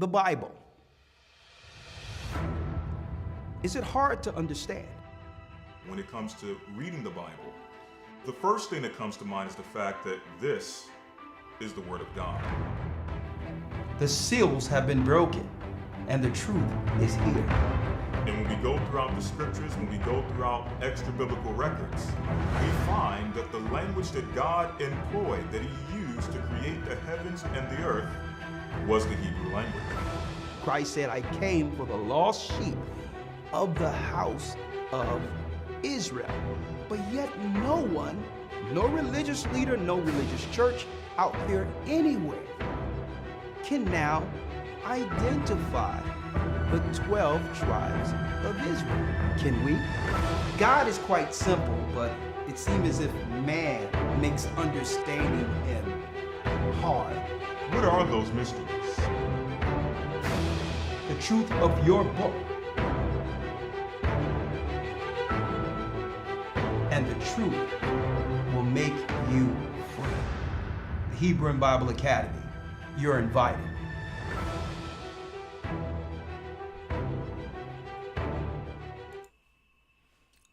the Bible. Is it hard to understand? When it comes to reading the Bible, the first thing that comes to mind is the fact that this is the Word of God. The seals have been broken, and the truth is here. And when we go throughout the scriptures, when we go throughout extra biblical records, we find that the language that God employed, that He used to create the heavens and the earth, was the Hebrew language. Christ said, I came for the lost sheep of the house of Israel. But yet no one, no religious leader, no religious church out there anywhere can now identify the 12 tribes of Israel. Can we? God is quite simple, but it seems as if man makes understanding Him hard. What are those mysteries? The truth of your book and the truth will make you free. The Hebrew and Bible Academy, you're invited.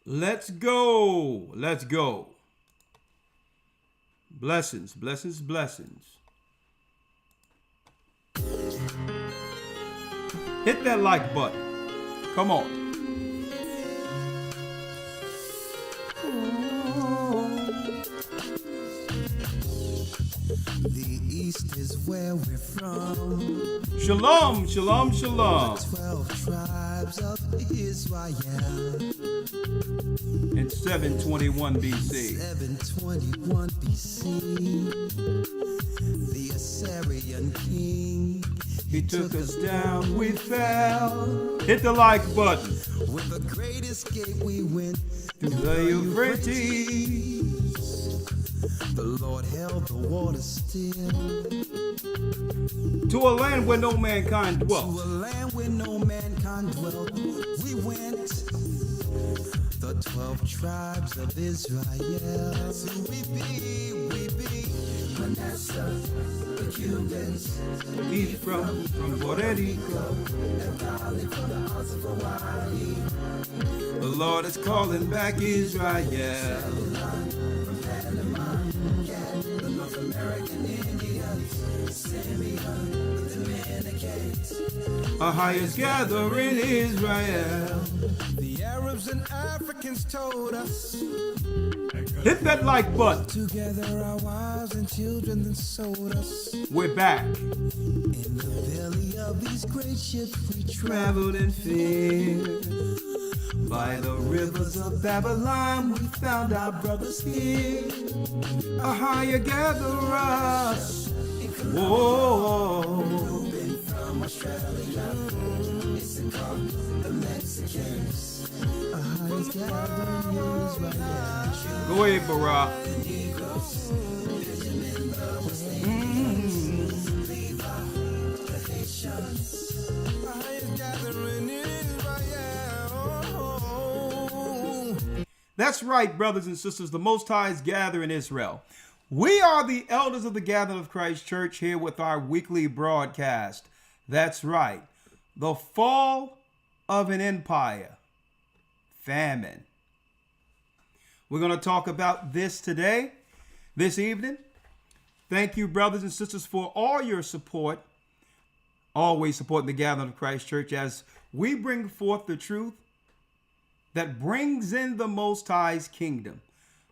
Let's go. Let's go. Blessings, blessings, blessings. Hit that like button. Come on. The East is where we're from. Shalom, shalom, shalom. 12 tribes of Israel. In 721 BC. 721 BC. The Assyrian king. He took us down, we fell. Hit the like button. With the great escape we went through the Euphrates. The Lord held the water still. To a land where no mankind dwelt. To a land where no mankind dwelt. We went. The 12 tribes of Israel. That's who we be. Manasseh, the Cubans. He's from Puerto Rico. The Lord is calling back Israel. The North American Indians, Simeon, the Dominicans. Our highest gathering Israel. The Arabs and Africans told us. Hit that like button. Together our wives and children then sold us. We're back. In the belly of these great ships we Traveled in fear. By the rivers of Babylon we found our brothers here. A higher gather us. Whoa. from Australia. It's the Mexicans. A highest gathering Israel. Go ahead, Barack. That's right, brothers and sisters. The Most High is gathering Israel. We are the elders of the Gathering of Christ Church here with our weekly broadcast. That's right. The fall of an empire. Famine. We're going to talk about this today, this evening. Thank you, brothers and sisters, for all your support. Always supporting the Gathering of Christ Church as we bring forth the truth that brings in the Most High's kingdom.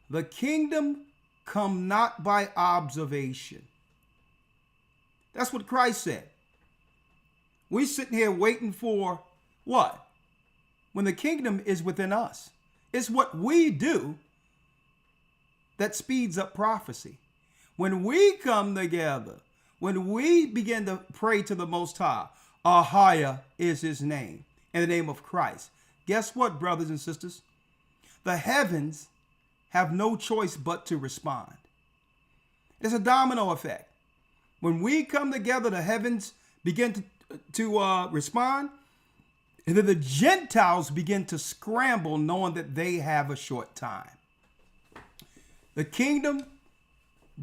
The kingdom come not by observation. That's what Christ said. We sitting here waiting for what? When the kingdom is within us. It's what we do that speeds up prophecy. When we come together, when we begin to pray to the Most High, Ahia is his name, in the name of Christ. Guess what, brothers and sisters? The heavens have no choice but to respond. It's a domino effect. When we come together, the heavens begin to respond, and then the Gentiles begin to scramble, knowing that they have a short time. The kingdom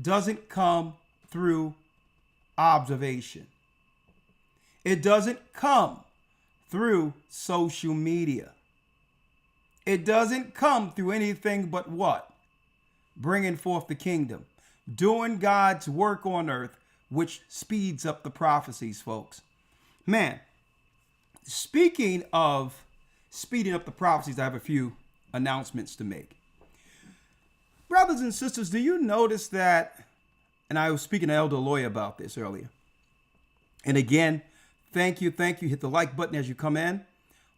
doesn't come through observation. It doesn't come through social media. It doesn't come through anything but what? Bringing forth the kingdom, doing God's work on earth, which speeds up the prophecies, folks. Man, speaking of speeding up the prophecies, I have a few announcements to make. Brothers and sisters, do you notice that, and I was speaking to Elder Lawyer about this earlier, and again, thank you. Hit the like button as you come in.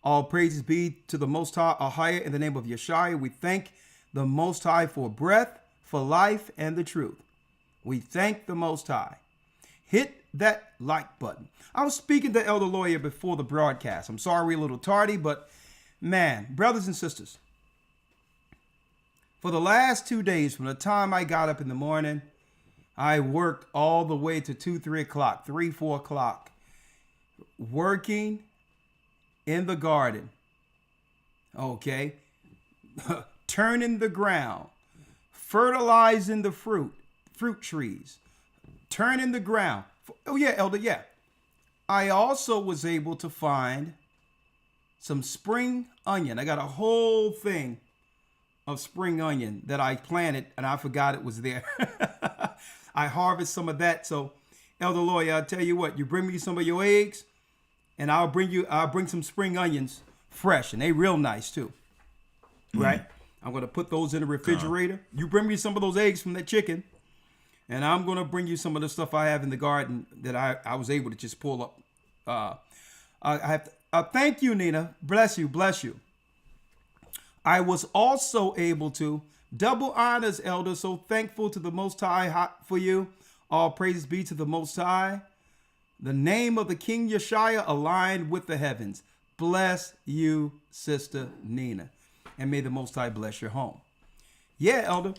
All praises be to the Most High, in the name of Yeshua. We thank the Most High for breath, for life, and the truth. We thank the Most High. Hit that like button. I was speaking to Elder Lawyer before the broadcast. I'm sorry we're a little tardy, but man, brothers and sisters, for the last 2 days, from the time I got up in the morning, I worked all the way to 2, 3 o'clock, 3, 4 o'clock, working in the garden, okay, turning the ground, fertilizing the fruit trees, turning the ground. Oh yeah, Elder, yeah. I also was able to find some spring onion. I got a whole thing of spring onion that I planted and I forgot it was there. I harvest some of that. So Elder Lawyer, I'll tell you what, you bring me some of your eggs and I'll bring some spring onions fresh, and they real nice too. Right? I'm going to put those in the refrigerator. You bring me some of those eggs from that chicken, and I'm going to bring you some of the stuff I have in the garden that I was able to just pull up. I have to, thank you, Nina. Bless you. I was also able to double honors, Elder. So thankful to the Most High for you. All praises be to the Most High. The name of the King Yeshua aligned with the heavens. Bless you, Sister Nina. And may the Most High bless your home. Yeah, Elder.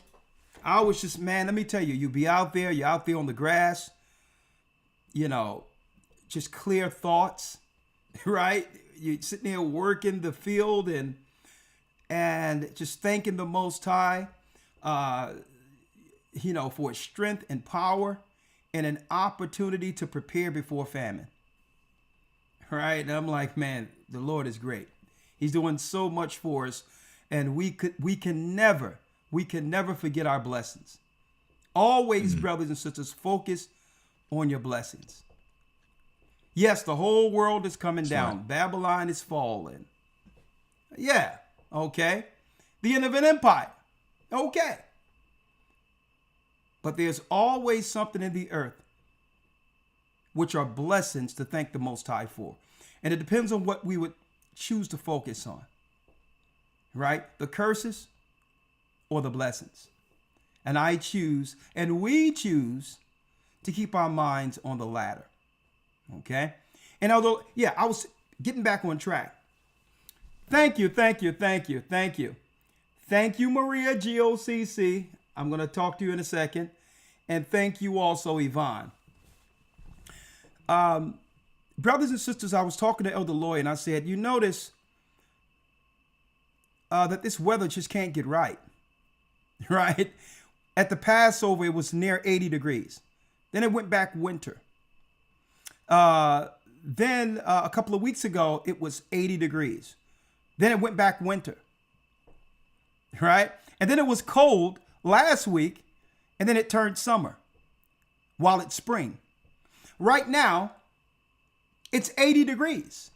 I was just, man, let me tell you, you're out there on the grass, just clear thoughts, right? You're sitting there working the field and just thanking the Most High, for his strength and power and an opportunity to prepare before famine. Right? And I'm like, man, the Lord is great. He's doing so much for us, and we can never forget our blessings. Always, brothers and sisters, focus on your blessings. Yes, the whole world is coming down. Right. Babylon is falling. Yeah, okay. The end of an empire. Okay. But there's always something in the earth which are blessings to thank the Most High for. And it depends on what we would choose to focus on. Right? The curses or the blessings. And we choose to keep our minds on the latter. Okay? And although, yeah, I was getting back on track. Thank you. Thank you, Maria GOCC. I'm going to talk to you in a second. And thank you also, Yvonne. Brothers and sisters, I was talking to Elder Lloyd and I said, you notice that this weather just can't get right. Right? At the Passover, it was near 80 degrees. Then it went back winter. Then a couple of weeks ago, it was 80 degrees. Then it went back winter. Right? And then it was cold last week, and then it turned summer while it's spring. Right now, it's 80 degrees.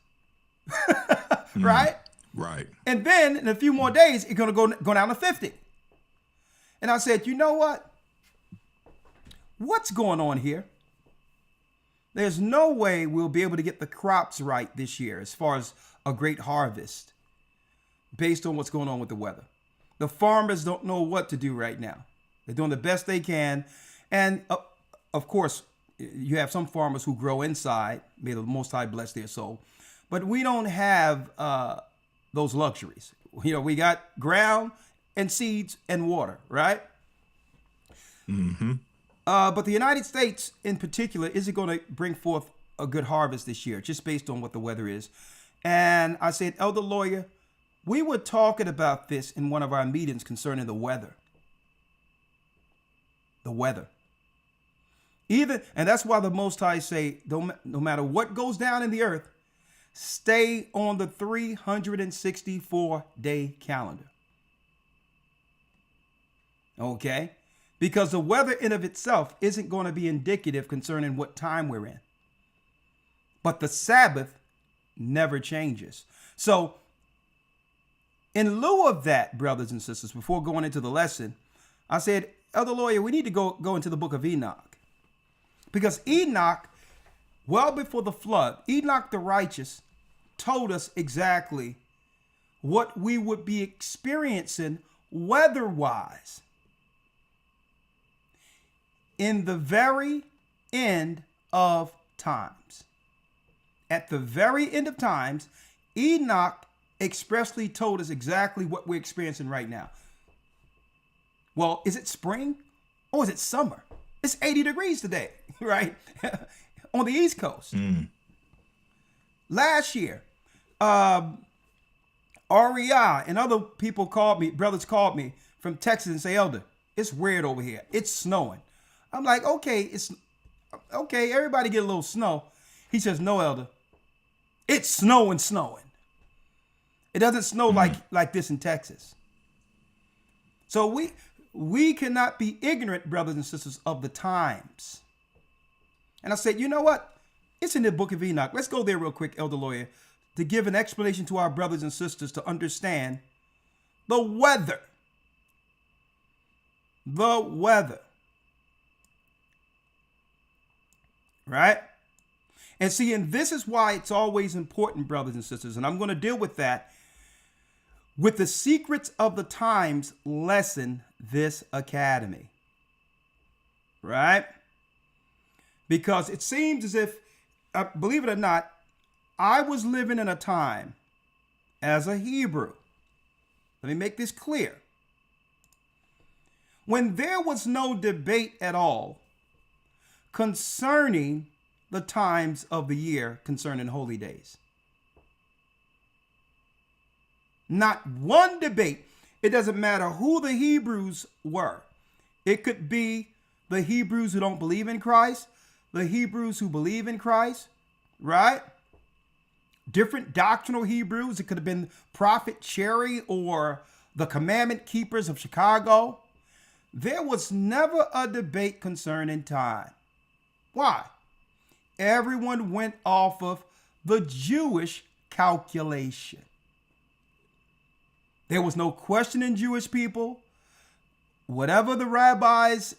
Right? Right. And then in a few more days, it's going to go down to 50. And I said, you know what? What's going on here? There's no way we'll be able to get the crops right this year as far as a great harvest based on what's going on with the weather. The farmers don't know what to do right now. They're doing the best they can. And of course, you have some farmers who grow inside. May the Most High bless their soul. But we don't have those luxuries. We got ground and seeds and water, right? Mm-hmm. But the United States in particular isn't going to bring forth a good harvest this year, just based on what the weather is. And I said, Elder Lawyer, we were talking about this in one of our meetings concerning the weather. The weather. And that's why the Most High say, no matter what goes down in the earth, stay on the 364-day calendar. Okay? Because the weather in of itself isn't going to be indicative concerning what time we're in. But the Sabbath never changes. So, in lieu of that, brothers and sisters, before going into the lesson, I said, Elder Lawyer, we need to go into the book of Enoch. Because Enoch, well before the flood, Enoch the righteous told us exactly what we would be experiencing weather-wise in the very end of times. At the very end of times, Enoch expressly told us exactly what we're experiencing right now. Well, is it spring or is it summer? It's 80 degrees today, right? On the East Coast. Last year, REI and other people brothers called me from Texas and say, Elder, it's weird over here. It's snowing. I'm like, okay, everybody get a little snow. He says, no, Elder, it's snowing. It doesn't snow like this in Texas. So we cannot be ignorant, brothers and sisters, of the times. And I said, you know what? It's in the book of Enoch. Let's go there real quick, Elder Lawyer, to give an explanation to our brothers and sisters to understand the weather. The weather. Right? And see, and this is why it's always important, brothers and sisters, and I'm going to deal with that with the Secrets of the Times lesson this academy. Right? Because it seems as if, believe it or not, I was living in a time as a Hebrew. Let me make this clear. When there was no debate at all concerning the times of the year concerning holy days. Not one debate. It doesn't matter who the Hebrews were. It could be the Hebrews who don't believe in Christ, the Hebrews who believe in Christ, right? Different doctrinal Hebrews. It could have been Prophet Cherry or the Commandment Keepers of Chicago. There was never a debate concerning time. Why? Everyone went off of the Jewish calculation. There was no questioning Jewish people. Whatever the rabbis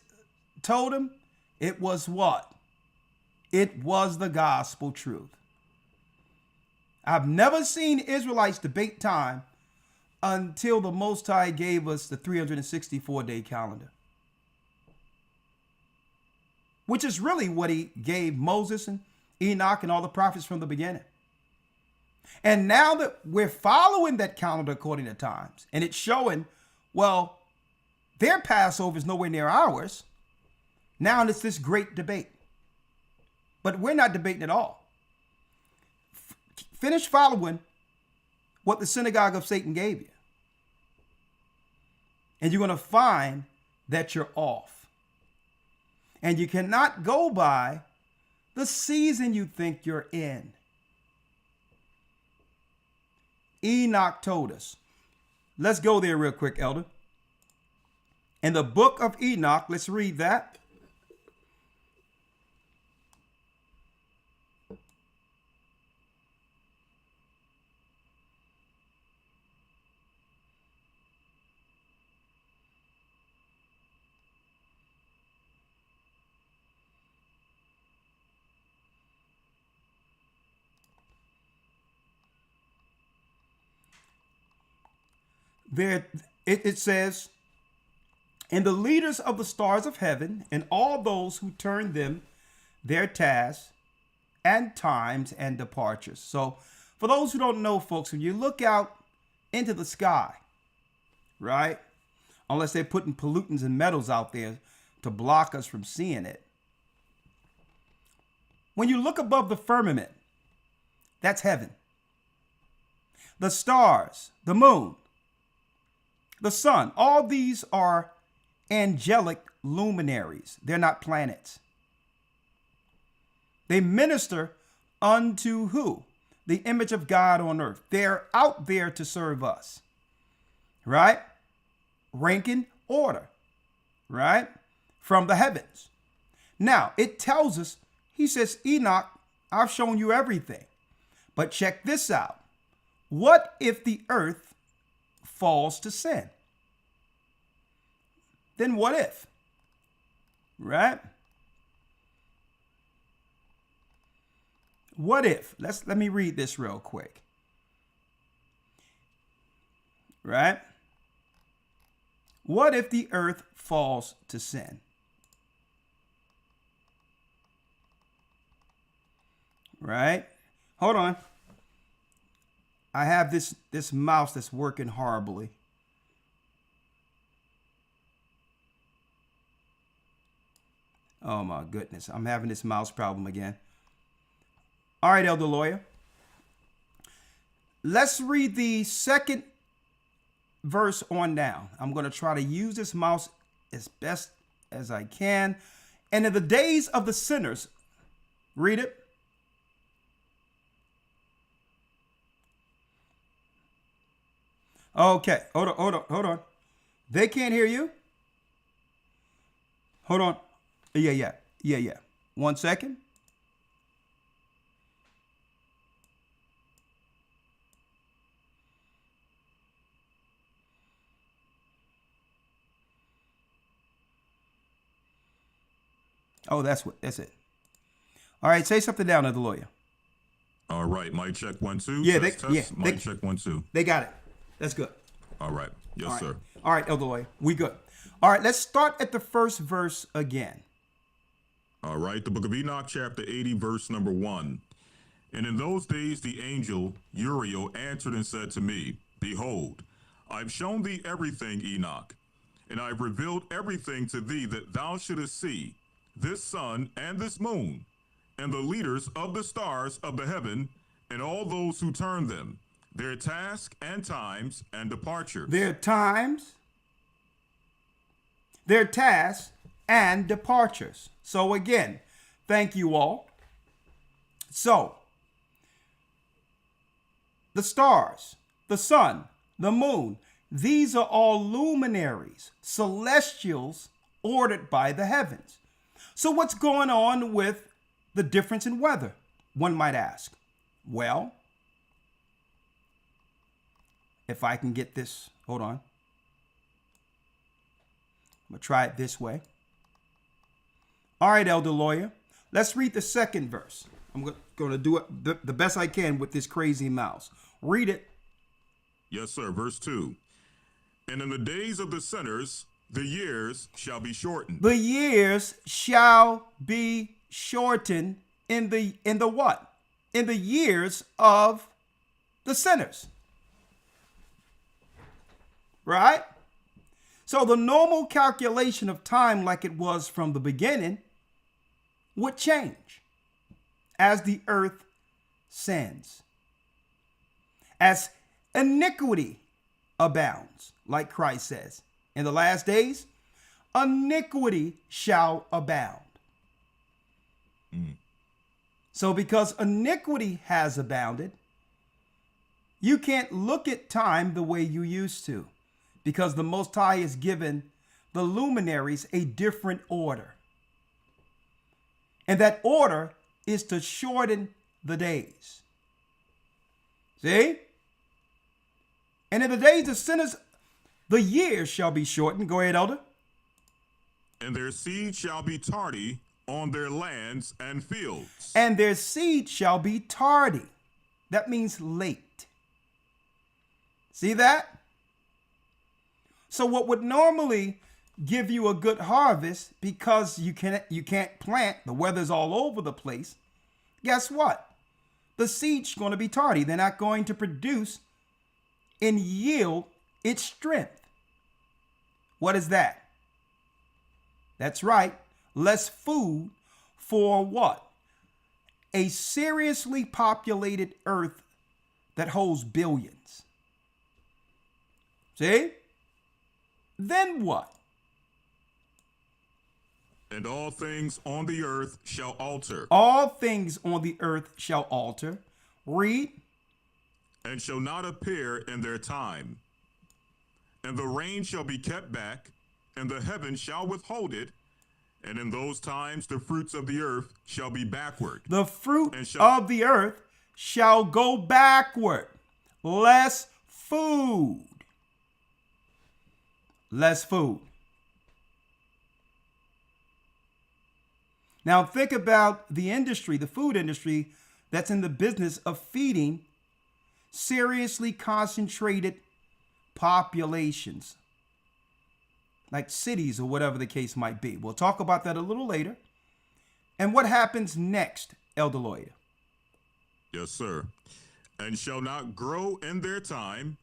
told them, it was what? It was the gospel truth. I've never seen Israelites debate time until the Most High gave us the 364-day calendar, which is really what he gave Moses and Enoch and all the prophets from the beginning. And now that we're following that calendar according to times, and it's showing, well, their Passover is nowhere near ours. Now it's this great debate. But we're not debating at all. Finish following what the synagogue of Satan gave you. And you're going to find that you're off. And you cannot go by the season you think you're in. Enoch told us. Let's go there real quick, Elder. In the book of Enoch, let's read that. There, it says, and the leaders of the stars of heaven and all those who turn them their tasks and times and departures. So for those who don't know, folks, when you look out into the sky, right, unless they're putting pollutants and metals out there to block us from seeing it. When you look above the firmament, that's heaven. The stars, the moon, the sun, all these are angelic luminaries. They're not planets. They minister unto who? The image of God on earth. They're out there to serve us. Right? Ranking order. Right? From the heavens. Now, it tells us, he says, Enoch, I've shown you everything. But check this out. What if the earth falls to sin? Then what if? Right? What if? Let me read this real quick. Right? What if the earth falls to sin? Right? Hold on. I have this mouse that's working horribly. Oh my goodness. I'm having this mouse problem again. All right, Elder Lawyer. Let's read the second verse on down. I'm going to try to use this mouse as best as I can. And in the days of the sinners, read it. Okay, hold on. They can't hear you? Hold on. Yeah. 1 second. Oh, that's it. All right, say something down to the lawyer. All right, mic check 1 2. Yeah, test. Mic check 1 2. They got it. That's good. All right. Yes, All right. sir. All right, Elder Lawyer, we good. All right, let's start at the first verse again. All right, the book of Enoch, chapter 80, verse number 1. And in those days the angel Uriel answered and said to me, Behold, I've shown thee everything, Enoch, and I've revealed everything to thee that thou shouldest see, this sun and this moon, and the leaders of the stars of the heaven, and all those who turn them, their task and times and departures. Their times, their tasks, and departures. So again, thank you all. So, the stars, the sun, the moon, these are all luminaries, celestials ordered by the heavens. So what's going on with the difference in weather, one might ask? Well, if I can get this, hold on. I'm going to try it this way. All right, Elder Lawyer, let's read the second verse. I'm going to do it the best I can with this crazy mouse. Read it. Yes, sir. Verse 2. And in the days of the sinners, the years shall be shortened. The years shall be shortened in the what? In the years of the sinners. Right? So the normal calculation of time, like it was from the beginning, would change as the earth sins. As iniquity abounds, like Christ says, in the last days, iniquity shall abound. So because iniquity has abounded, you can't look at time the way you used to, because the Most High has given the luminaries a different order. And that order is to shorten the days. See? And in the days of sinners, the years shall be shortened. Go ahead, Elder. And their seed shall be tardy on their lands and fields. And their seed shall be tardy. That means late. See that? So what would normally give you a good harvest, because you can't plant, the weather's all over the place, guess what? The seed's going to be tardy. They're not going to produce and yield its strength. What is that? That's right. Less food for what? A seriously populated earth that holds billions. See? Then what? And all things on the earth shall alter. All things on the earth shall alter. Read. And shall not appear in their time. And the rain shall be kept back, and the heaven shall withhold it. And in those times the fruits of the earth shall be backward. The fruit of the earth shall go backward. Less food. Less food. Now think about the industry, the food industry, that's in the business of feeding seriously concentrated populations, like cities or whatever the case might be. We'll talk about that a little later. And what happens next, Elder Lawyer? Yes, sir. And shall not grow in their time,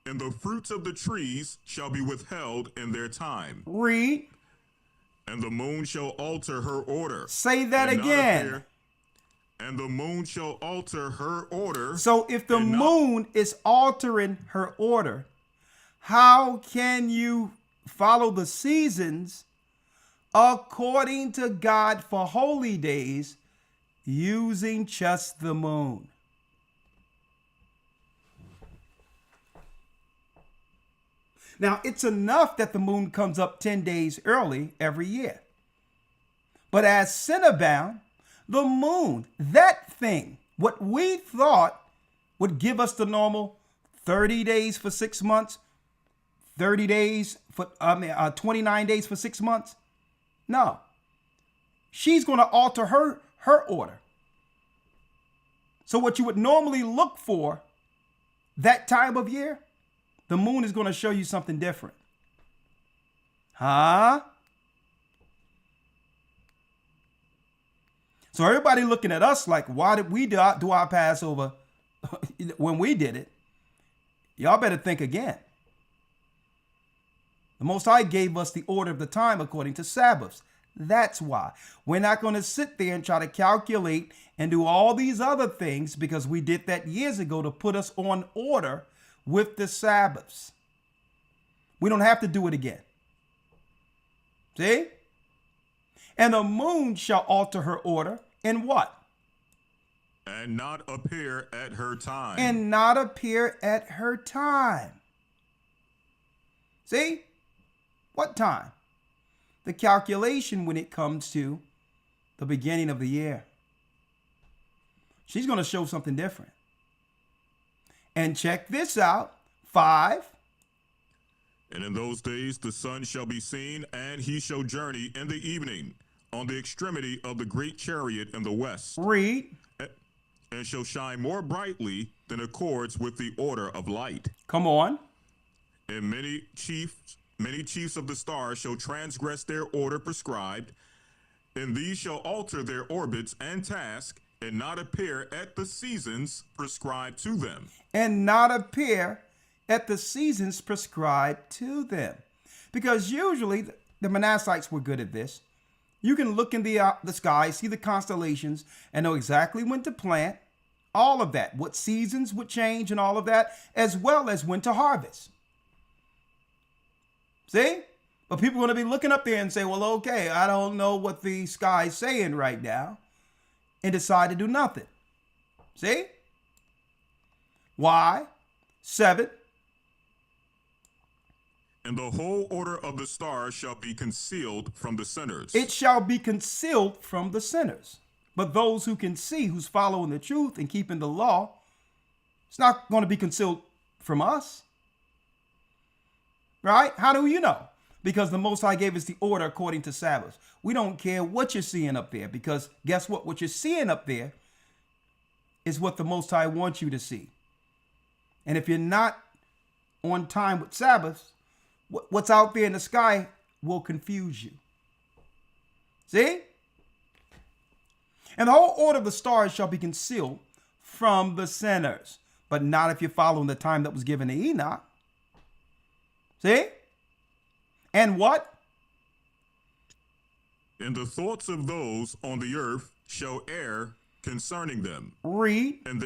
and the fruits of the trees shall be withheld in their time. Read. And the moon shall alter her order. Say that again. And the moon shall alter her order. So if the moon is altering her order, how can you follow the seasons according to God for holy days using just the moon? Now, it's enough that the moon comes up 10 days early every year. But as sin abound, the moon, that thing, what we thought would give us the normal 30 days for 6 months, 30 days for 29 days for 6 months. No. She's going to alter her order. So what you would normally look for that time of year, the moon is going to show you something different. Huh? So everybody looking at us like, why did we do our Passover when we did it? Y'all better think again. The Most High gave us the order of the time according to Sabbaths. That's why. We're not going to sit there and try to calculate and do all these other things, because we did that years ago to put us on order with the Sabbaths. We don't have to do it again. See? And the moon shall alter her order in what? And not appear at her time. And not appear at her time. See? What time? The calculation when it comes to the beginning of the year. She's going to show something different. And check this out. 5. And in those days the sun shall be seen, and he shall journey in the evening on the extremity of the great chariot in the west. Read. And shall shine more brightly than accords with the order of light. Come on. And many chiefs of the stars shall transgress their order prescribed, and these shall alter their orbits and task, and not appear at the seasons prescribed to them. And not appear at the seasons prescribed to them. Because usually the Manassites were good at this. You can look in the sky, see the constellations, and know exactly when to plant, all of that, what seasons would change and all of that, as well as when to harvest. See? But people are going to be looking up there and say, well, okay, I don't know what the sky's saying right now, and decide to do nothing. See? Why? 7. And the whole order of the stars shall be concealed from the sinners. It shall be concealed from the sinners. But those who can see, who's following the truth and keeping the law, it's not going to be concealed from us. Right? How do you know? Because the Most High gave us the order according to Sabbath. We don't care what you're seeing up there, because guess what? What you're seeing up there is what the Most High wants you to see. And if you're not on time with Sabbath, what's out there in the sky will confuse you. See? And the whole order of the stars shall be concealed from the sinners, but not if you're following the time that was given to Enoch. See? And what? And the thoughts of those on the earth shall err concerning them. Read. And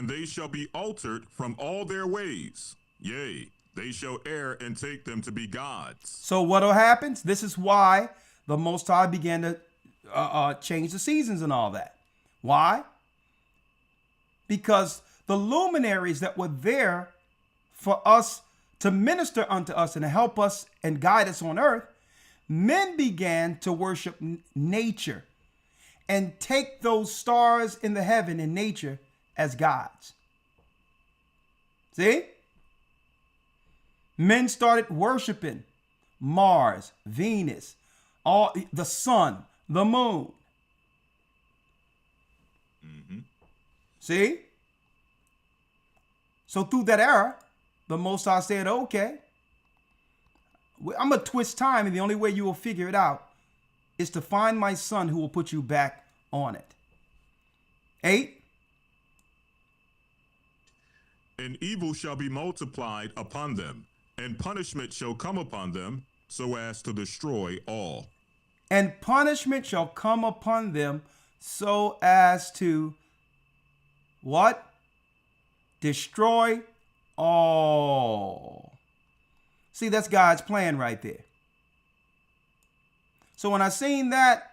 they shall be altered from all their ways. Yea, they shall err and take them to be gods. So what will happen? This is why the Most High began to change the seasons and all that. Why? Because the luminaries that were there for us to minister unto us and to help us and guide us on earth, men began to worship nature and take those stars in the heaven in nature as gods. See? Men started worshiping Mars, Venus, all the sun, the moon. Mm-hmm. See? So through that era, the Most High said, okay, I'm going to twist time, and the only way you will figure it out is to find my son who will put you back on it. 8. And evil shall be multiplied upon them, and punishment shall come upon them, so as to destroy all. And punishment shall come upon them so as to what? Destroy all. See, that's God's plan right there. So when I seen that,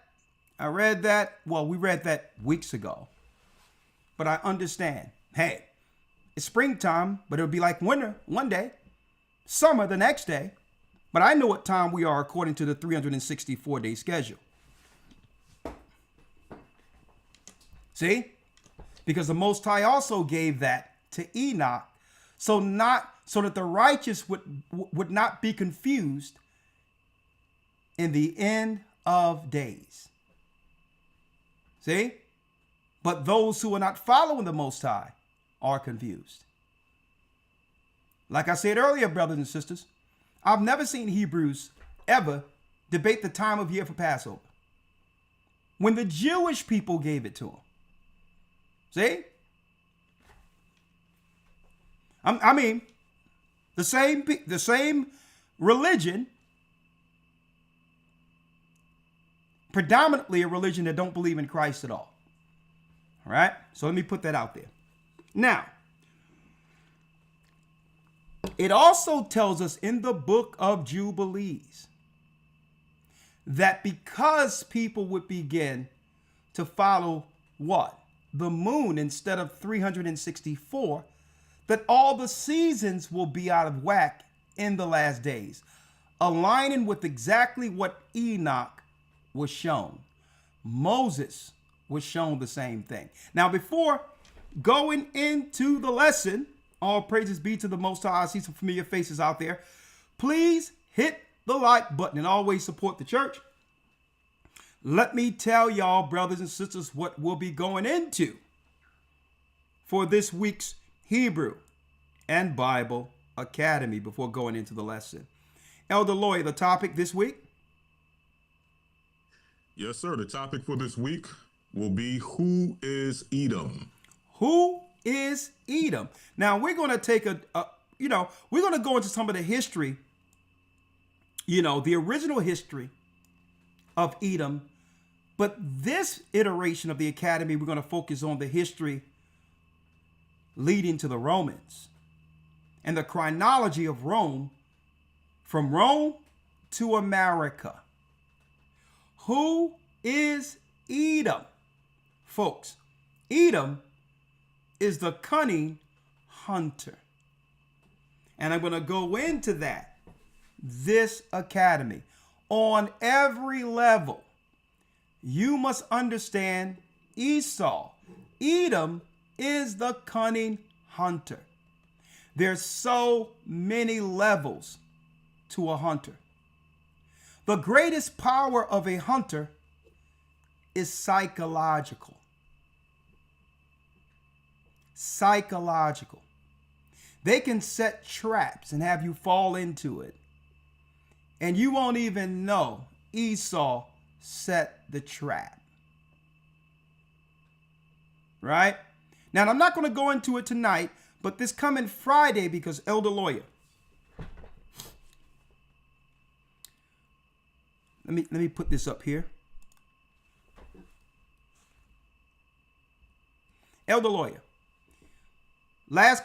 I read that. Well, we read that weeks ago. But I understand. Hey, it's springtime, but it'll be like winter one day, summer the next day. But I know what time we are according to the 364-day schedule. See? Because the Most High also gave that to Enoch, so that the righteous would not be confused in the end of days. See? But those who are not following the Most High are confused. Like I said earlier, brothers and sisters, I've never seen Hebrews ever debate the time of year for Passover, when the Jewish people gave it to them. See? I mean, the same religion, predominantly a religion that don't believe in Christ at all. All right? So let me put that out there. Now, it also tells us in the book of Jubilees that because people would begin to follow what? The moon instead of 364, that all the seasons will be out of whack in the last days, aligning with exactly what Enoch was shown. Moses was shown the same thing. Now, before going into the lesson, all praises be to the Most High. I see some familiar faces out there. Please hit the like button and always support the church. Let me tell y'all, brothers and sisters, what we'll be going into for this week's Hebrew and Bible Academy before going into the lesson. Elder Lawyer, the topic this week? Yes, sir. The topic for this week will be, who is Edom? Who is Edom? Now, we're going to take we're going to go into some of the history, the original history of Edom. But this iteration of the Academy, we're going to focus on the history leading to the Romans and the chronology of Rome, from Rome to America. Who is Edom? Folks, Edom is the cunning hunter. And I'm going to go into that this academy. On every level, you must understand Esau. Edom is the cunning hunter. There's so many levels to a hunter. The greatest power of a hunter is psychological. Psychological. They can set traps and have you fall into it. And you won't even know Esau set the trap. Right? Now, I'm not going to go into it tonight, but this coming Friday, because Elder Lawyer, let me put this up here. Elder Lawyer, last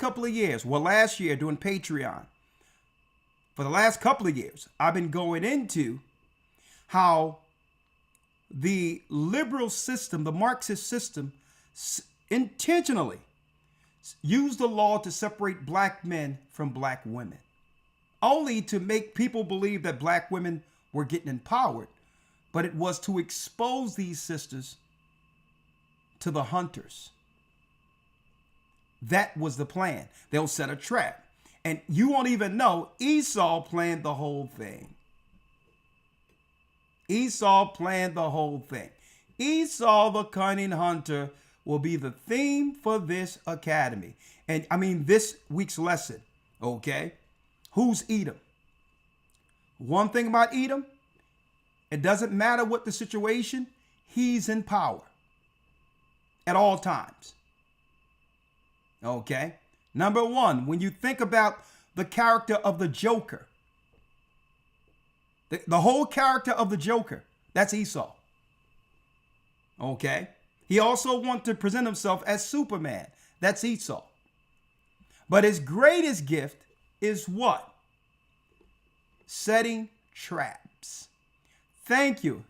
year doing Patreon, for the last couple of years, I've been going into how the liberal system, the Marxist system, intentionally used the law to separate black men from black women, only to make people believe that black women were getting empowered. But it was to expose these sisters to the hunters. That was the plan. They'll set a trap. And you won't even know Esau planned the whole thing. Esau planned the whole thing. Esau, the cunning hunter, will be the theme for this academy. And I mean, this week's lesson, okay? Who's Edom? One thing about Edom, it doesn't matter what the situation, he's in power at all times. Okay? Number one, when you think about the character of the Joker, the whole character of the Joker, that's Esau. Okay? He also wants to present himself as Superman. That's Esau. But his greatest gift is what? Setting traps. Thank you,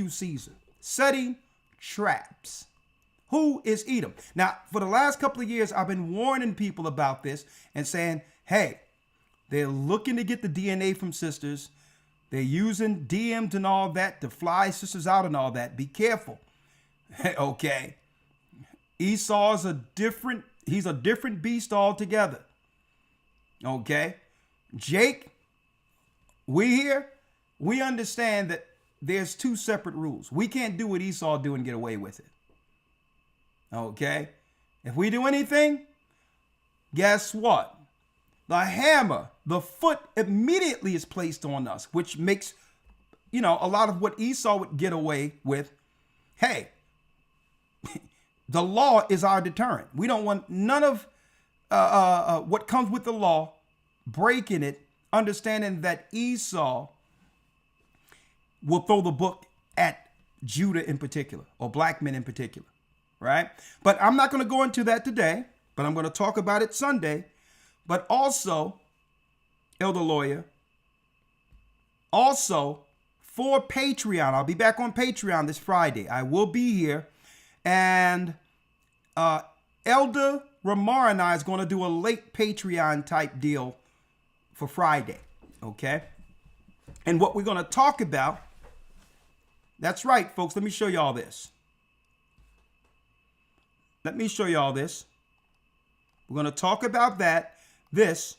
Caesar. Setting traps. Who is Edom? Now, for the last couple of years, I've been warning people about this and saying, hey, they're looking to get the DNA from sisters. They're using DMs and all that to fly sisters out and all that. Be careful. Okay. Esau's he's a different beast altogether. Okay. Jake, we understand that there's two separate rules. We can't do what Esau do and get away with it. Okay? If we do anything, guess what? The hammer, the foot immediately is placed on us, which makes, a lot of what Esau would get away with. Hey, the law is our deterrent. We don't want none of what comes with the law, breaking it, understanding that Esau will throw the book at Judah in particular, or black men in particular, right? But I'm not going to go into that today, but I'm going to talk about it Sunday. But also, Elder Lawyer, also for Patreon, I'll be back on Patreon this Friday. I will be here. And Elder Ramar and I is going to do a late Patreon type deal for Friday, okay? And what we're going to talk about, that's right, folks. Let me show y'all this. We're going to talk about that this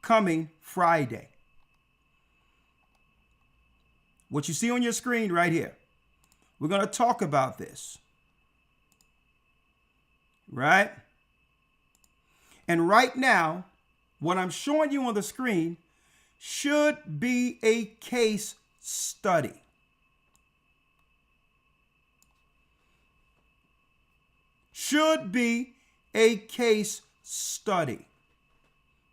coming Friday. What you see on your screen right here. We're going to talk about this. Right? And right now, what I'm showing you on the screen should be a case study. Should be a case study.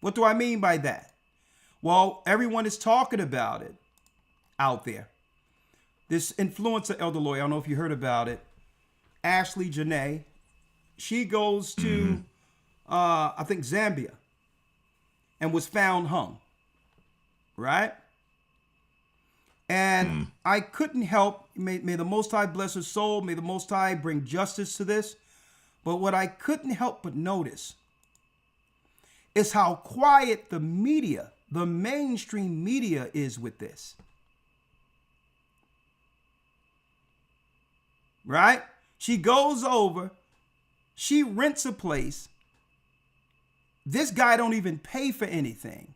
What do I mean by that? Well, everyone is talking about it out there. This influencer, Elder Lawyer, I don't know if you heard about it, Ashley Janae, she goes to, I think, Zambia and was found hung, right? And I couldn't help, may the Most High bless her soul, may the Most High bring justice to this. But what I couldn't help but notice is how quiet the media, the mainstream media, is with this. Right? She goes over, she rents a place. This guy don't even pay for anything.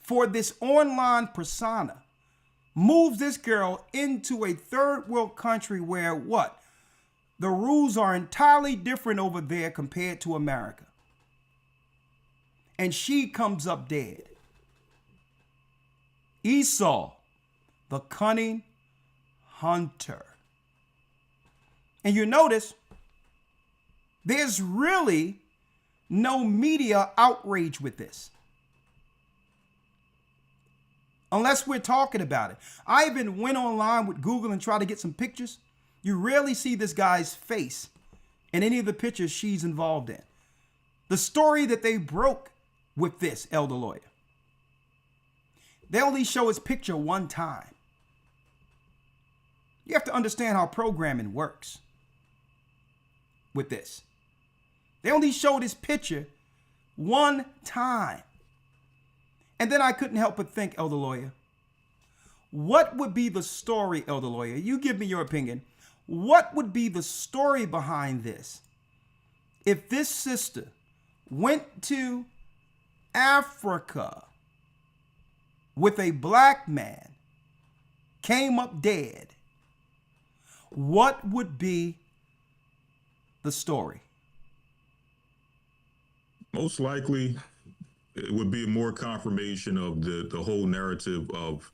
For this online persona, moves this girl into a third world country where what? The rules are entirely different over there compared to America. And she comes up dead. Esau, the cunning hunter. And you notice there's really no media outrage with this. Unless we're talking about it. I even went online with Google and tried to get some pictures. You rarely see this guy's face in any of the pictures she's involved in. The story that they broke with this, Elder Lawyer, they only show his picture one time. You have to understand how programming works with this. They only show this picture one time. And then I couldn't help but think, Elder Lawyer, what would be the story, Elder Lawyer? You give me your opinion. What would be the story behind this? If this sister went to Africa with a black man, came up dead, what would be the story? Most likely, it would be more confirmation of the whole narrative of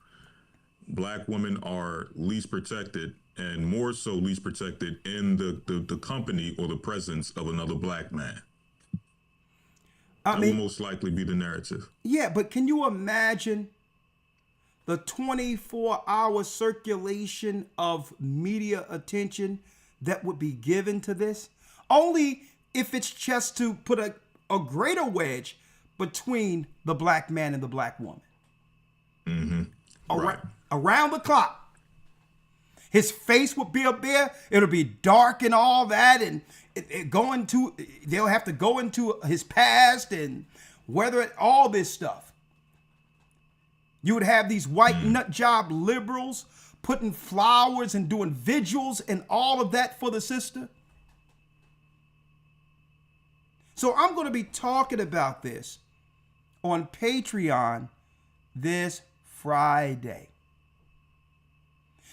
black women are least protected, and more so least protected in the company or the presence of another black man. That will most likely be the narrative. Yeah, but can you imagine the 24-hour circulation of media attention that would be given to this? Only if it's just to put a greater wedge between the black man and the black woman. Mm-hmm. Right. Around the clock. His face would be up there. It'll be dark and all that. And they'll have to go into his past and all this stuff. You would have these white nut job liberals putting flowers and doing vigils and all of that for the sister. So I'm going to be talking about this on Patreon this Friday.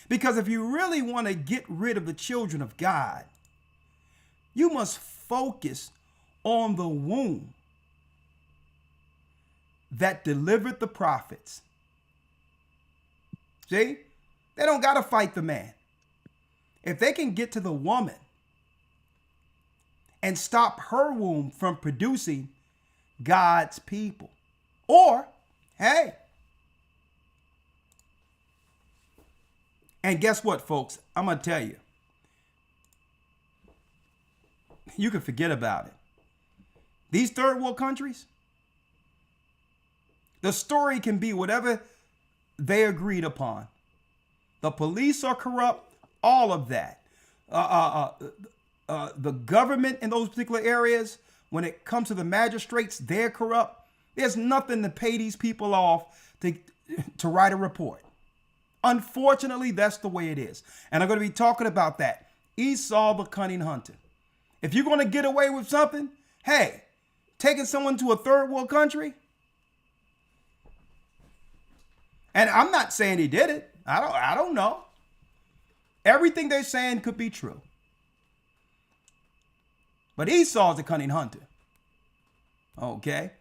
Because if you really want to get rid of the children of God, you must focus on the womb that delivered the prophets. See? They don't got to fight the man. If they can get to the woman and stop her womb from producing God's people. Or, hey, and guess what, folks? I'm going to tell you. You can forget about it. These third world countries, the story can be whatever they agreed upon. The police are corrupt, all of that. The government in those particular areas, when it comes to the magistrates, they're corrupt. There's nothing to pay these people off to write a report. Unfortunately, that's the way it is. And I'm going to be talking about that. Esau the cunning hunter. If you're going to get away with something, hey, taking someone to a third world country. And I'm not saying he did it. I don't know. Everything they're saying could be true. But Esau's the cunning hunter. Okay.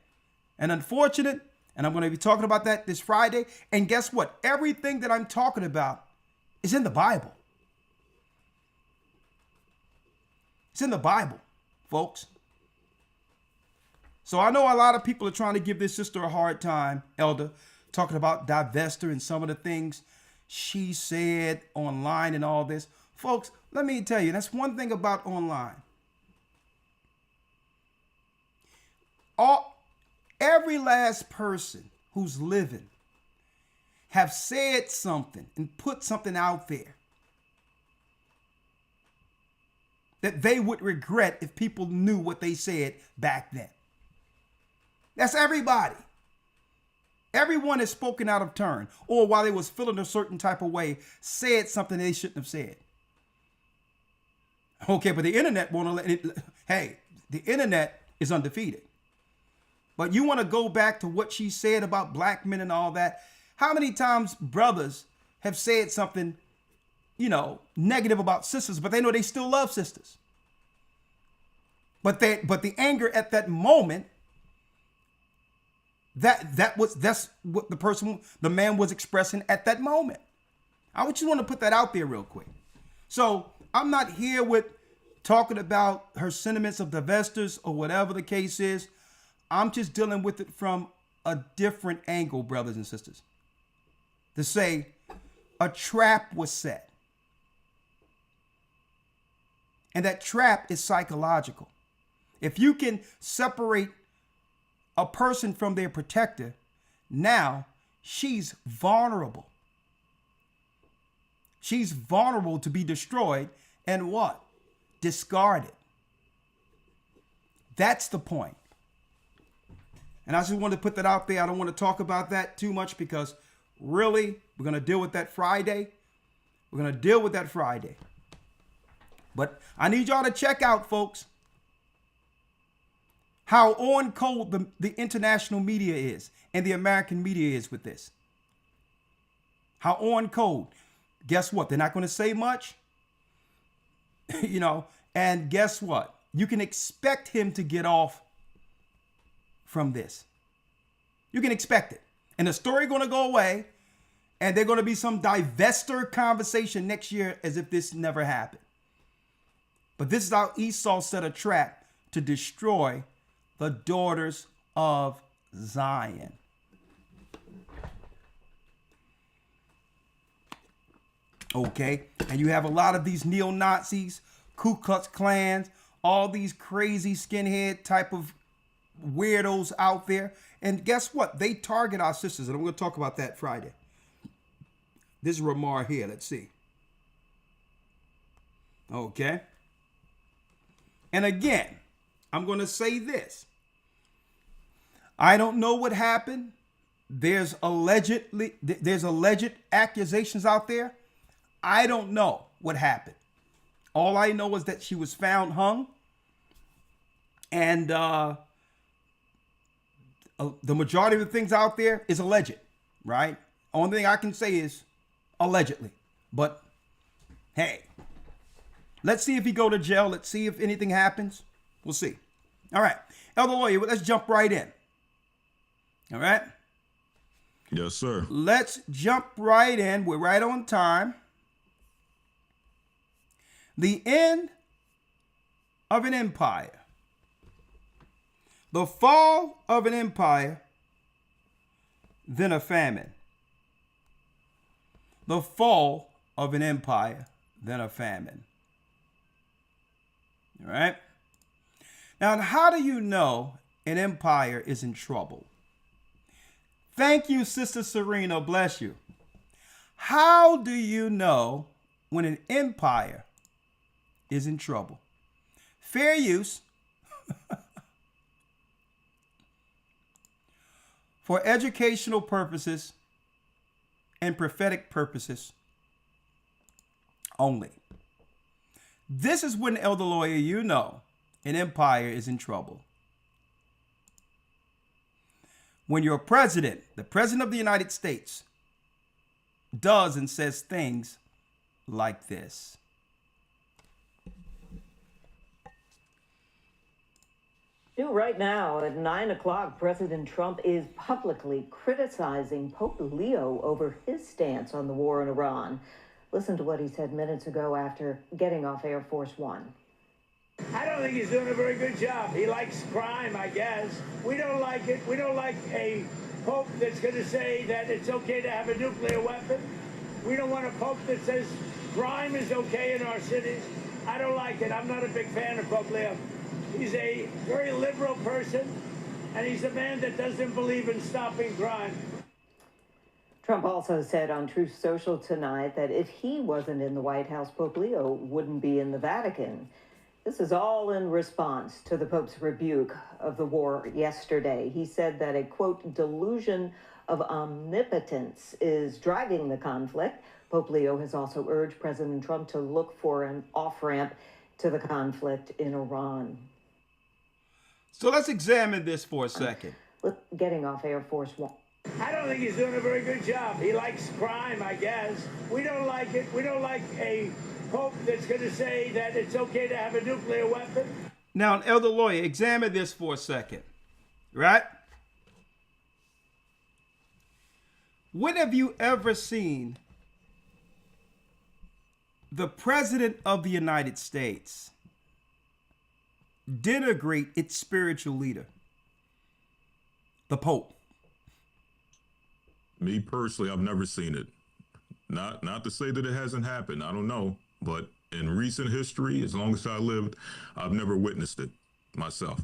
And unfortunate, and I'm going to be talking about that this Friday. And guess what? Everything that I'm talking about is in the Bible. It's in the Bible, folks. So I know a lot of people are trying to give this sister a hard time, Elder, talking about divester and some of the things she said online and all this. Folks, let me tell you, that's one thing about online. Every last person who's living have said something and put something out there that they would regret if people knew what they said back then. That's everybody. Everyone has spoken out of turn, or while they was feeling a certain type of way, said something they shouldn't have said. Okay, but the internet won't let it. Hey, the internet is undefeated. But you want to go back to what she said about black men and all that. How many times brothers have said something, negative about sisters, but they know they still love sisters. But the anger at that moment, that's what the man was expressing at that moment. I just want to put that out there real quick. So I'm not here with talking about her sentiments of divestors or whatever the case is. I'm just dealing with it from a different angle, brothers and sisters. To say a trap was set. And that trap is psychological. If you can separate a person from their protector, now she's vulnerable. She's vulnerable to be destroyed and what? Discarded. That's the point. And I just wanted to put that out there. I don't want to talk about that too much because really, we're going to deal with that Friday. We're going to deal with that Friday. But I need y'all to check out, folks, how on cold the international media is and the American media is with this. How on cold. Guess what? They're not going to say much. And guess what? You can expect him to get off from this. You can expect it. And the story going to go away. And there's going to be some divester conversation next year as if this never happened. But this is how Esau set a trap to destroy the daughters of Zion. Okay, and you have a lot of these neo-Nazis, Ku Klux Klans, all these crazy skinhead type of weirdos out there. And guess what? They target our sisters. And I'm going to talk about that Friday. This is Ramar here. Let's see. Okay. And again, I'm going to say this. I don't know what happened. There's alleged accusations out there. I don't know what happened. All I know is that she was found hung. And the majority of the things out there is alleged, right? Only thing I can say is allegedly. But hey, let's see if he go to jail. Let's see if anything happens. We'll see. All right. Elder Lawyer, let's jump right in. All right. Yes, sir. Let's jump right in. We're right on time. The end of an empire. The fall of an empire, then a famine. The fall of an empire, then a famine. All right. Now, how do you know an empire is in trouble? Thank you, Sister Serena. Bless you. How do you know when an empire is in trouble? Fair use. For educational purposes and prophetic purposes only. This is when, Elder Lawyer, you know an empire is in trouble. When your president, the president of the United States, does and says things like this. Right now at 9 o'clock, President Trump is publicly criticizing Pope Leo over his stance on the war in Iran. Listen to what he said minutes ago after getting off Air Force One. I don't think he's doing a very good job. He likes crime, I guess. We don't like it. We don't like a pope that's going to say that it's okay to have a nuclear weapon. We don't want a pope that says crime is okay in our cities. I don't like it. I'm not a big fan of Pope Leo. He's a very liberal person, and he's a man that doesn't believe in stopping crime. Trump also said on Truth Social tonight that if he wasn't in the White House, Pope Leo wouldn't be in the Vatican. This is all in response to the Pope's rebuke of the war yesterday. He said that a, quote, delusion of omnipotence is driving the conflict. Pope Leo has also urged President Trump to look for an off-ramp to the conflict in Iran. So let's examine this for a second. Getting off Air Force One. I don't think he's doing a very good job. He likes crime, I guess. We don't like it. We don't like a pope that's going to say that it's okay to have a nuclear weapon. Now, an elder lawyer, examine this for a second, right? When have you ever seen the President of the United States denigrate its spiritual leader, the Pope? Me personally, I've never seen it. Not to say that it hasn't happened. I don't know. But in recent history, as long as I lived, I've never witnessed it myself.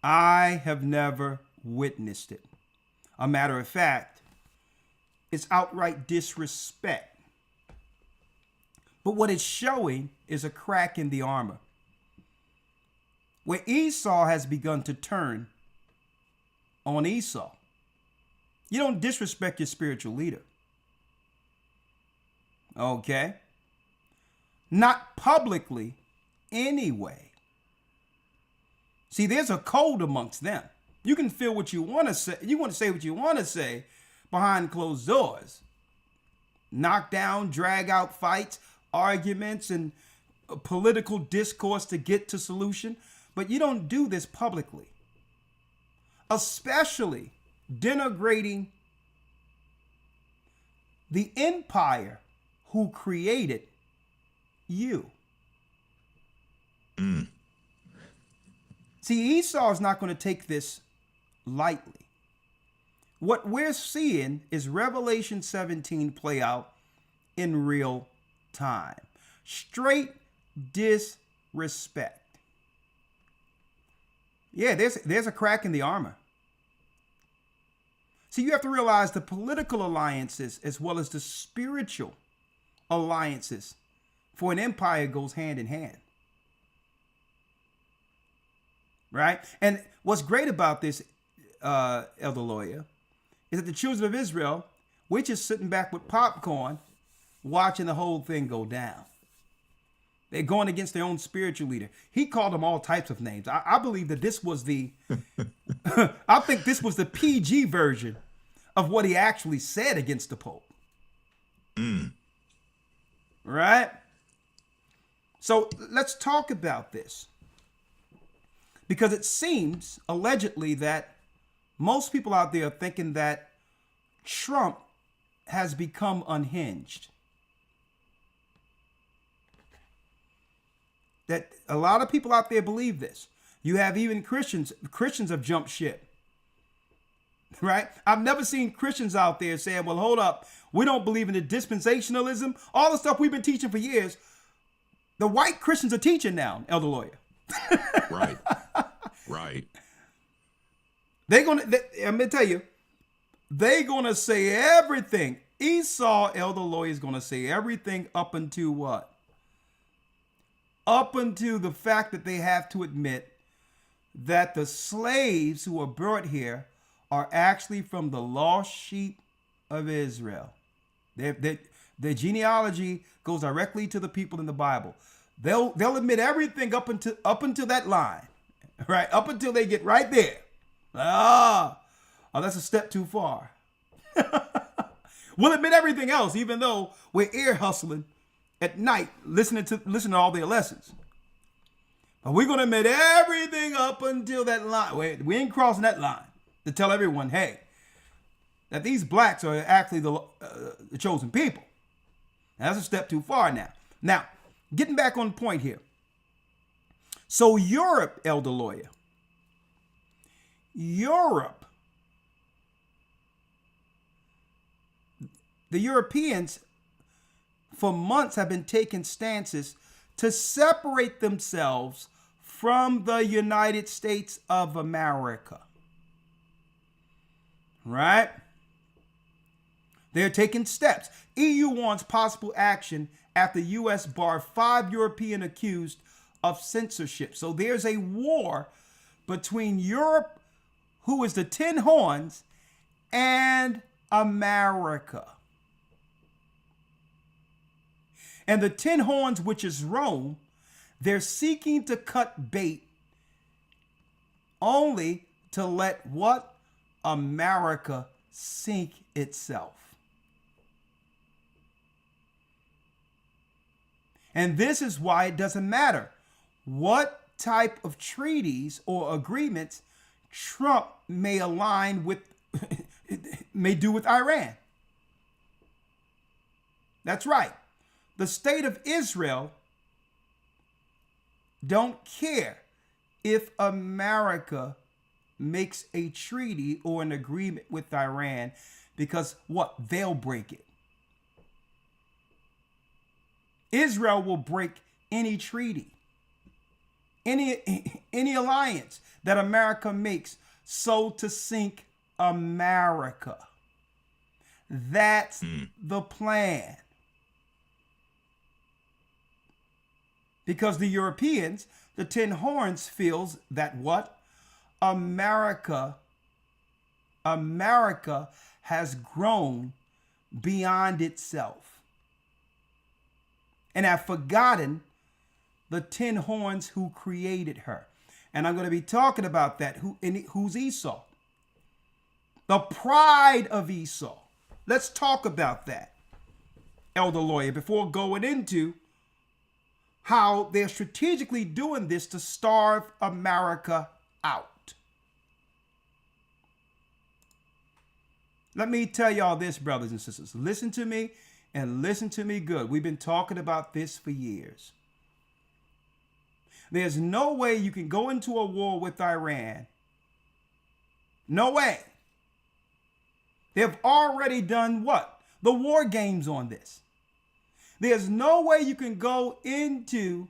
I have never witnessed it. A matter of fact, it's outright disrespect But what it's showing is a crack in the armor, where Esau has begun to turn on Esau. You don't disrespect your spiritual leader. Okay? Not publicly anyway. See, there's a code amongst them. You can feel what you want to say. You want to say what you want to say behind closed doors. Knock down, drag out fights, arguments, and political discourse to get to solution. But you don't do this publicly. Especially denigrating the empire who created you. See, Esau is not going to take this lightly. What we're seeing is Revelation 17 play out in real time. Straight disrespect. Yeah, there's a crack in the armor. See, you have to realize the political alliances as well as the spiritual alliances for an empire goes hand in hand. Right? And what's great about this, Elder Lawyer, is that the children of Israel, we're just sitting back with popcorn, watching the whole thing go down. They're going against their own spiritual leader. He called them all types of names. I believe that this was the, I think this was the PG version of what he actually said against the Pope. Right? So let's talk about this. Because it seems, allegedly, that most people out there are thinking that Trump has become unhinged. That a lot of people out there believe this. You have even Christians have jumped ship. Right? I've never seen Christians out there saying, well, hold up, we don't believe in the dispensationalism. All the stuff we've been teaching for years, the white Christians are teaching now, Elder Lawyer. Right. Right. I'm going to tell you, they're going to say everything. Esau, Elder Lawyer, is going to say everything up until what? Up until the fact that they have to admit that the slaves who are brought here are actually from the lost sheep of Israel. Their genealogy goes directly to the people in the Bible. They'll admit everything up until that line, right? Up until they get right there. Oh, that's a step too far. We'll admit everything else, even though we're ear hustling at night, listening to all their lessons. But we're gonna admit everything up until that line. We ain't crossing that line to tell everyone, hey, that these blacks are actually the chosen people. Now, that's a step too far now. Now, getting back on point here. So Europe, Elder Lawyer, the Europeans for months have been taking stances to separate themselves from the United States of America. Right? They're taking steps. EU wants possible action after U.S. barred 5 European accused of censorship. So there's a war between Europe, who is the 10 horns, and America. And the 10 horns, which is Rome, they're seeking to cut bait only to let what? America sink itself. And this is why it doesn't matter what type of treaties or agreements Trump may align with, may do with Iran. That's right. The state of Israel don't care if America makes a treaty or an agreement with Iran, because what? They'll break it. Israel will break any treaty, any alliance that America makes, so to sink America. That's the plan. Because the Europeans, the Ten Horns, feels that what? America has grown beyond itself and have forgotten the Ten Horns who created her. And I'm going to be talking about that. Who's Esau? The pride of Esau. Let's talk about that, Elder Lawyer, before going into how they're strategically doing this to starve America out. Let me tell y'all this, brothers and sisters. Listen to me and listen to me good. We've been talking about this for years. There's no way you can go into a war with Iran. No way. They've already done what? The war games on this. There's no way you can go into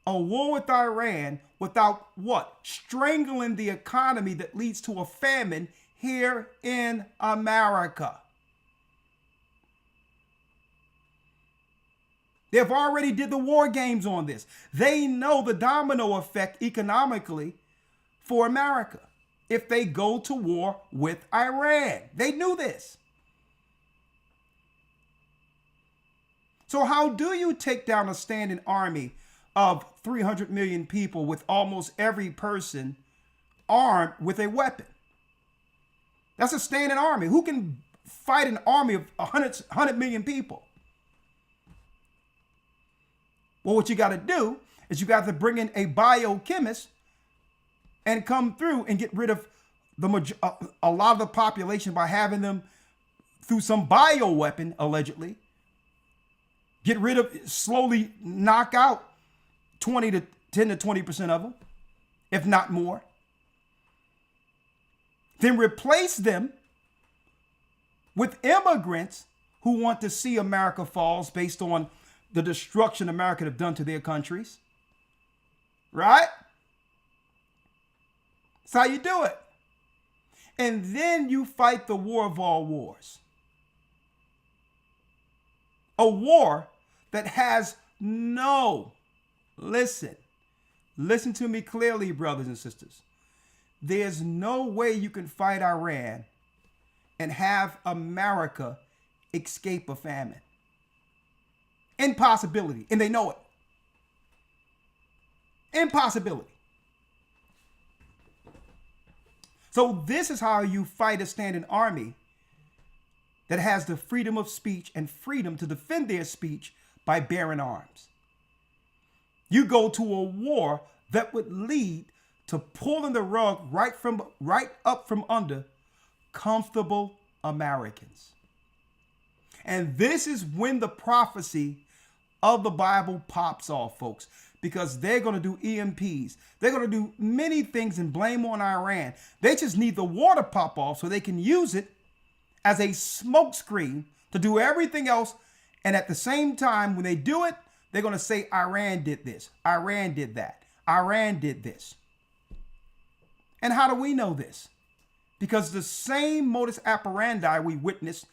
a war with Iran without what? Strangling the economy that leads to a famine here in America. They've already did the war games on this. They know the domino effect economically for America if they go to war with Iran. They knew this. So how do you take down a standing army of 300 million people with almost every person armed with a weapon? That's a standing army. Who can fight an army of 100 million people? Well, what you got to do is you got to bring in a biochemist and come through and get rid of a lot of the population by having them through some bioweapon, allegedly. Get rid of, slowly knock out 10 to 20% of them, if not more. Then replace them with immigrants who want to see America falls based on the destruction America have done to their countries. Right? That's how you do it. And then you fight the war of all wars. A war that has no, listen to me clearly, brothers and sisters. There's no way you can fight Iran and have America escape a famine. Impossibility. And they know it. Impossibility. So this is how you fight a standing army that has the freedom of speech and freedom to defend their speech by bearing arms. You go to a war that would lead to pulling the rug right up from under comfortable Americans. And this is when the prophecy of the Bible pops off, folks, because they're going to do EMPs. They're going to do many things and blame on Iran. They just need the war to pop off so they can use it as a smokescreen to do everything else. And at the same time, when they do it, they're going to say Iran did this, Iran did that, Iran did this. And how do we know this? Because the same modus operandi we witnessed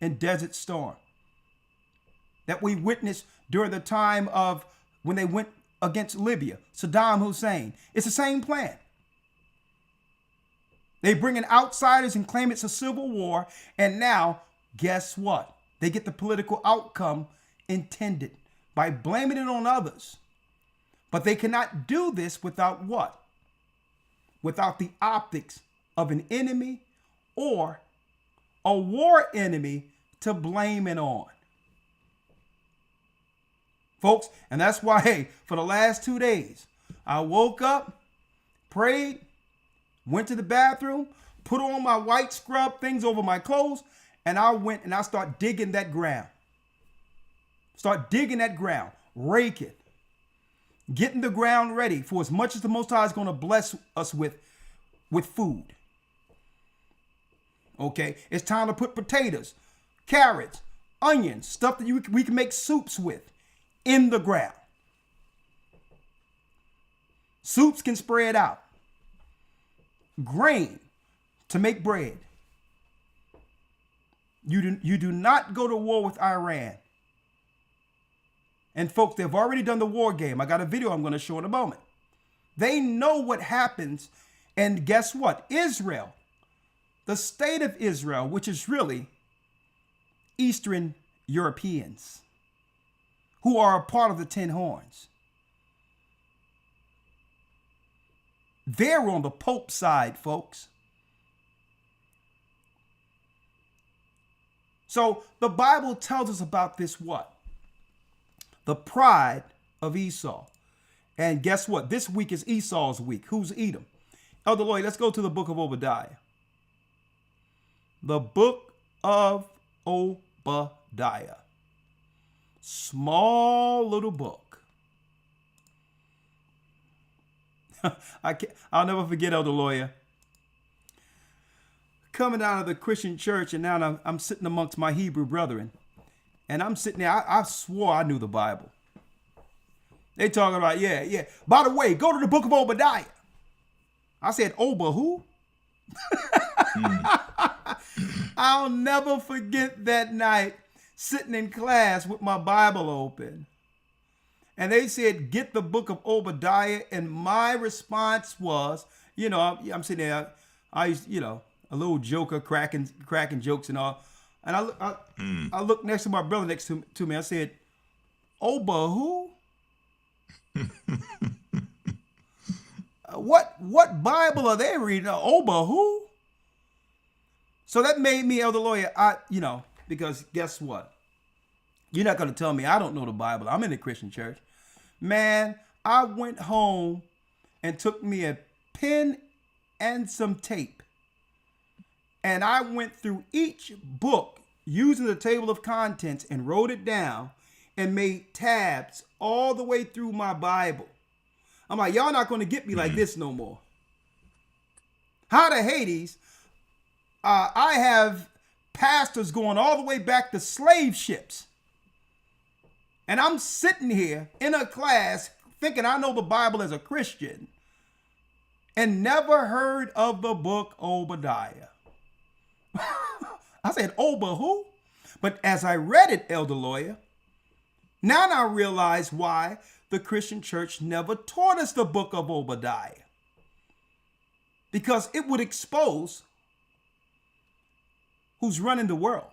in Desert Storm, that we witnessed during the time of when they went against Libya, Saddam Hussein, it's the same plan. They bring in outsiders and claim it's a civil war. And now, guess what? They get the political outcome intended by blaming it on others. But they cannot do this without what? Without the optics of an enemy or a war enemy to blame it on. Folks, and that's why, hey, for the last 2 days, I woke up, prayed, went to the bathroom, put on my white scrub things over my clothes, and I went and I start digging that ground. Start digging that ground, raking, getting the ground ready for as much as the Most High is going to bless us with food. Okay, it's time to put potatoes, carrots, onions, stuff that we can make soups with in the ground. Soups can spread out. Grain to make bread. You do not go to war with Iran And folks, they've already done the war game. I got a video I'm going to show in a moment. They know what happens. And guess what? Israel, the state of Israel, which is really Eastern Europeans who are a part of the 10 horns. They're on the Pope side, folks. So the Bible tells us about this what? The pride of Esau. And guess what? This week is Esau's week. Who's Edom? Elder Lloyd, let's go to the book of Obadiah. The book of Obadiah. Small little book. I'll never forget, Elder Lawyer, coming out of the Christian church, and now I'm sitting amongst my Hebrew brethren. And I'm sitting there, I swore I knew the Bible. They talking about, yeah. By the way, go to the book of Obadiah. I said, Oba who? I'll never forget that night sitting in class with my Bible open. And they said, get the book of Obadiah. And my response was, I'm sitting there, I used, a little joker, cracking jokes and all. And I looked next to my brother next to me. I said, Oba who? What Bible are they reading? Oba who? So that made me, Elder Lawyer, because guess what? You're not going to tell me I don't know the Bible. I'm in the Christian church. Man, I went home and took me a pen and some tape. And I went through each book using the table of contents and wrote it down and made tabs all the way through my Bible. I'm like, y'all not going to get me like this no more. How to Hades, I have pastors going all the way back to slave ships. And I'm sitting here in a class thinking I know the Bible as a Christian and never heard of the book Obadiah. I said, Oba who? But as I read it, Elder Lawyer, now I realize why the Christian church never taught us the book of Obadiah. Because it would expose who's running the world.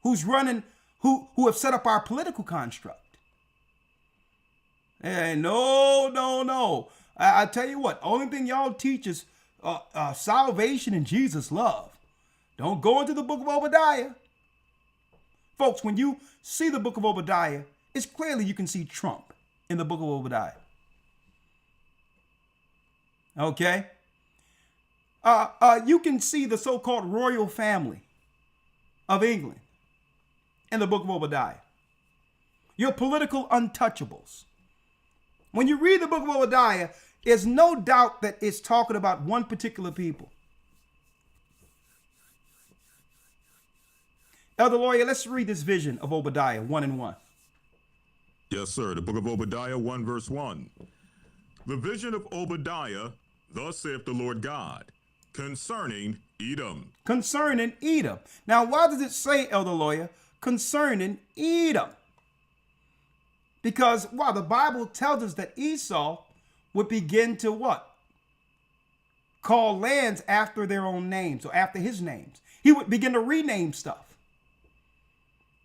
Who's running, who have set up our political construct. And no. I tell you what, only thing y'all teach is salvation and Jesus' love. Don't go into the book of Obadiah. Folks, when you see the book of Obadiah, it's clearly you can see Trump in the book of Obadiah. Okay? You can see the so-called royal family of England in the book of Obadiah. Your political untouchables. When you read the book of Obadiah, there's no doubt that it's talking about one particular people. Elder Lawyer, let's read this vision of Obadiah 1:1. Yes, sir. The book of Obadiah 1 verse 1. The vision of Obadiah, thus saith the Lord God, concerning Edom. Concerning Edom. Now, why does it say, Elder Lawyer, concerning Edom? Because, the Bible tells us that Esau would begin to what? Call lands after their own names or after his names. He would begin to rename stuff.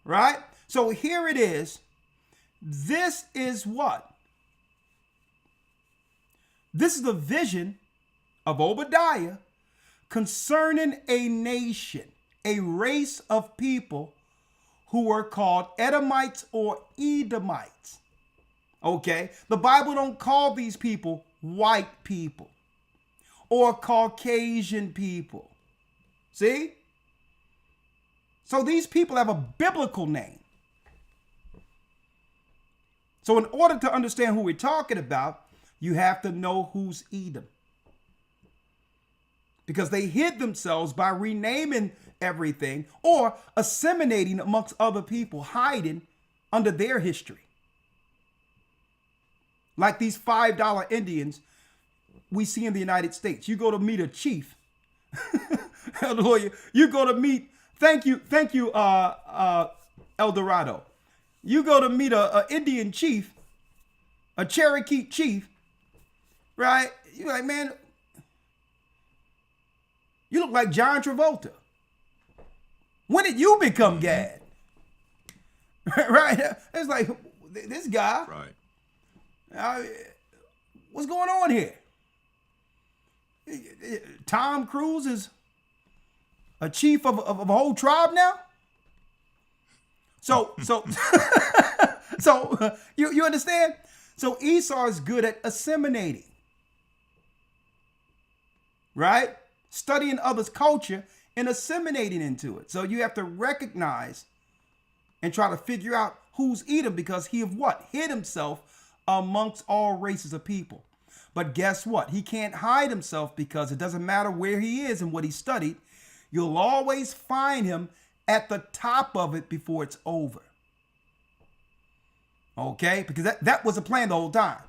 Right? So here it is. This is what? This is the vision of Obadiah concerning a nation, a race of people who were called Edomites or Edomites. Okay? The Bible don't call these people white people or Caucasian people. See? So these people have a biblical name. So in order to understand who we're talking about, you have to know who's Edom. Because they hid themselves by renaming everything or assimilating amongst other people, hiding under their history. Like these $5 Indians we see in the United States. You go to meet a chief. You go to meet, thank you, El Dorado. You go to meet a Indian chief, a Cherokee chief, right? You're like, man, you look like John Travolta. When did you become Gad? Right? It's like, this guy. Right. What's going on here? Tom Cruise is a chief of a whole tribe now? So you understand? So Esau is good at assimilating, right? Studying others' culture and assimilating into it. So you have to recognize and try to figure out who's Edom, because he have what? Hid himself amongst all races of people. But guess what? He can't hide himself, because it doesn't matter where he is and what he studied. You'll always find him at the top of it before it's over. Okay? Because that was the plan the whole time.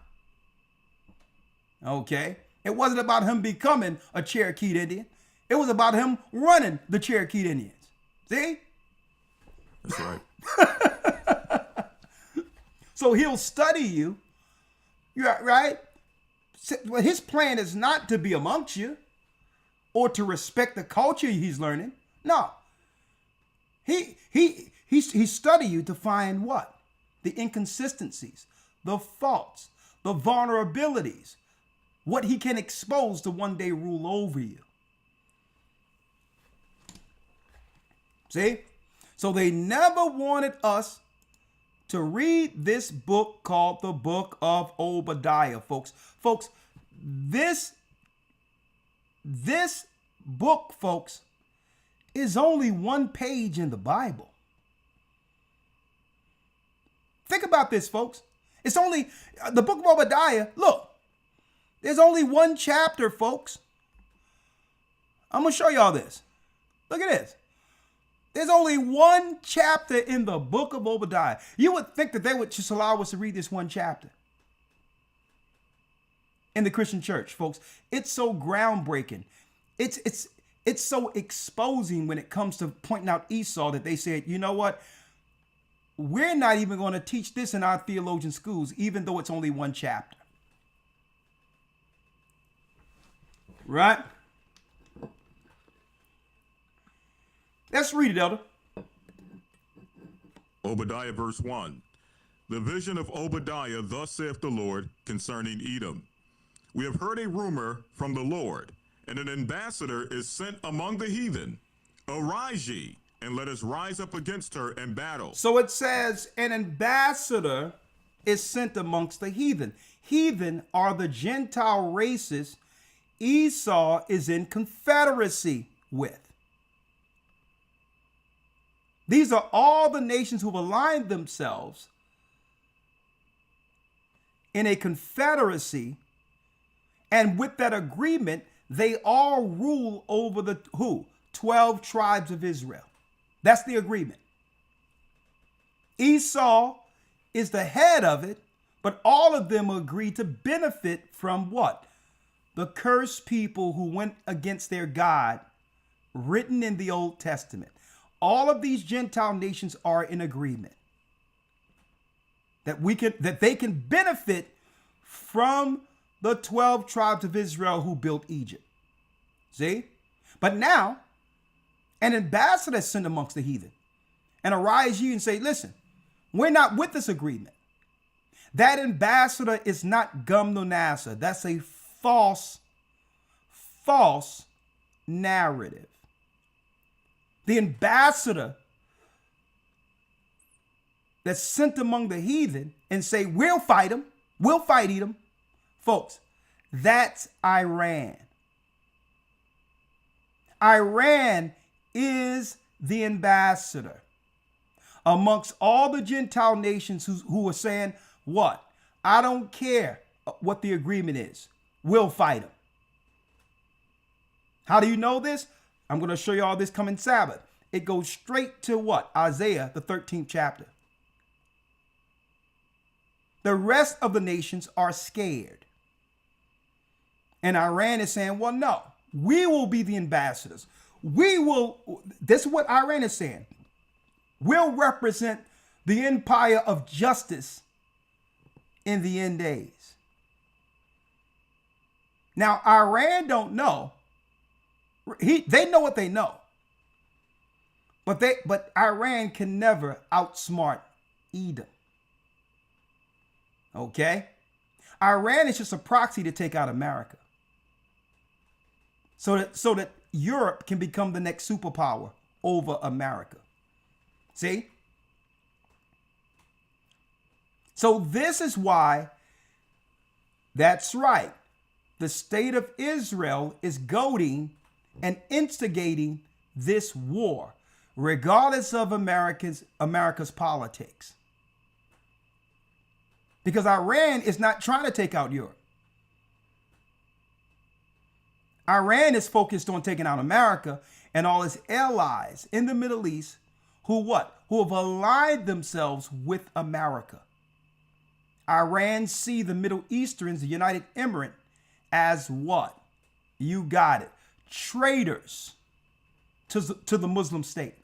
Okay? It wasn't about him becoming a Cherokee Indian. It was about him running the Cherokee Indians. See? That's right. So he'll study you, right? His plan is not to be amongst you or to respect the culture he's learning. No. He study you to find what? The inconsistencies, the faults, the vulnerabilities, what he can expose to one day rule over you. See? So they never wanted us to read this book called the Book of Obadiah, folks. Folks, this book, folks, is only one page in the Bible. Think about this, folks. It's only the Book of Obadiah. Look, there's only one chapter, folks. I'm going to show y'all this. Look at this. There's only one chapter in the Book of Obadiah. You would think that they would just allow us to read this one chapter in the Christian church, folks. It's so groundbreaking. It's so exposing when it comes to pointing out Esau that they said, you know what? We're not even going to teach this in our theologian schools, even though it's only one chapter. Right? Let's read it, Elder. Obadiah verse 1. The vision of Obadiah, thus saith the Lord, concerning Edom. We have heard a rumor from the Lord, and an ambassador is sent among the heathen. Arise ye, and let us rise up against her and battle. So it says an ambassador is sent amongst the heathen. Heathen are the Gentile races Esau is in confederacy with. These are all the nations who've aligned themselves in a confederacy, and with that agreement, they all rule over the who? 12 tribes of Israel. That's the agreement. Esau is the head of it, but all of them agree to benefit from what? The cursed people who went against their God, written in the Old Testament. All of these Gentile nations are in agreement that they can benefit from the 12 tribes of Israel who built Egypt. See? But now, an ambassador is sent amongst the heathen, and arise ye and say, listen, we're not with this agreement. That ambassador is not Gumnonasa. That's a false narrative. The ambassador that's sent among the heathen and say, we'll fight them, we'll fight Edom. Folks, that's Iran. Iran is the ambassador amongst all the Gentile nations who are saying, what? I don't care what the agreement is. We'll fight them. How do you know this? I'm going to show you all this coming Sabbath. It goes straight to what? Isaiah, the 13th chapter. The rest of the nations are scared. And Iran is saying, well, no, we will be the ambassadors. We will, this is what Iran is saying. We'll represent the empire of justice in the end days. Now, Iran don't know. They know what they know. But Iran can never outsmart Edom. Okay? Iran is just a proxy to take out America. So that Europe can become the next superpower over America. See? So this is why, that's right, the state of Israel is goading and instigating this war, regardless of America's politics. Because Iran is not trying to take out Europe. Iran is focused on taking out America and all its allies in the Middle East who have aligned themselves with America. Iran see the Middle Easterns, the United Emirates, as what? You got it. Traitors to the Muslim state.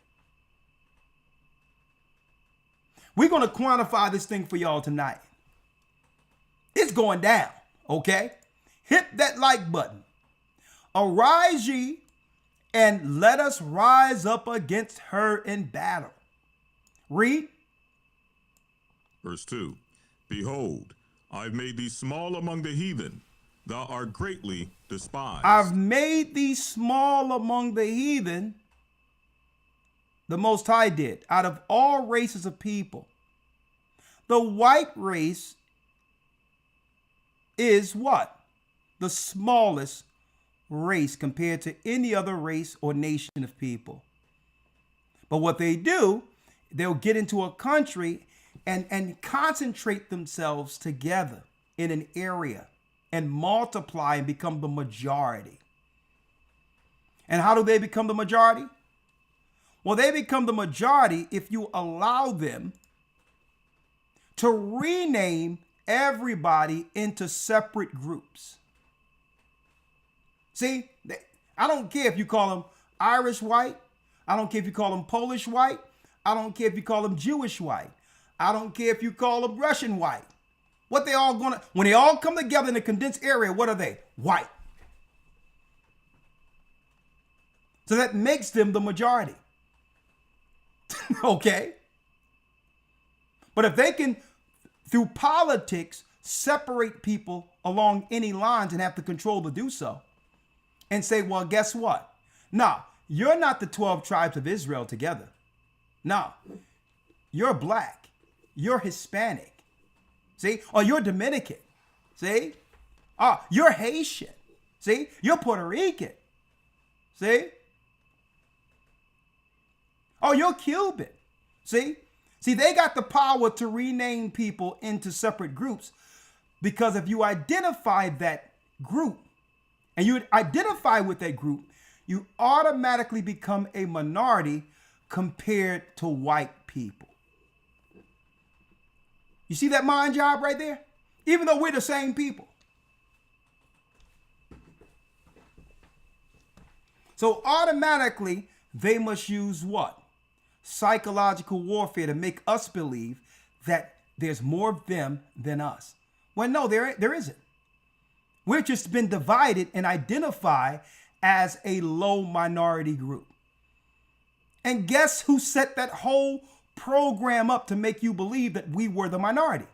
We're going to quantify this thing for y'all tonight. It's going down, okay? Hit that like button. Arise ye, and let us rise up against her in battle. Read. Verse 2. Behold, I've made thee small among the heathen. Thou art greatly despised. I've made thee small among the heathen. The Most High did. Out of all races of people, the white race is what? The smallest race compared to any other race or nation of people. But what they do, they'll get into a country and concentrate themselves together in an area and multiply and become the majority. And how do they become the majority? Well, they become the majority if you allow them to rename everybody into separate groups. See, I don't care if you call them Irish white. I don't care if you call them Polish white. I don't care if you call them Jewish white. I don't care if you call them Russian white. What they all gonna, when they all come together in a condensed area, what are they? White. So that makes them the majority. Okay? But if they can, through politics, separate people along any lines and have the control to do so, and say, well, guess what? No, you're not the 12 tribes of Israel together. No, you're black. You're Hispanic. See? Or you're Dominican. See? You're Haitian. See? You're Puerto Rican. See? Oh, you're Cuban. See? See, they got the power to rename people into separate groups because if you identify that group and you identify with that group, you automatically become a minority compared to white people. You see that mind job right there? Even though we're the same people. So automatically, they must use what? Psychological warfare to make us believe that there's more of them than us. Well, no, there isn't. We've just been divided and identified as a low minority group. And guess who set that whole program up to make you believe that we were the minority?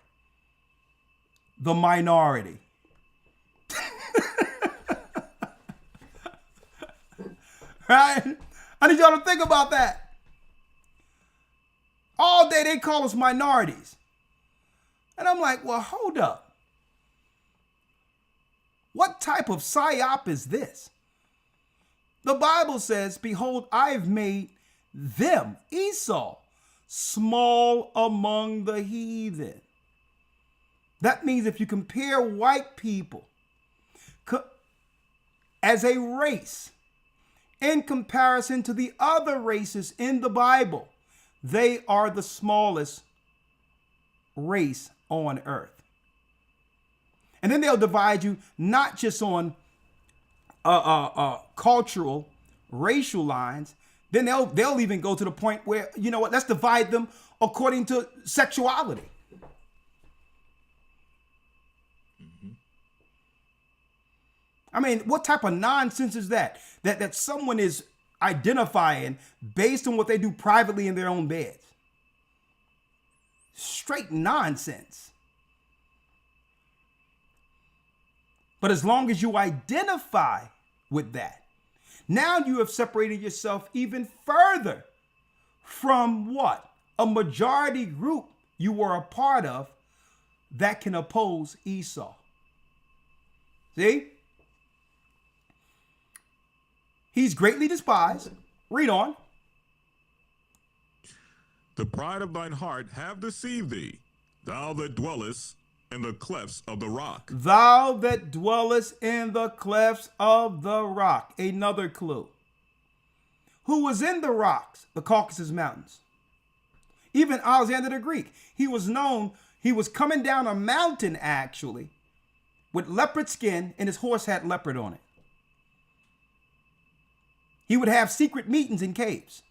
The minority. Right? I need y'all to think about that. All day they call us minorities. And I'm like, well, hold up. What type of psyop is this? The Bible says, behold, I've made them, Esau, small among the heathen. That means if you compare white people as a race in comparison to the other races in the Bible, they are the smallest race on earth. And then they'll divide you not just on cultural, racial lines. Then they'll even go to the point where, you know what, let's divide them according to sexuality. I mean, what type of nonsense is that? That someone is identifying based on what they do privately in their own beds. Straight nonsense. But as long as you identify with that, now you have separated yourself even further from what? A majority group you were a part of that can oppose Esau. See? He's greatly despised. Read on. The pride of thine heart have deceived thee, thou that dwellest in the clefts of the rock. Thou that dwellest in the clefts of the rock. Another clue. Who was in the rocks? The Caucasus Mountains. Even Alexander the Greek. He was coming down a mountain actually with leopard skin, and his horse had leopard on it. He would have secret meetings in caves.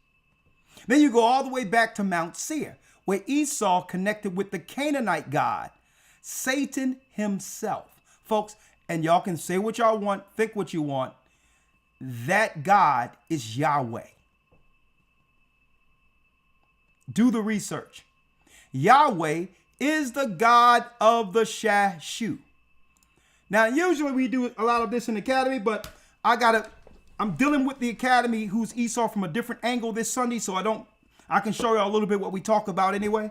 Then you go all the way back to Mount Seir, where Esau connected with the Canaanite god, Satan himself. Folks, and y'all can say what y'all want, think what you want. That God is Yahweh. Do the research. Yahweh is the God of the Shashu. Now, usually we do a lot of this in the academy, but I'm dealing with the academy who's Esau from a different angle this Sunday, so I can show you a little bit what we talk about anyway.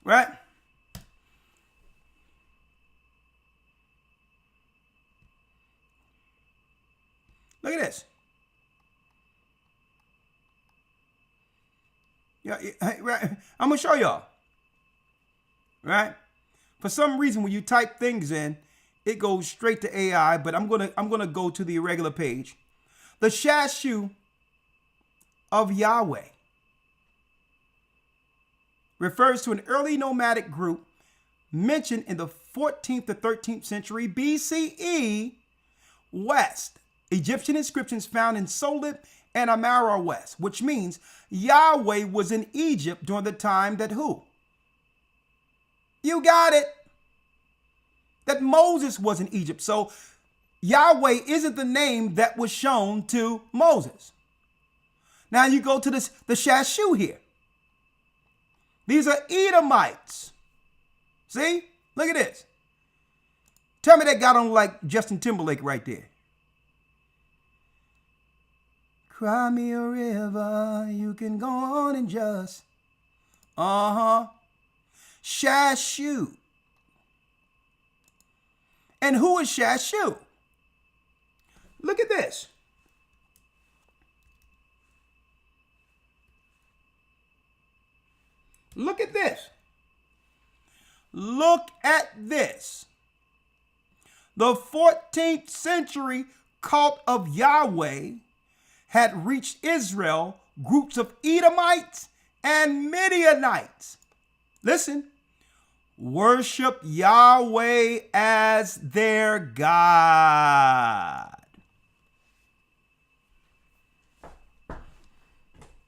Right? Look at this. Yeah, right. I'm gonna show y'all. Right? For some reason, when you type things in, it goes straight to AI, but I'm gonna go to the irregular page. The Shashu of Yahweh refers to an early nomadic group mentioned in the 14th to 13th century BCE West. Egyptian inscriptions found in Solib and Amara West, which means Yahweh was in Egypt during the time that who? You got it. That Moses was in Egypt. So Yahweh isn't the name that was shown to Moses. Now you go to the Shashu here. These are Edomites. See? Look at this. Tell me that guy don't like Justin Timberlake right there. Cry me a river, you can go on and just. Shashu. And who is Shashu? Look at this. Look at this. Look at this. The 14th century cult of Yahweh had reached Israel, groups of Edomites and Midianites. Listen, worship Yahweh as their God.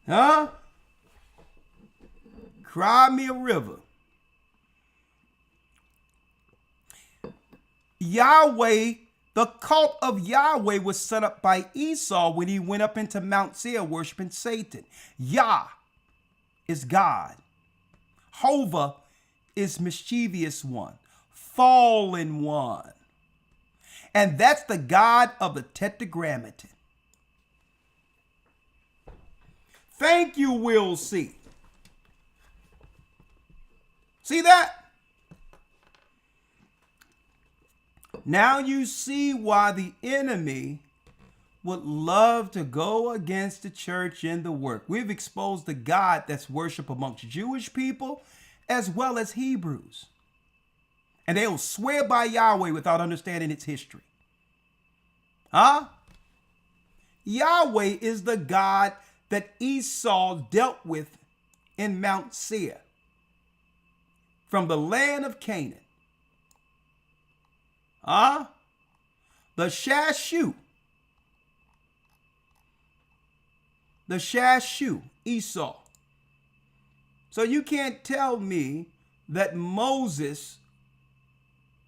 Huh? Cry me a river. Yahweh, the cult of Yahweh was set up by Esau when he went up into Mount Seir worshiping Satan. Yah is God. Hova is mischievous one, fallen one. And that's the God of the Tetragrammaton. Thank you, Will C. See that? Now you see why the enemy would love to go against the church in the work. We've exposed the God that's worshiped amongst Jewish people as well as Hebrews. And they'll swear by Yahweh without understanding its history. Huh? Yahweh is the God that Esau dealt with in Mount Seir from the land of Canaan. The Shashu the Shashu, Esau. So you can't tell me that Moses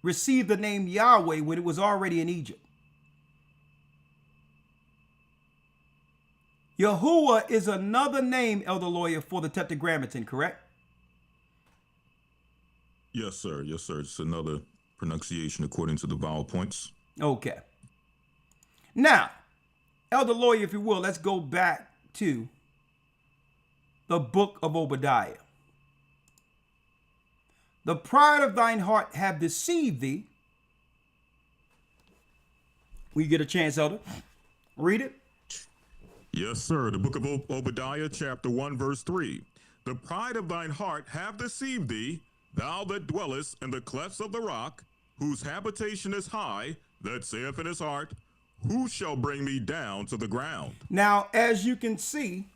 received the name Yahweh when it was already in Egypt. Yahuwah is another name, Elder Lawyer, for the Tetragrammaton, correct? Yes, sir. Yes, sir. It's another pronunciation according to the vowel points. Okay. Now, Elder Lawyer, if you will, let's go back to the book of Obadiah. The pride of thine heart have deceived thee. Will you get a chance, Elder? Read it. Yes, sir. The book of Obadiah, chapter 1, verse 3. The pride of thine heart have deceived thee, thou that dwellest in the clefts of the rock, whose habitation is high, that saith in his heart, who shall bring me down to the ground? Now, as you can see,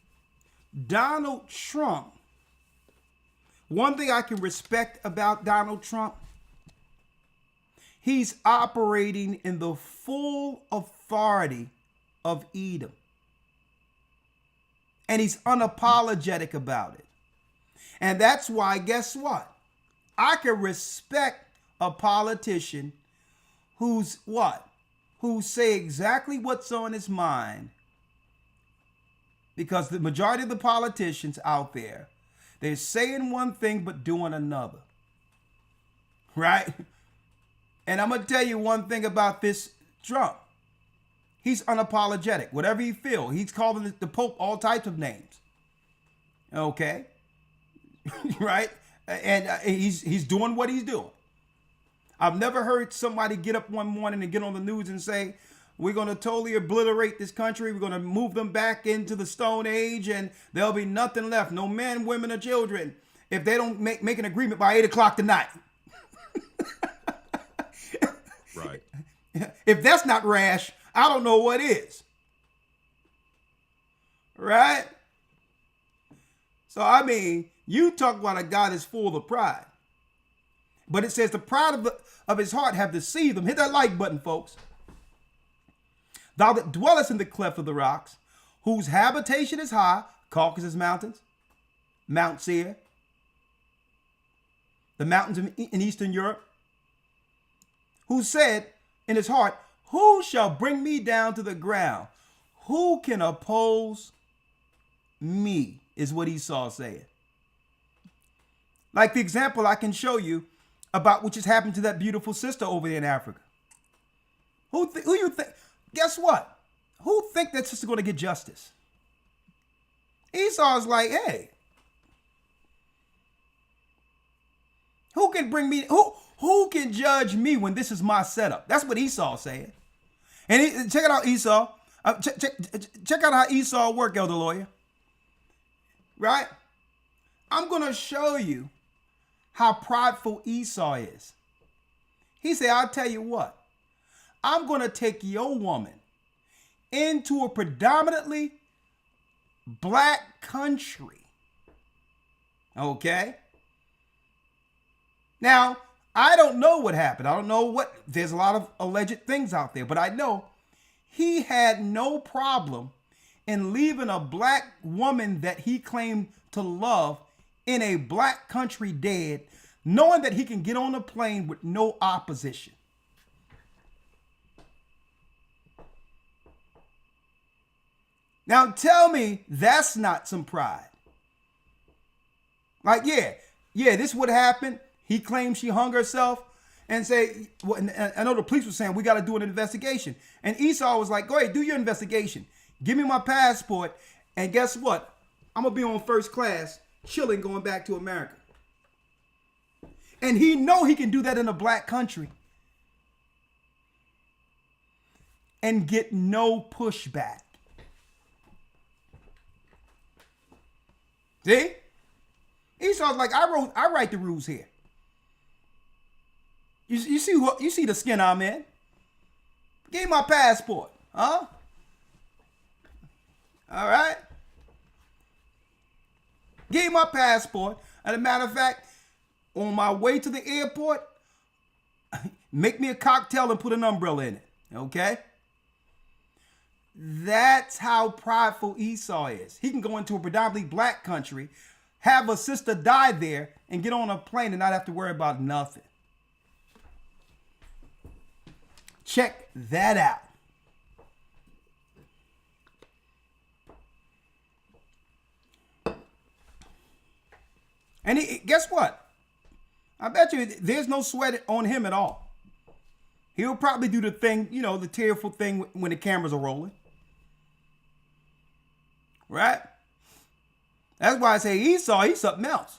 Donald Trump, one thing I can respect about Donald Trump, he's operating in the full authority of Edom. And he's unapologetic about it. And that's why, guess what? I can respect a politician who's what? Who say exactly what's on his mind. Because the majority of the politicians out there, they're saying one thing but doing another. Right? And I'm going to tell you one thing about this Trump. He's unapologetic. Whatever he feels, he's calling the Pope all types of names. Okay? Right? And he's doing what he's doing. I've never heard somebody get up one morning and get on the news and say, we're going to totally obliterate this country. We're going to move them back into the Stone Age and there'll be nothing left. No men, women, or children if they don't make an agreement by 8 o'clock tonight. Right. If that's not rash, I don't know what is. Right? So, I mean, you talk about a God that's full of pride. But it says the pride of his heart have deceived him. Hit that like button, folks. Thou that dwellest in the cleft of the rocks, whose habitation is high, Caucasus Mountains, Mount Seir, the mountains in Eastern Europe, who said in his heart, who shall bring me down to the ground? Who can oppose me? Is what Esau said. Like the example I can show you about what just happened to that beautiful sister over there in Africa. Who you think? Guess what? Who think that sister going to get justice? Esau's like, hey, who can bring me? Who can judge me when this is my setup? That's what Esau said. And check it out, Esau. Check out how Esau worked, Elder Lawyer. Right? I'm going to show you how prideful Esau is. He said, I'll tell you what. I'm going to take your woman into a predominantly black country. Okay? Now, I don't know what happened. I don't know what, there's a lot of alleged things out there, but I know he had no problem in leaving a black woman that he claimed to love in a black country dead, knowing that he can get on a plane with no opposition. Now tell me that's not some pride. Like, yeah, this would happen. He claimed she hung herself and say, well, and I know the police were saying, we got to do an investigation. And Esau was like, go ahead, do your investigation. Give me my passport. And guess what? I'm going to be on first class, chilling, going back to America. And he know he can do that in a black country and get no pushback. See? Esau's like, I write the rules here. You see the skin I'm in? Give me my passport, huh? All right. Give me my passport. As a matter of fact, on my way to the airport, make me a cocktail and put an umbrella in it. Okay? That's how prideful Esau is. He can go into a predominantly black country, have a sister die there, and get on a plane and not have to worry about nothing. Check that out. And guess what? I bet you there's no sweat on him at all. He'll probably do the thing, the tearful thing when the cameras are rolling. Right? That's why I say Esau, he's something else.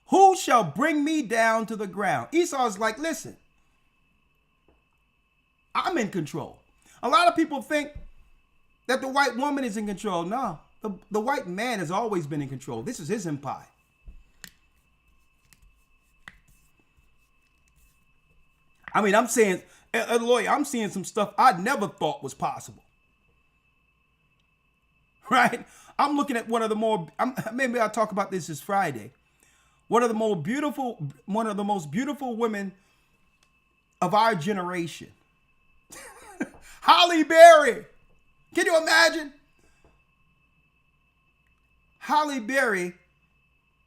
Who shall bring me down to the ground? Esau's like, listen, I'm in control. A lot of people think that the white woman is in control. No, the white man has always been in control. This is his empire. I mean, I'm saying, as a lawyer, I'm seeing some stuff I never thought was possible. Right? I'm looking at one of the more, maybe I'll talk about this Friday. One of the most beautiful women of our generation. Halle Berry. Can you imagine? Halle Berry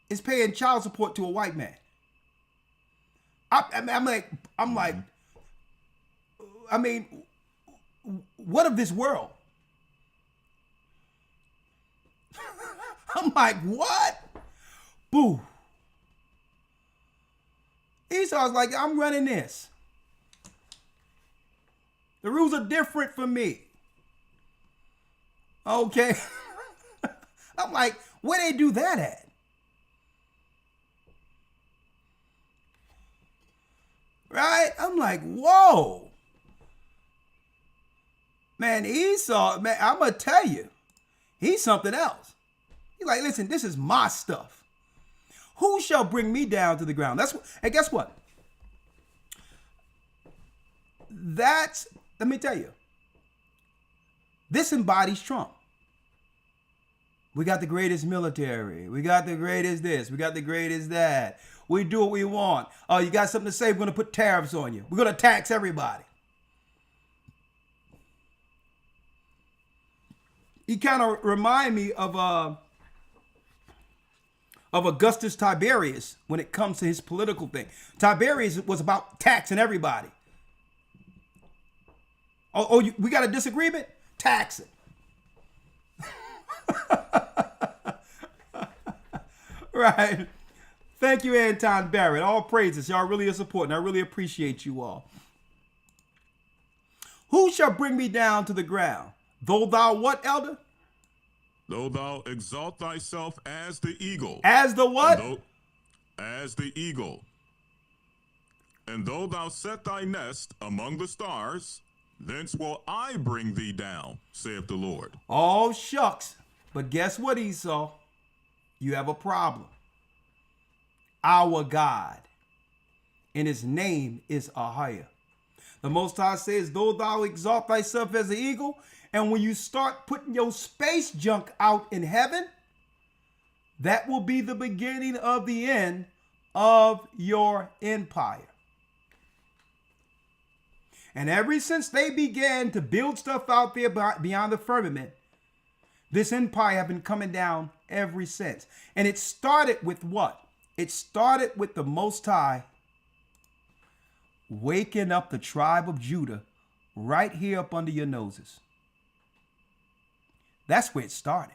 is paying child support to a white man. I'm like, I mean, what of this world? I'm like, what? Boo. Esau's like, I'm running this. The rules are different for me. Okay. I'm like, where they do that at? Right? I'm like, whoa. Man, Esau, man, I'm going to tell you, he's something else. He's like, listen, this is my stuff. Who shall bring me down to the ground? And guess what? Let me tell you, this embodies Trump. We got the greatest military. We got the greatest this. We got the greatest that. We do what we want. Oh, you got something to say? We're going to put tariffs on you. We're going to tax everybody. He kind of remind me of Augustus Tiberius when it comes to his political thing. Tiberius was about taxing everybody. We got a disagreement? Tax it. Right. Thank you, Anton Barrett. All praises. Y'all really are supporting. I really appreciate you all. Who shall bring me down to the ground? Though thou what, elder? Though thou exalt thyself as the eagle. As the what? As the eagle. And though thou set thy nest among the stars, thence will I bring thee down, saith the Lord. Oh, shucks. But guess what, Esau? You have a problem. Our God, and his name is Ahiah. The Most High says, though thou exalt thyself as an eagle, and when you start putting your space junk out in heaven, that will be the beginning of the end of your empire. And ever since they began to build stuff out there beyond the firmament, this empire have been coming down ever since. And it started with what? It started with the Most High waking up the tribe of Judah right here up under your noses. That's where it started.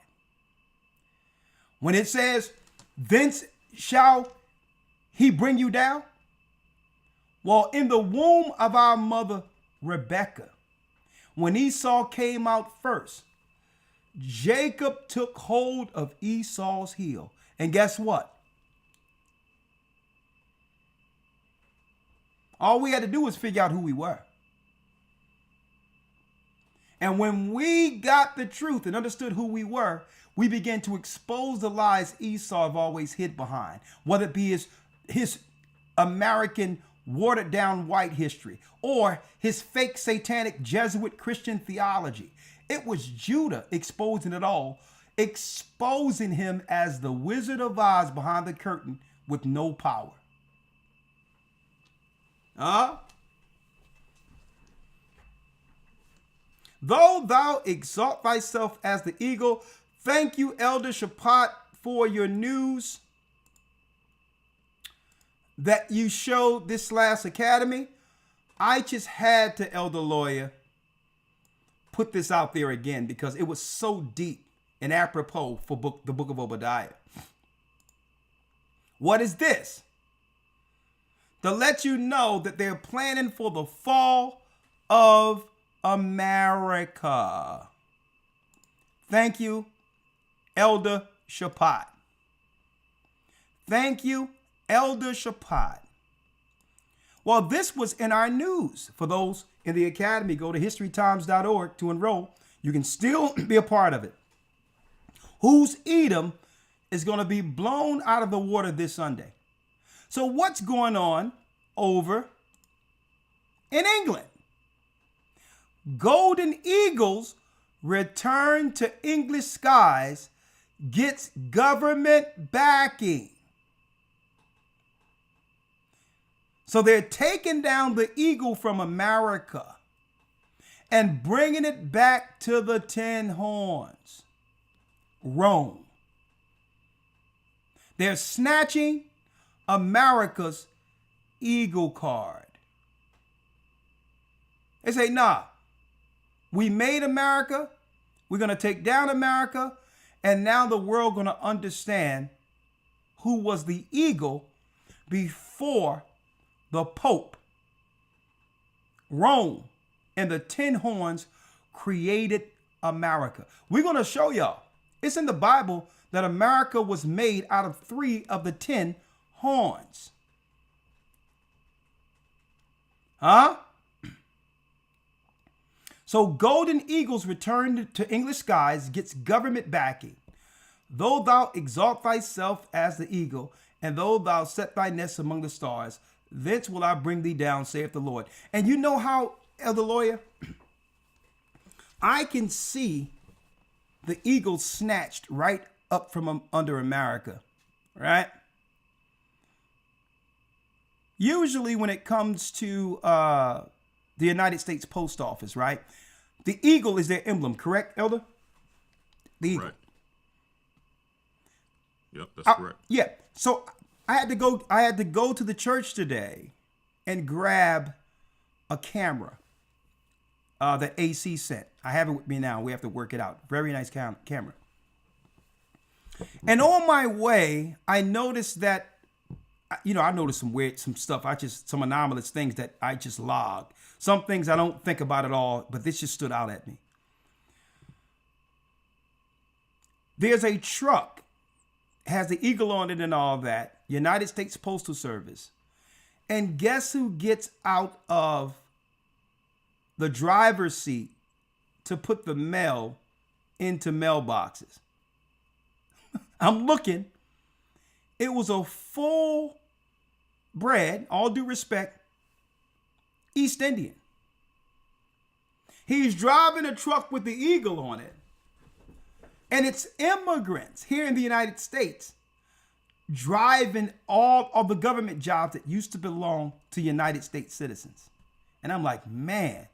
When it says, thence shall he bring you down? Well, in the womb of our mother Rebekah, when Esau came out first, Jacob took hold of Esau's heel. And guess what? All we had to do was figure out who we were. And when we got the truth and understood who we were, we began to expose the lies Esau have always hid behind, whether it be his American watered down white history or his fake satanic Jesuit Christian theology. It was Judah exposing it all, exposing him as the Wizard of Oz behind the curtain with no power. Though thou exalt thyself as the eagle. Thank you, Elder Shapat, for your news that you showed this last academy. I just had to, Elder Lawyer, put this out there again because it was so deep and apropos for the book of Obadiah. What is this? To let you know that they're planning for the fall of America. Thank you, Elder Shapat. Thank you, Elder Shapat. Well, this was in our news. For those in the academy, go to historytimes.org to enroll. You can still be a part of it. Whose Edom is going to be blown out of the water this Sunday. So what's going on over in England? Golden Eagles return to English skies, gets government backing. So they're taking down the eagle from America and bringing it back to the 10 horns, Rome. They're snatching America's eagle card. They say, nah, we made America. We're going to take down America. And now the world going to understand who was the eagle before the Pope. Rome and the 10 horns created America. We're going to show y'all. It's in the Bible that America was made out of 3 of the 10 horns. Huh? So golden eagles returned to English skies, gets government backing. Though thou exalt thyself as the eagle, and though thou set thy nest among the stars, thence will I bring thee down, saith the Lord. And you know how, Elder Lawyer, I can see the eagle snatched right up from under America, right? Usually when it comes to the United States Post Office, right? The eagle is their emblem, correct, Elder? The eagle. Right. Yep, that's correct. Yeah. So I had to go to the church today and grab a camera that AC sent. I have it with me now. We have to work it out. Very nice camera. And on my way, I noticed that, I noticed some stuff. Some anomalous things that I just logged. Some things I don't think about at all, but this just stood out at me. There's a truck, has the eagle on it and all that, United States Postal Service. And guess who gets out of the driver's seat to put the mail into mailboxes? I'm looking. It was a full bred, all due respect, East Indian. He's driving a truck with the eagle on it. And it's immigrants here in the United States driving all of the government jobs that used to belong to United States citizens. And I'm like, man,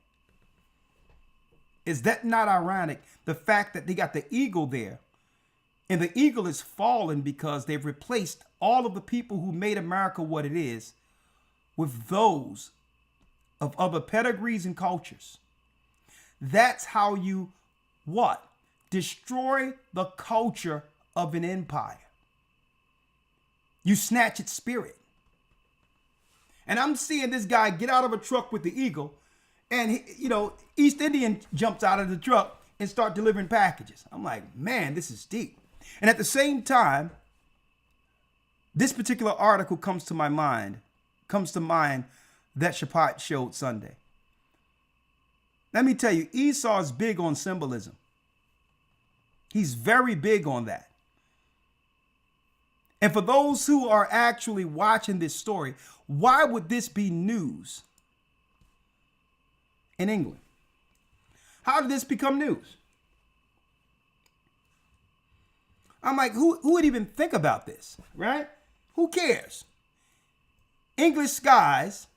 is that not ironic? The fact that they got the eagle there, and the eagle is fallen because they've replaced all of the people who made America what it is with those of other pedigrees and cultures. That's how you what? Destroy the culture of an empire. You snatch its spirit. And I'm seeing this guy get out of a truck with the eagle, and East Indian jumps out of the truck and start delivering packages. I'm like, man, this is deep. And at the same time, this particular article comes to mind that Shapat showed Sunday. Let me tell you, Esau is big on symbolism. He's very big on that. And for those who are actually watching this story, why would this be news in England? How did this become news? I'm like, who would even think about this, right? Who cares? English skies,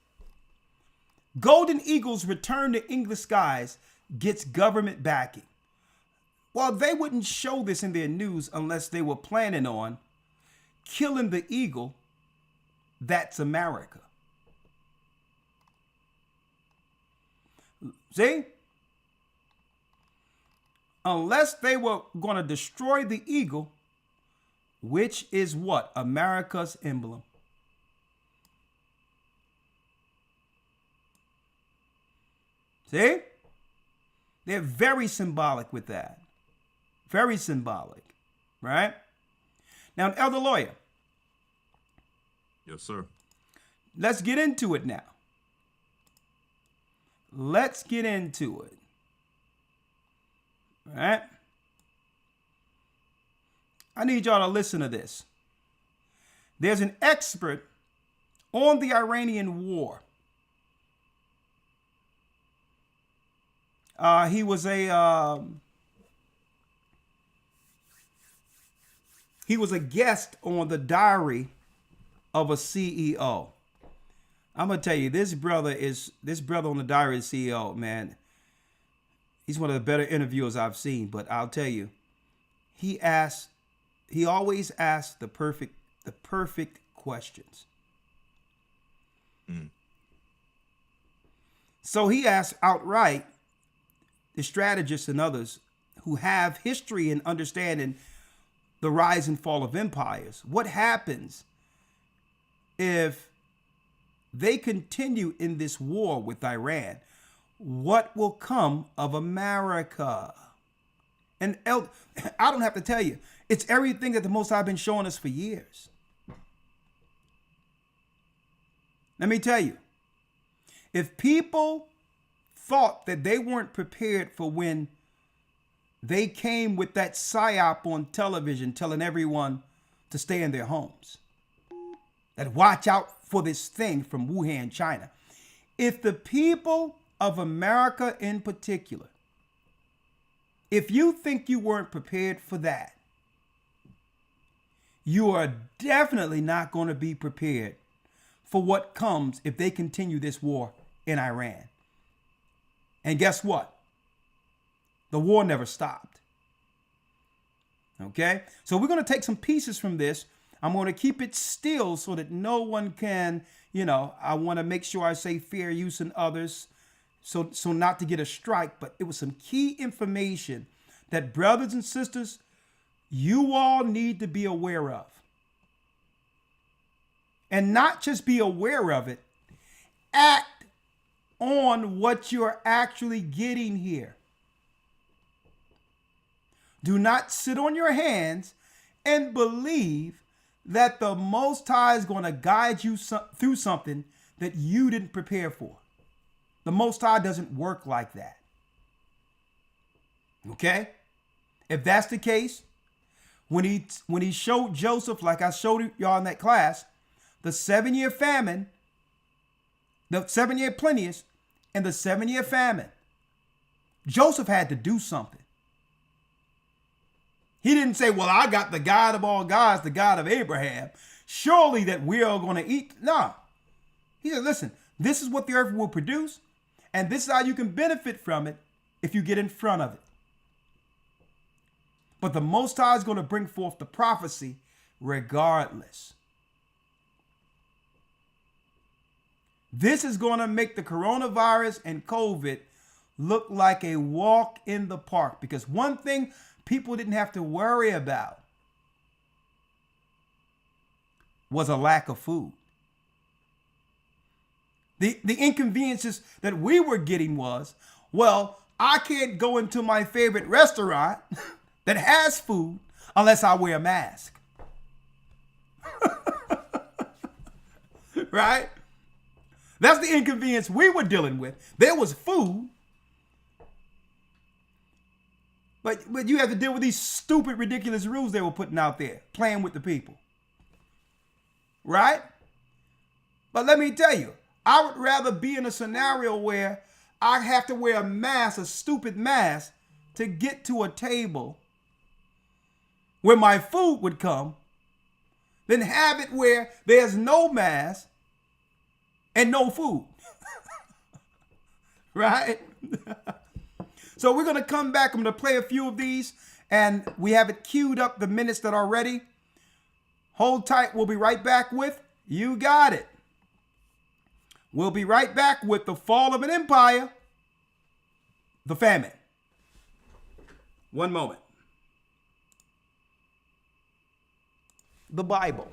golden eagles return to English skies, gets government backing. Well, they wouldn't show this in their news unless they were planning on killing the eagle. That's America. See? Unless they were going to destroy the eagle, which is what? America's emblem. See? They're very symbolic with that. Very symbolic, right? Now, Elder Lawyer. Yes, sir. Let's get into it now. Let's get into it. All right? I need y'all to listen to this. There's an expert on the Iranian war. He was a guest on the Diary of a CEO. I'm gonna tell you, this brother on the Diary of a CEO, man. He's one of the better interviewers I've seen. But I'll tell you, he always asks the perfect questions. Mm. So he asked outright the strategists and others who have history in understanding the rise and fall of empires. What happens if they continue in this war with Iran? What will come of America? And I don't have to tell you, it's everything that the Most High has been showing us for years. Let me tell you, if people thought that they weren't prepared for when they came with that psyop on television telling everyone to stay in their homes, that watch out for this thing from Wuhan, China. If the people of America in particular, if you think you weren't prepared for that, you are definitely not going to be prepared for what comes if they continue this war in Iran. And guess what? The war never stopped. Okay? So we're going to take some pieces from this. I'm going to keep it still so that no one can, I want to make sure I say fair use in others so not to get a strike. But it was some key information that, brothers and sisters, you all need to be aware of. And not just be aware of it, act on what you're actually getting here. Do not sit on your hands and believe that the Most High is going to guide you through something that you didn't prepare for. The Most High doesn't work like that. Okay? If that's the case, when he showed Joseph, like I showed y'all in that class, the 7-year famine, the 7-year plenteous, and the 7-year famine, Joseph had to do something. He didn't say, well, I got the God of all gods, the God of Abraham. Surely that we are going to eat. No. He said, listen, this is what the earth will produce, and this is how you can benefit from it if you get in front of it. But the Most High is going to bring forth the prophecy regardless. This is going to make the coronavirus and COVID look like a walk in the park, because one thing people didn't have to worry about was a lack of food. The inconveniences that we were getting was, well, I can't go into my favorite restaurant that has food unless I wear a mask. Right? That's the inconvenience we were dealing with. There was food, but you have to deal with these stupid, ridiculous rules they were putting out there, playing with the people. Right? But let me tell you, I would rather be in a scenario where I have to wear a mask, a stupid mask, to get to a table where my food would come, than have it where there's no mask and no food. Right? So we're going to come back. I'm going to play a few of these, and we have it queued up, the minutes that are ready. Hold tight. We'll be right back with You Got It. We'll be right back with the fall of an empire, the famine. One moment. The Bible.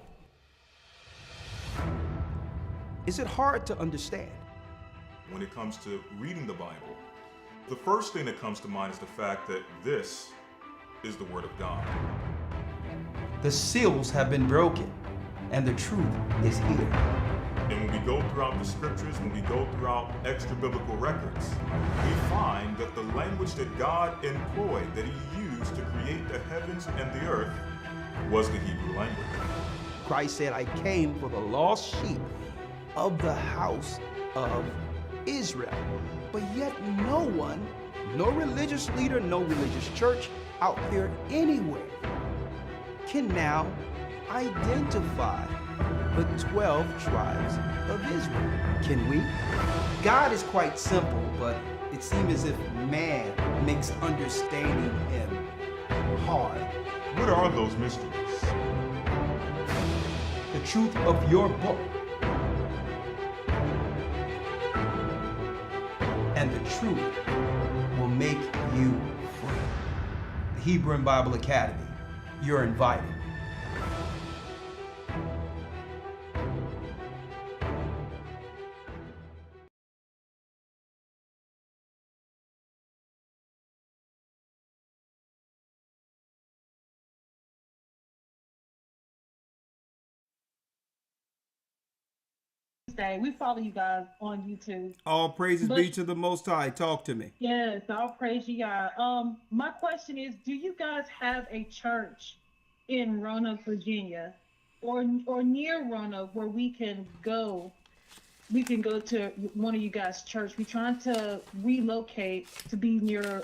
Is it hard to understand? When it comes to reading the Bible, the first thing that comes to mind is the fact that this is the Word of God. The seals have been broken, and the truth is here. And when we go throughout the scriptures, when we go throughout extra biblical records, we find that the language that God employed, that He used to create the heavens and the earth, was the Hebrew language. Christ said, I came for the lost sheep of the house of Israel. But yet no one, no religious leader, no religious church out there anywhere can now identify the 12 tribes of Israel. Can we? God is quite simple, but it seems as if man makes understanding Him hard. What are those mysteries? The truth of your book and the truth will make you free. The Hebrew and Bible Academy. You're invited. We follow you guys on YouTube. All praises be to the Most High. Talk to me. Yes, I'll praise you, God. My question is, do you guys have a church in Roanoke, Virginia, or near Roanoke where we can go? We can go to one of you guys' church. We're trying to relocate to be near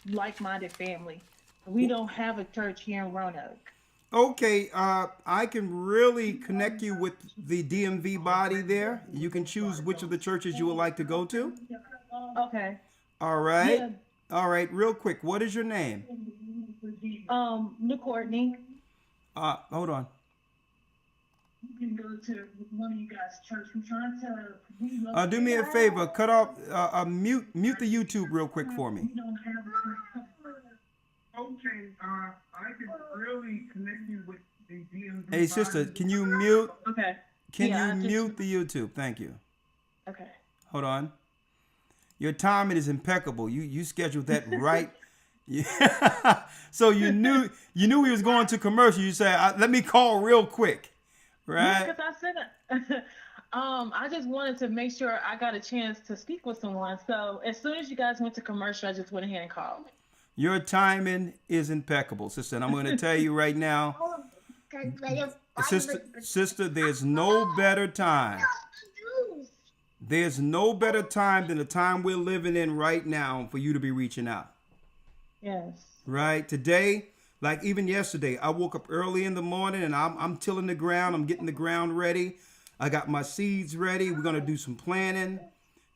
like-minded family. We don't have a church here in Roanoke. Okay, I can really connect you with the DMV body there. You can choose which of the churches you would like to go to. Okay. All right. Yeah. All right, real quick. What is your name? Nick Courtney. Hold on. You can go to one of you guys' church. We're trying to relocate. Do me a favor. Cut off, mute the YouTube real quick for me. We don't have a church. Okay, I can really connect you with the DMV. Hey, sister, can you mute? Okay. Can Yeah, you mute the YouTube? Thank you. Okay. Hold on. Your timing is impeccable. You scheduled that right. Yeah. So you knew we was going to commercial. You said, "Let me call real quick," right? Because I said, I just wanted to make sure I got a chance to speak with someone. So as soon as you guys went to commercial, I just went ahead and called. Your timing is impeccable, sister. And I'm going to tell you right now, sister, there's no better time. There's no better time than the time we're living in right now for you to be reaching out. Yes. Right? Today, like even yesterday, I woke up early in the morning and I'm tilling the ground. I'm getting the ground ready. I got my seeds ready. We're going to do some planting.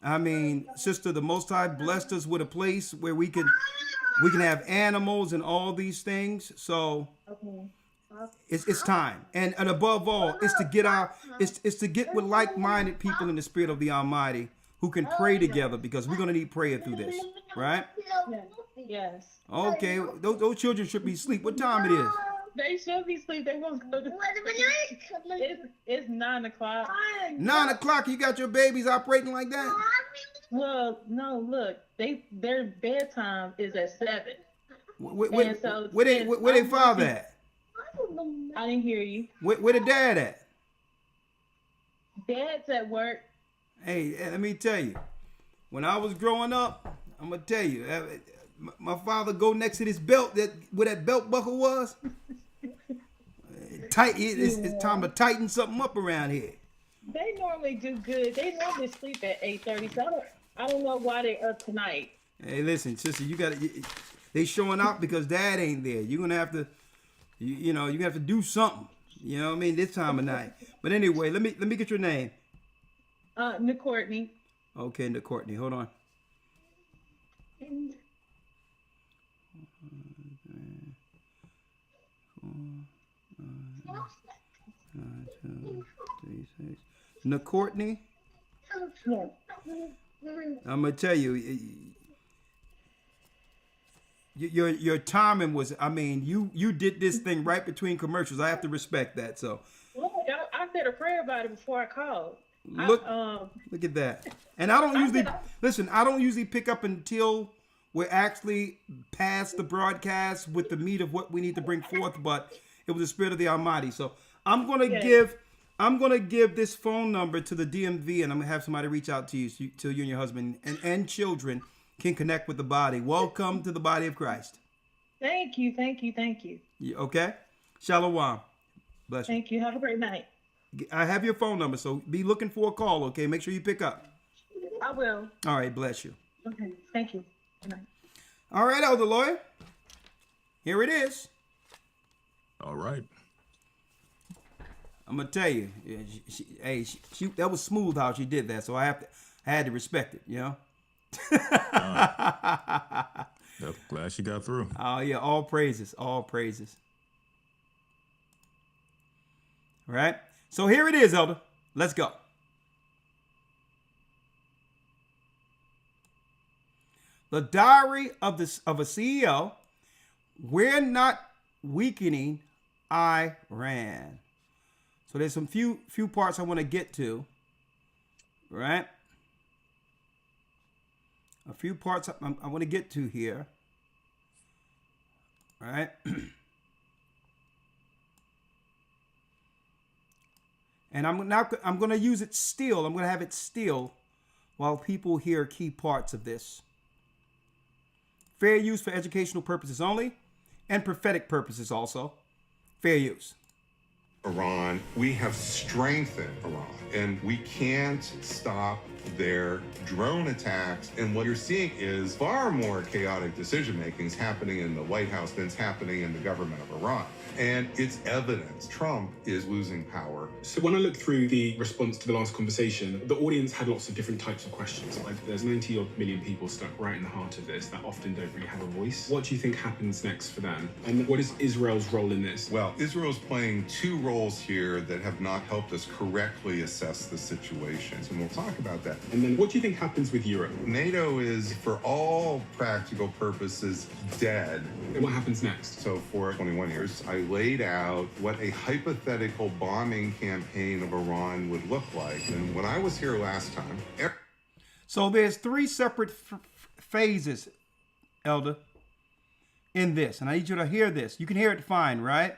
I mean, sister, the Most High blessed us with a place where we can have animals and all these things. So it's time. And above all, it's to get with like-minded people in the spirit of the Almighty who can pray together, because we're going to need prayer through this. Right? Yes. Okay. Those children should be asleep. What time it is? They should be asleep. They won't go to It's 9 o'clock. 9 o'clock. You got your babies operating like that? Well, no, look, their bedtime is at 7. Where they father at? I didn't hear you. Where the dad at? Dad's at work. Hey, let me tell you, when I was growing up, I'm gonna tell you, my father go next to this belt where that belt buckle was. Tight. It's time to tighten something up around here. They normally do good. They normally sleep at 8:30. So I don't know why they're up tonight. Hey, listen, sister, they showing out because dad ain't there. You're gonna have to, you have to do something. You know what I mean? This time of night. But anyway, let me get your name. Nick Courtney. Okay, Nick Courtney. Hold on. Now, Courtney, I'm gonna tell you, your timing was. I mean, you did this thing right between commercials. I have to respect that. So, I said a prayer about it before I called. look at that. And I don't usually listen. I don't usually pick up until we're actually past the broadcast with the meat of what we need to bring forth. But it was the Spirit of the Almighty. So I'm gonna give this phone number to the DMV, and I'm gonna have somebody reach out to you, so you and your husband and children can connect with the body. Welcome to the body of Christ. Thank you. Okay? Shalom. Bless you. Thank you. Have a great night. I have your phone number, so be looking for a call, okay? Make sure you pick up. I will. All right, bless you. Okay, thank you. Good night. All right, Elder Lawyer. Here it is. All right. I'm gonna tell you, she that was smooth how she did that, so I had to respect it, you know. Yep, glad she got through. Oh yeah, all praises, all praises. All right, so here it is, Elder. Let's go. The diary of a CEO. We're not weakening Iran. So there's some few parts I want to get to, right? A few parts I want to get to here, right? And I'm going to use it still. I'm going to have it still while people hear key parts of this. Fair use for educational purposes only, and prophetic purposes also. Fair use. Iran, we have strengthened Iran, and we can't stop their drone attacks. And what you're seeing is far more chaotic decision making is happening in the White House than it's happening in the government of Iran. And it's evidence Trump is losing power. So when I look through the response to the last conversation, the audience had lots of different types of questions. Like there's 90 odd million people stuck right in the heart of this that often don't really have a voice. What do you think happens next for them? And what is Israel's role in this? Well, Israel's playing two roles here that have not helped us correctly assess the situation. And we'll talk about that. And then what do you think happens with Europe? NATO is, for all practical purposes, dead. And what happens next? So for 21 years, I laid out what a hypothetical bombing campaign of Iran would look like. And when I was here last time... So there's three separate phases, Elder, in this. And I need you to hear this. You can hear it fine, right?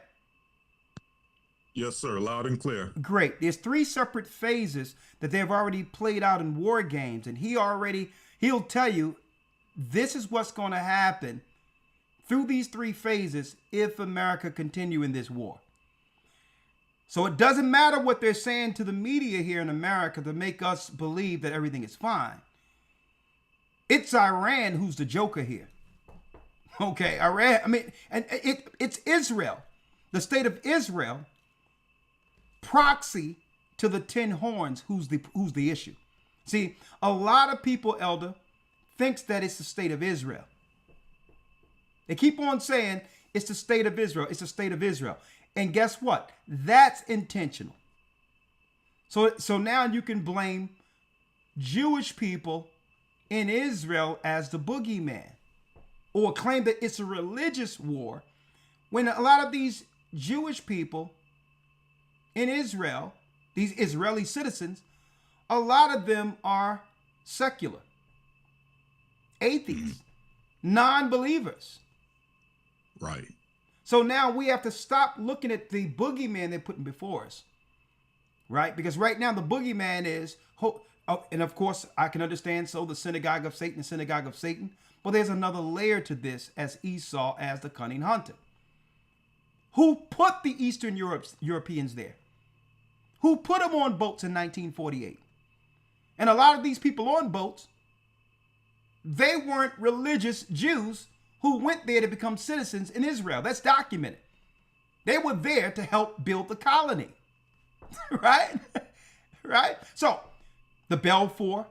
Yes, sir. Loud and clear. Great. There's three separate phases that they've already played out in war games. And he'll tell you this is what's going to happen through these three phases if America continue in this war. So it doesn't matter what they're saying to the media here in America to make us believe that everything is fine. It's Iran who's the joker here. Okay, Iran, I mean, and it's Israel, the state of Israel, proxy to the 10 horns who's the issue. See, a lot of people, Elder, thinks that it's the state of Israel. They keep on saying it's the state of Israel. It's the state of Israel. And guess what? That's intentional. So now you can blame Jewish people in Israel as the boogeyman, or claim that it's a religious war, when a lot of these Jewish people in Israel, these Israeli citizens, a lot of them are secular, atheists, non-believers. Right. So now we have to stop looking at the boogeyman they're putting before us, right? Because right now the boogeyman is, and of course I can understand, so the synagogue of Satan, but there's another layer to this, as Esau as the cunning hunter. Who put the Eastern Europeans there? Who put them on boats in 1948? And a lot of these people on boats, they weren't religious Jews who went there to become citizens in Israel. That's documented. They were there to help build the colony. Right? Right? So, the Balfour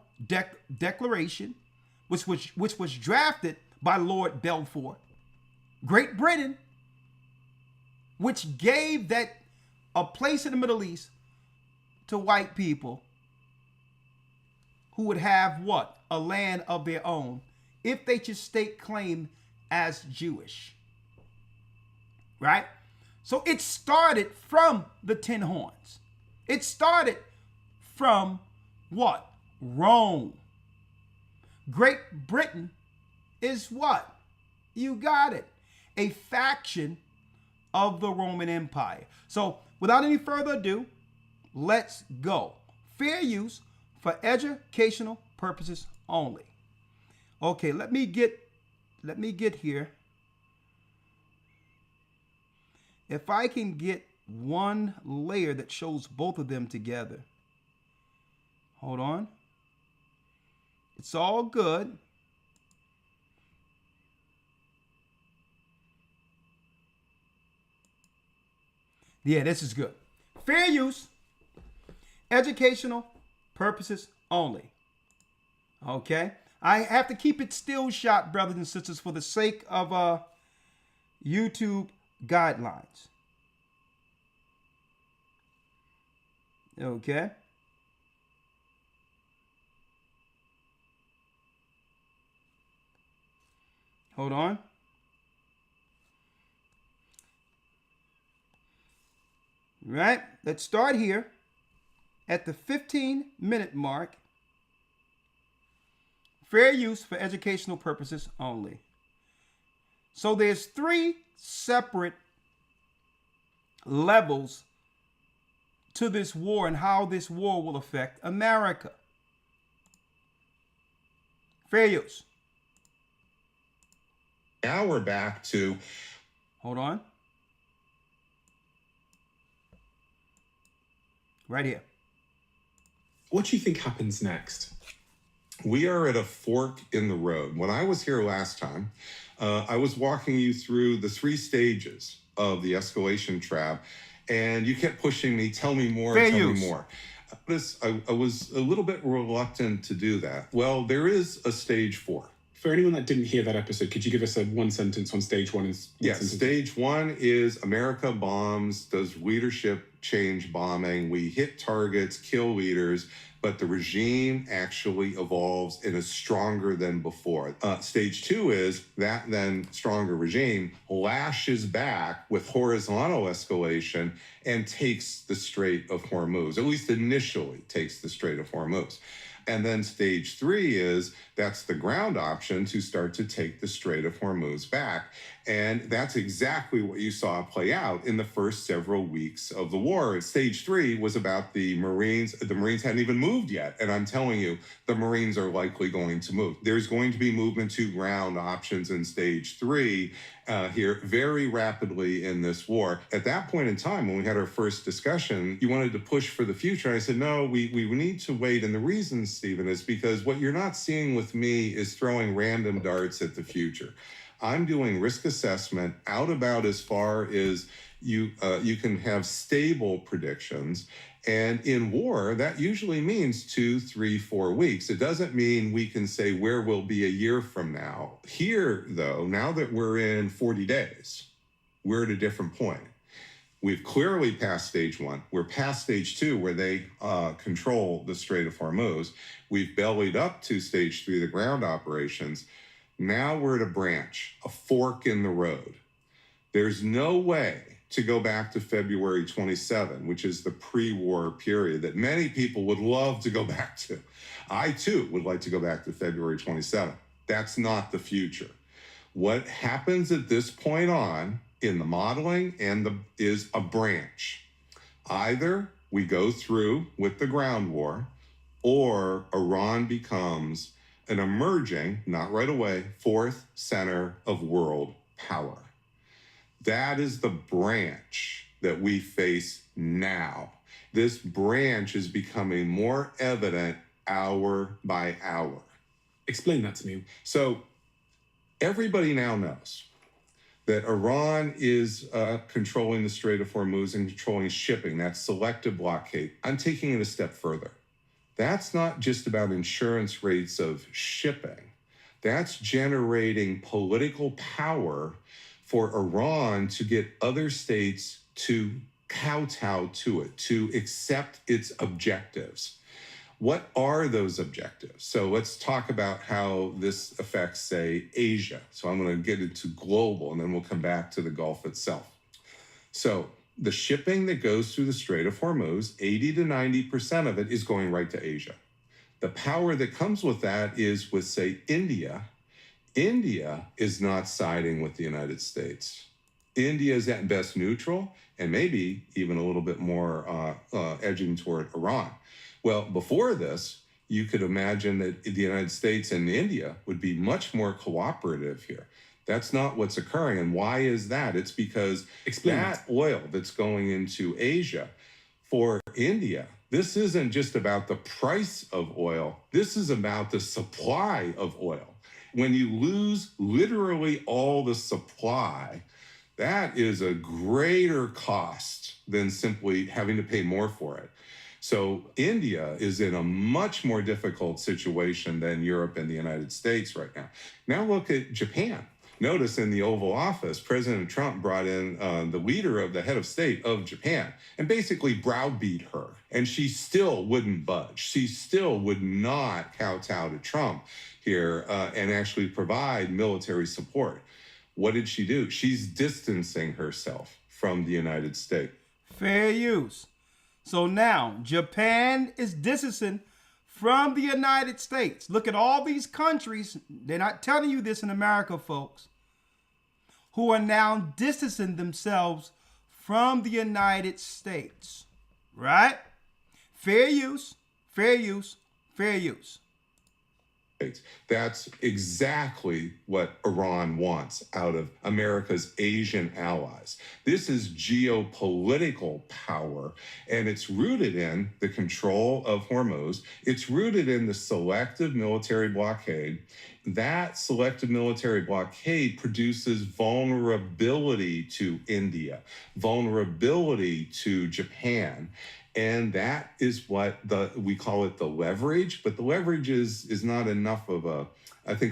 Declaration, which was drafted by Lord Balfour, Great Britain, which gave that a place in the Middle East to white people who would have what? A land of their own, if they should stake claim as Jewish. Right? So it started from the 10 horns. It started from what? Rome. Great Britain is what? You got it. A faction of the Roman Empire. So without any further ado, let's go. Fair use for educational purposes only. Okay, let me get here. If I can get one layer that shows both of them together. Hold on. It's all good. Yeah, this is good. Fair use, educational purposes only. Okay? I have to keep it still shot, brothers and sisters, for the sake of YouTube guidelines. Okay? Hold on. Right? Let's start here at the 15-minute mark. Fair use for educational purposes only. So there's 3 separate levels to this war and how this war will affect America. Fair use. Now we're back to... Hold on. Right here. What do you think happens next? We are at a fork in the road. When I was here last time, I was walking you through the 3 stages of the escalation trap, and you kept pushing me, tell me more, tell me more. I was a little bit reluctant to do that. Well, there is a stage 4. For anyone that didn't hear that episode, could you give us a 1 sentence on stage 1? Yes, stage 1 is America bombs, does leadership change bombing. We hit targets, kill leaders, but the regime actually evolves and is stronger than before. Stage 2 is that then stronger regime lashes back with horizontal escalation and takes the Strait of Hormuz, at least initially takes the Strait of Hormuz. And then stage 3 is that's the ground option to start to take the Strait of Hormuz back. And that's exactly what you saw play out in the first several weeks of the war. Stage 3 was about the Marines. The Marines hadn't even moved yet. And I'm telling you, the Marines are likely going to move. There's going to be movement to ground options in stage 3 here very rapidly in this war. At that point in time, when we had our first discussion, you wanted to push for the future. And I said, no, we need to wait. And the reason, Stephen, is because what you're not seeing with me is throwing random darts at the future. I'm doing risk assessment out about as far as you can have stable predictions. And in war, that usually means 2, 3, 4 weeks. It doesn't mean we can say where we'll be a year from now. Here, though, now that we're in 40 days, we're at a different point. We've clearly passed stage 1. We're past stage 2, where they control the Strait of Hormuz. We've bellied up to stage 3, the ground operations. Now we're at a branch, a fork in the road. There's no way to go back to February 27, which is the pre-war period that many people would love to go back to. I, too, would like to go back to February 27. That's not the future. What happens at this point on in the modeling is a branch. Either we go through with the ground war, or Iran becomes an emerging, not right away, 4th center of world power. That is the branch that we face now. This branch is becoming more evident hour by hour. Explain that to me. So everybody now knows that Iran is controlling the Strait of Hormuz and controlling shipping, that selective blockade. I'm taking it a step further. That's not just about insurance rates of shipping. That's generating political power for Iran to get other states to kowtow to it, to accept its objectives. What are those objectives? So let's talk about how this affects, say, Asia. So I'm going to get into global, and then we'll come back to the Gulf itself. So the shipping that goes through the Strait of Hormuz, 80 to 90% of it is going right to Asia. The power that comes with that is with, say, India. India is not siding with the United States. India is at best neutral and maybe even a little bit more edging toward Iran. Well, before this, you could imagine that the United States and India would be much more cooperative here. That's not what's occurring. And why is that? It's because that oil that's going into Asia for India, this isn't just about the price of oil. This is about the supply of oil. When you lose literally all the supply, that is a greater cost than simply having to pay more for it. So India is in a much more difficult situation than Europe and the United States right now. Now look at Japan. Notice in the Oval Office, President Trump brought in the leader of the head of state of Japan and basically browbeat her. And she still wouldn't budge. She still would not kowtow to Trump here and actually provide military support. What did she do? She's distancing herself from the United States. Fair use. So now Japan is distancing from the United States. Look at all these countries. They're not telling you this in America, folks, who are now distancing themselves from the United States. Right? Fair use, fair use, fair use. That's exactly what Iran wants out of America's Asian allies. This is geopolitical power, and it's rooted in the control of Hormuz. It's rooted in the selective military blockade. That selective military blockade produces vulnerability to India, vulnerability to Japan. And that is what we call it the leverage, but the leverage is not enough of a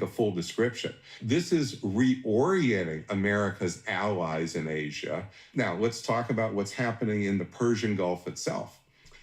full description. This is reorienting America's allies in Asia. Now, let's talk about what's happening in the Persian Gulf itself.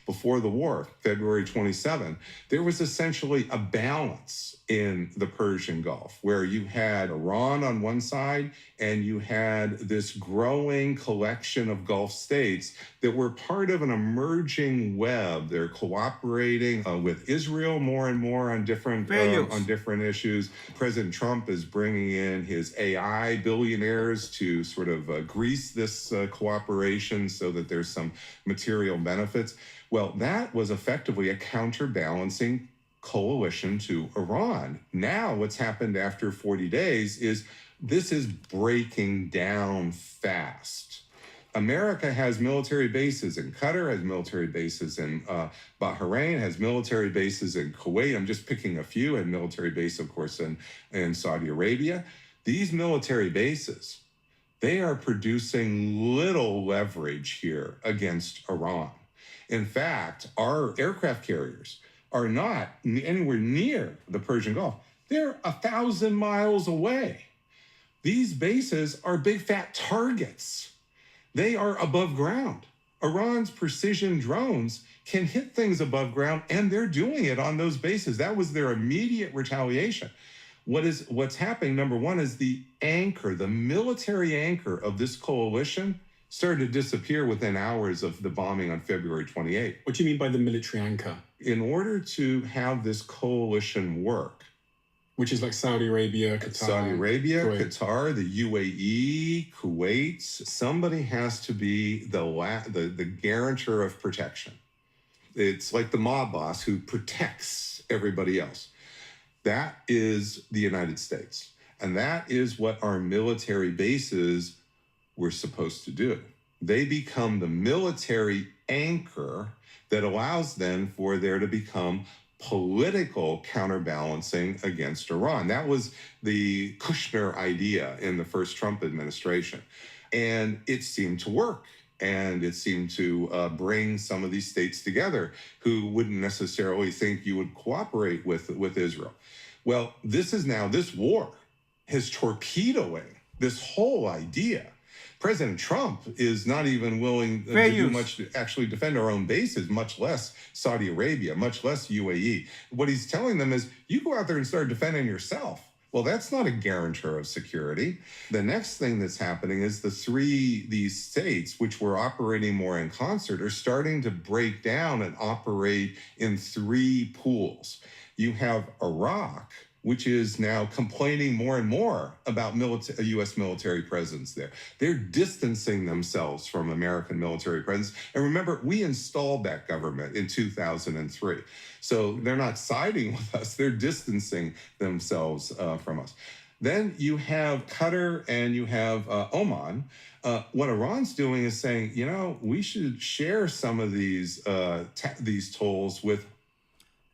Before the war, February 27, there was essentially a balance in the Persian Gulf where you had Iran on one side and you had this growing collection of Gulf states that were part of an emerging web. They're cooperating with Israel more and more on different issues. President Trump is bringing in his AI billionaires to sort of grease this cooperation so that there's some material benefits. Well, that was effectively a counterbalancing coalition to Iran. Now, what's happened after 40 days is this is breaking down fast. America has military bases in Qatar, has military bases in Bahrain, has military bases in Kuwait. I'm just picking a few, and military base, of course, in Saudi Arabia. These military bases, they are producing little leverage here against Iran. In fact, our aircraft carriers are not anywhere near the Persian Gulf. They're 1,000 miles away. These bases are big fat targets. They are above ground. Iran's precision drones can hit things above ground, and they're doing it on those bases. That was their immediate retaliation. What's happening, number one, is the anchor, the military anchor of this coalition started to disappear within hours of the bombing on February 28th. What do you mean by the military anchor? In order to have this coalition work, which is like Saudi Arabia, Qatar, the UAE, Kuwait, somebody has to be the guarantor of protection. It's like the mob boss who protects everybody else. That is the United States. And that is what our military bases were supposed to do. They become the military anchor that allows then for there to become political counterbalancing against Iran. That was the Kushner idea in the first Trump administration. And it seemed to work. And it seemed to bring some of these states together who wouldn't necessarily think you would cooperate with Israel. Well, this war is torpedoing this whole idea. President Trump is not even willing to do much to actually defend our own bases, much less Saudi Arabia, much less UAE. What he's telling them is, you go out there and start defending yourself. Well, that's not a guarantor of security. The next thing that's happening is these states, which were operating more in concert, are starting to break down and operate in three pools. You have Iraq, which is now complaining more and more about a U.S. military presence there. They're distancing themselves from American military presence. And remember, we installed that government in 2003. So they're not siding with us, they're distancing themselves from us. Then you have Qatar and you have Oman. What Iran's doing is saying, we should share some of these tolls with.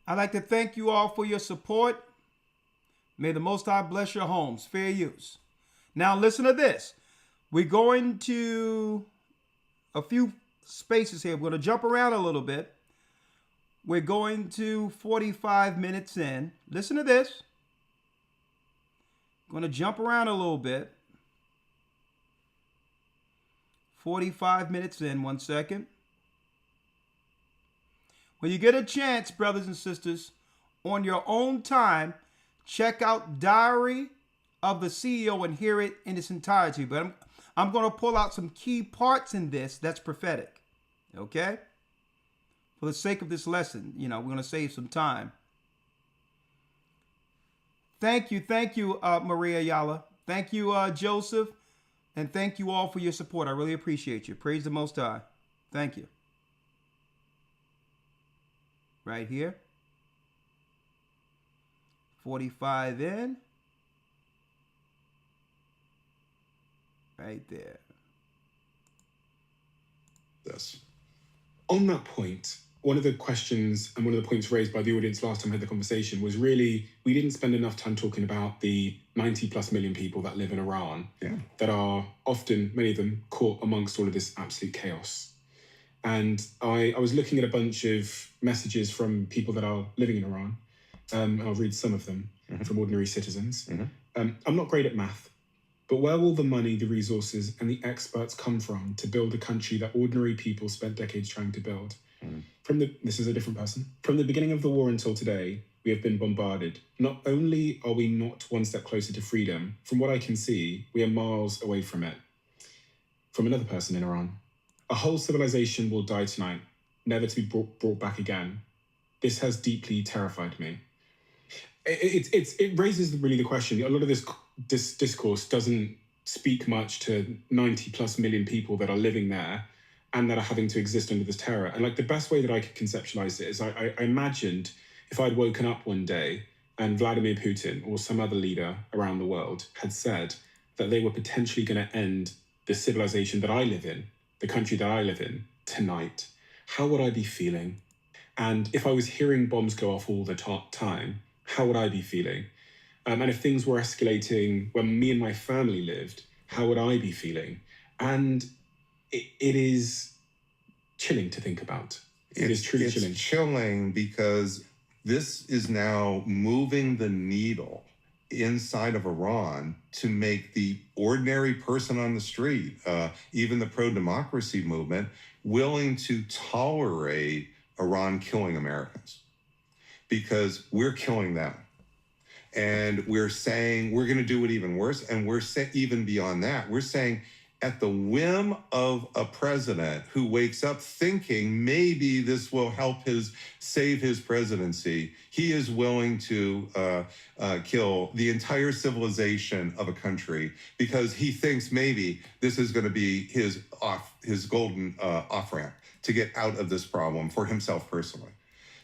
I'd like to thank you all for your support. May the Most High bless your homes. Fair use. Now listen to this. We're going to a few spaces here. We're going to jump around a little bit. We're going to 45 minutes in. Listen to this. Going to jump around a little bit. 45 minutes in. 1 second. When you get a chance, brothers and sisters, on your own time, check out Diary of the CEO and hear it in its entirety. But I'm going to pull out some key parts in this that's prophetic. Okay? For the sake of this lesson, we're going to save some time. Thank you, Maria Yala. Thank you, Joseph. And thank you all for your support. I really appreciate you. Praise the Most High. Thank you. Right here. 45 in. Right there. Yes. On that point, one of the questions and one of the points raised by the audience last time I had the conversation was really, we didn't spend enough time talking about the 90 plus million people that live in Iran that are often, many of them, caught amongst all of this absolute chaos. And I was looking at a bunch of messages from people that are living in Iran. I'll read some of them from ordinary citizens. I'm not great at math, but where will the money, the resources, and the experts come from to build a country that ordinary people spent decades trying to build? This is a different person. From the beginning of the war until today, we have been bombarded. Not only are we not one step closer to freedom, from what I can see, we are miles away from it. From another person in Iran, a whole civilization will die tonight, never to be brought back again. This has deeply terrified me. It raises really the question. A lot of this discourse doesn't speak much to 90 plus million people that are living there and that are having to exist under this terror. And the best way that I could conceptualize it is I imagined if I'd woken up one day and Vladimir Putin or some other leader around the world had said that they were potentially going to end the civilization that I live in, the country that I live in, tonight, how would I be feeling? And if I was hearing bombs go off all the time, how would I be feeling? And if things were escalating when me and my family lived, how would I be feeling? And it is chilling to think about. It is truly chilling. It's chilling because this is now moving the needle inside of Iran to make the ordinary person on the street, even the pro-democracy movement, willing to tolerate Iran killing Americans. Because we're killing them. And we're saying we're going to do it even worse. And we're even beyond that. We're saying at the whim of a president who wakes up thinking maybe this will help save his presidency, he is willing to kill the entire civilization of a country because he thinks maybe this is going to be his golden off-ramp to get out of this problem for himself personally.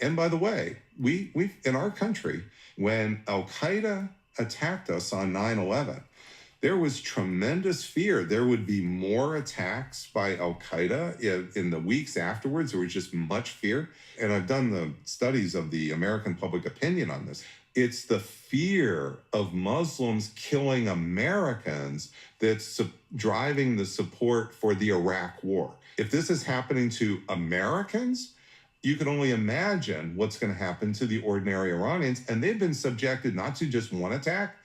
And by the way, we in our country, when Al-Qaeda attacked us on 9/11, there was tremendous fear. There would be more attacks by Al-Qaeda in the weeks afterwards. There was just much fear. And I've done the studies of the American public opinion on this. It's the fear of Muslims killing Americans that's driving the support for the Iraq war. If this is happening to Americans, you can only imagine what's going to happen to the ordinary Iranians. And they've been subjected not to just one attack,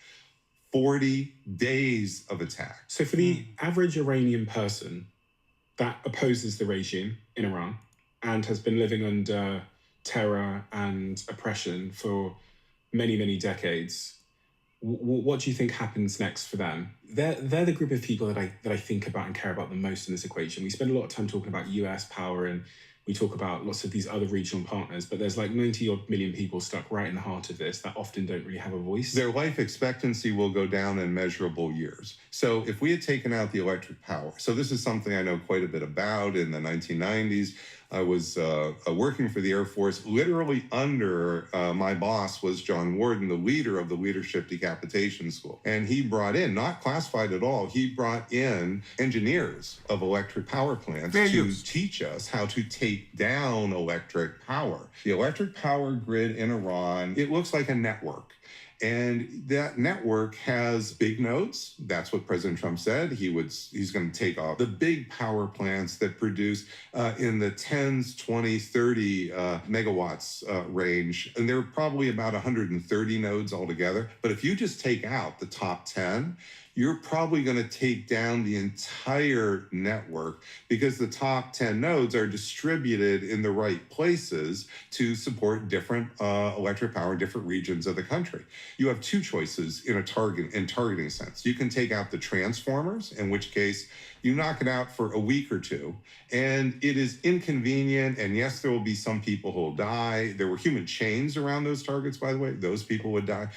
40 days of attack. So for the average Iranian person that opposes the regime in Iran and has been living under terror and oppression for many, many decades, what do you think happens next for them? They're the group of people that I think about and care about the most in this equation. We spend a lot of time talking about US power and we talk about lots of these other regional partners, but there's like 90 odd million people stuck right in the heart of this that often don't really have a voice. Their life expectancy will go down in measurable years. So if we had taken out the electric power, so this is something I know quite a bit about. In the 1990s, I was working for the Air Force. Literally under my boss was John Warden, the leader of the Leadership Decapitation School. And he brought in, not classified at all, he brought in engineers of electric power plants to teach us how to take down electric power. The electric power grid in Iran, it looks like a network. And that network has big nodes. That's what President Trump said. He's going to take off the big power plants that produce in the 10s, 20, 30 megawatts range. And there are probably about 130 nodes altogether. But if you just take out the top 10, you're probably going to take down the entire network because the top 10 nodes are distributed in the right places to support different electric power in different regions of the country. You have two choices in targeting sense. You can take out the transformers, in which case you knock it out for a week or two, and it is inconvenient, and yes, there will be some people who will die. There were human chains around those targets, by the way. Those people would die.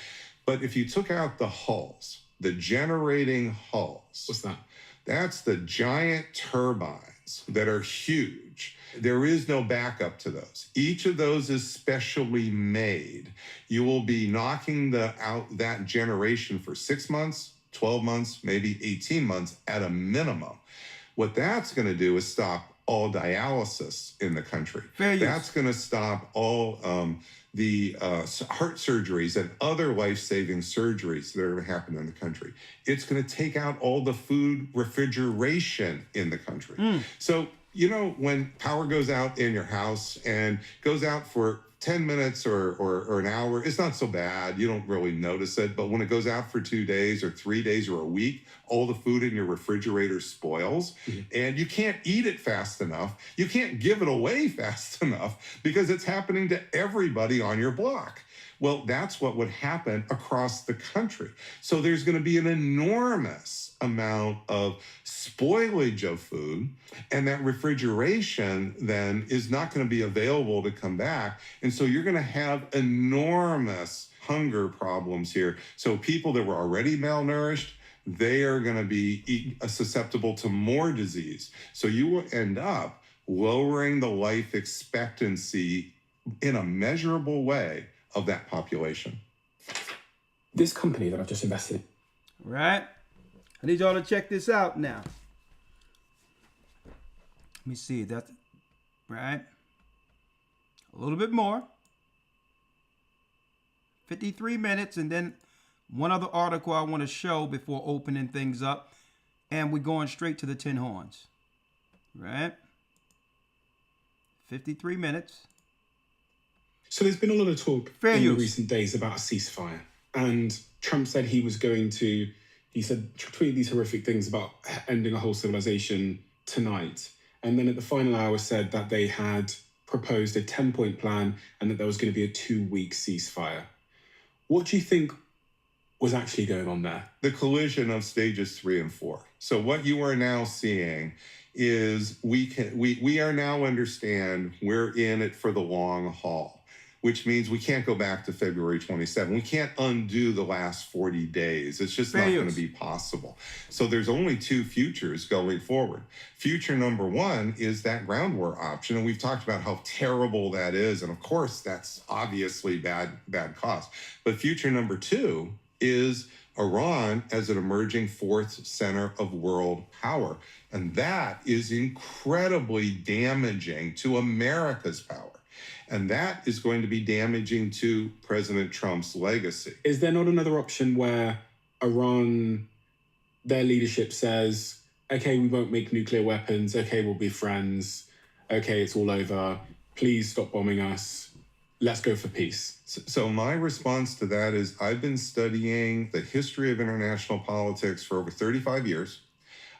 But if you took out the hulls, the generating hulls. What's that? That's the giant turbines that are huge. There is no backup to those. Each of those is specially made. You will be knocking out that generation for 6 months, 12 months, maybe 18 months at a minimum. What that's going to do is stop all dialysis in the country. That's going to stop all the heart surgeries and other life-saving surgeries that are going to happen in the country. It's going to take out all the food refrigeration in the country. So, you know, when power goes out in your house and goes out for 10 minutes or an hour, it's not so bad. You don't really notice it. But when it goes out for 2 days or 3 days or a week, all the food in your refrigerator spoils and you can't eat it fast enough. You can't give it away fast enough because it's happening to everybody on your block. Well, that's what would happen across the country. So there's going to be an enormous amount of spoilage of food, and that refrigeration then is not going to be available to come back. And so you're going to have enormous hunger problems here. So people that were already malnourished, they are going to be susceptible to more disease. So you will end up lowering the life expectancy in a measurable way of that population. This company that I've just invested in. Right? I need y'all to check this out now. Let me see. That's right. A little bit more. 53 minutes, and then one other article I want to show before opening things up. And we're going straight to the 10 horns. Right? 53 minutes. So there's been a lot of talk in the recent days about a ceasefire. And Trump said he was going to, he said, tweet these horrific things about ending a whole civilization tonight. And then at the final hour said that they had proposed a 10-point plan and that there was going to be a 2-week ceasefire. What do you think was actually going on there? The collision of stages 3 and 4. So what you are now seeing is we are now understand we're in it for the long haul, which means we can't go back to February 27. We can't undo the last 40 days. It's just not going to be possible. So there's only 2 futures going forward. Future number 1 is that ground war option. And we've talked about how terrible that is. And of course, that's obviously bad cost. But future number 2 is Iran as an emerging 4th center of world power. And that is incredibly damaging to America's power. And that is going to be damaging to President Trump's legacy. Is there not another option where Iran, their leadership says, okay, we won't make nuclear weapons. Okay, we'll be friends. Okay, it's all over. Please stop bombing us. let's go for peace? So my response to that is I've been studying the history of international politics for over 35 years.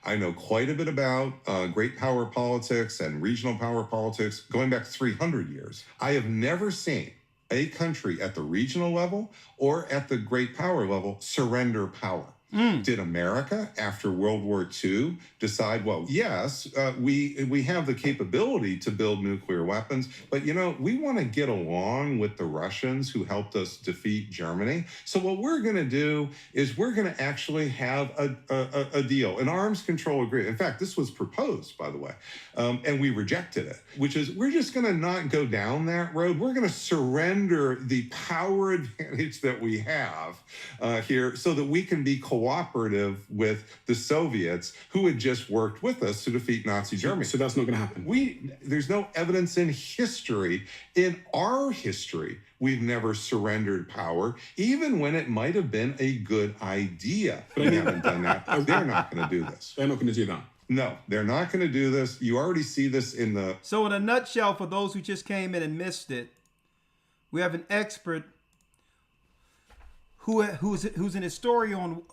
I know quite a bit about great power politics and regional power politics going back 300 years. I have never seen a country at the regional level or at the great power level surrender power. Did America, after World War II, decide, well, yes, we have the capability to build nuclear weapons, but, we want to get along with the Russians who helped us defeat Germany. So what we're going to do is we're going to actually have a deal, an arms control agreement. In fact, this was proposed, by the way, and we rejected it, which is we're just going to not go down that road. We're going to surrender the power advantage that we have here so that we can be cooperative with the Soviets who had just worked with us to defeat Nazi Germany. So that's not going to happen. There's no evidence in history, in our history, we've never surrendered power, even when it might have been a good idea. But we haven't done that. They're not going to do this. They're not going to do that. No, they're not going to do this. You already see this in the... So in a nutshell, for those who just came in and missed it, we have an expert who's an historian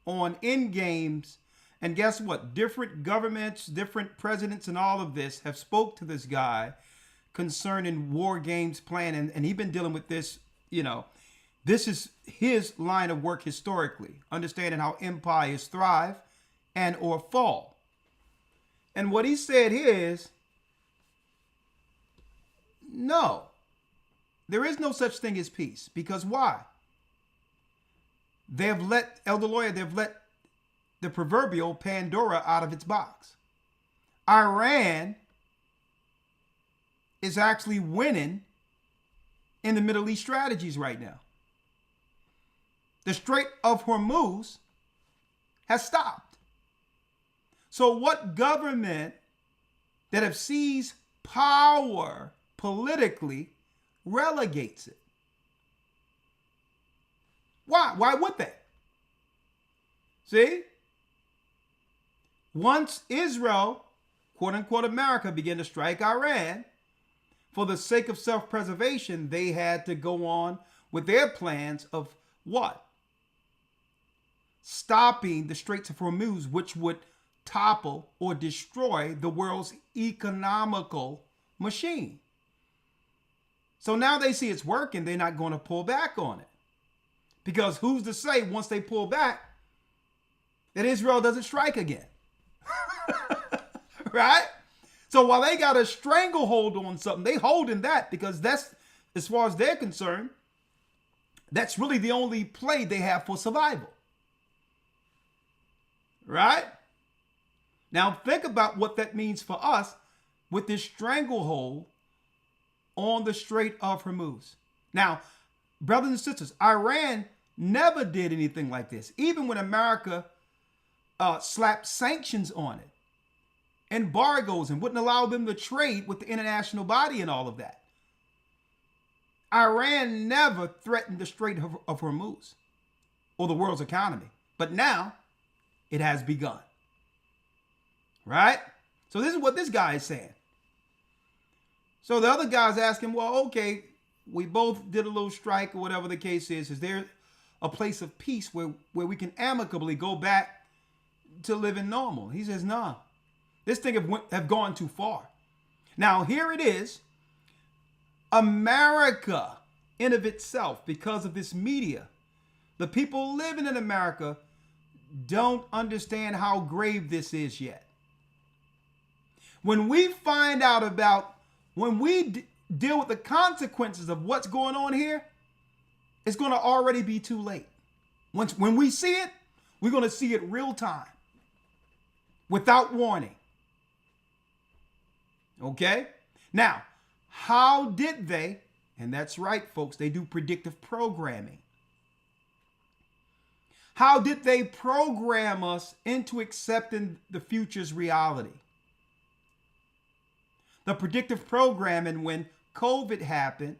on end games, and guess what? Different governments, different presidents, and all of this have spoke to this guy concerning war games planning, and he's been dealing with this. This is his line of work historically, understanding how empires thrive and or fall. And what he said here is, no. There is no such thing as peace. Because why? They've let the proverbial Pandora out of its box. Iran is actually winning in the Middle East strategies right now. The Strait of Hormuz has stopped. So what government that have seized power politically relegates it? Why? Why would they? See? Once Israel, quote unquote America, began to strike Iran, for the sake of self-preservation, they had to go on with their plans of what? Stopping the Straits of Hormuz, which would topple or destroy the world's economical machine. So now they see it's working, they're not going to pull back on it. Because who's to say once they pull back that Israel doesn't strike again? Right? So while they got a stranglehold on something, they holding that because that's, as far as they're concerned, that's really the only play they have for survival. Right? Now think about what that means for us with this stranglehold on the Strait of Hormuz. Now, brothers and sisters, Iran never did anything like this. Even when America slapped sanctions on it, embargoes, and wouldn't allow them to trade with the international body and all of that. Iran never threatened the Strait of Hormuz or the world's economy. But now it has begun. Right? So this is what this guy is saying. So the other guy's asking, well, okay, we both did a little strike or whatever the case is. Is there a place of peace where we can amicably go back to living normal? He says, no. This thing have gone too far. Now, here it is. America in of itself, because of this media, the people living in America don't understand how grave this is yet. When we find out about, when we deal with the consequences of what's going on here, it's going to already be too late. When we see it, we're going to see it real time, without warning. Okay? Now, how did they, and that's right, folks, they do predictive programming. How did they program us into accepting the future's reality? The predictive programming, when COVID happened,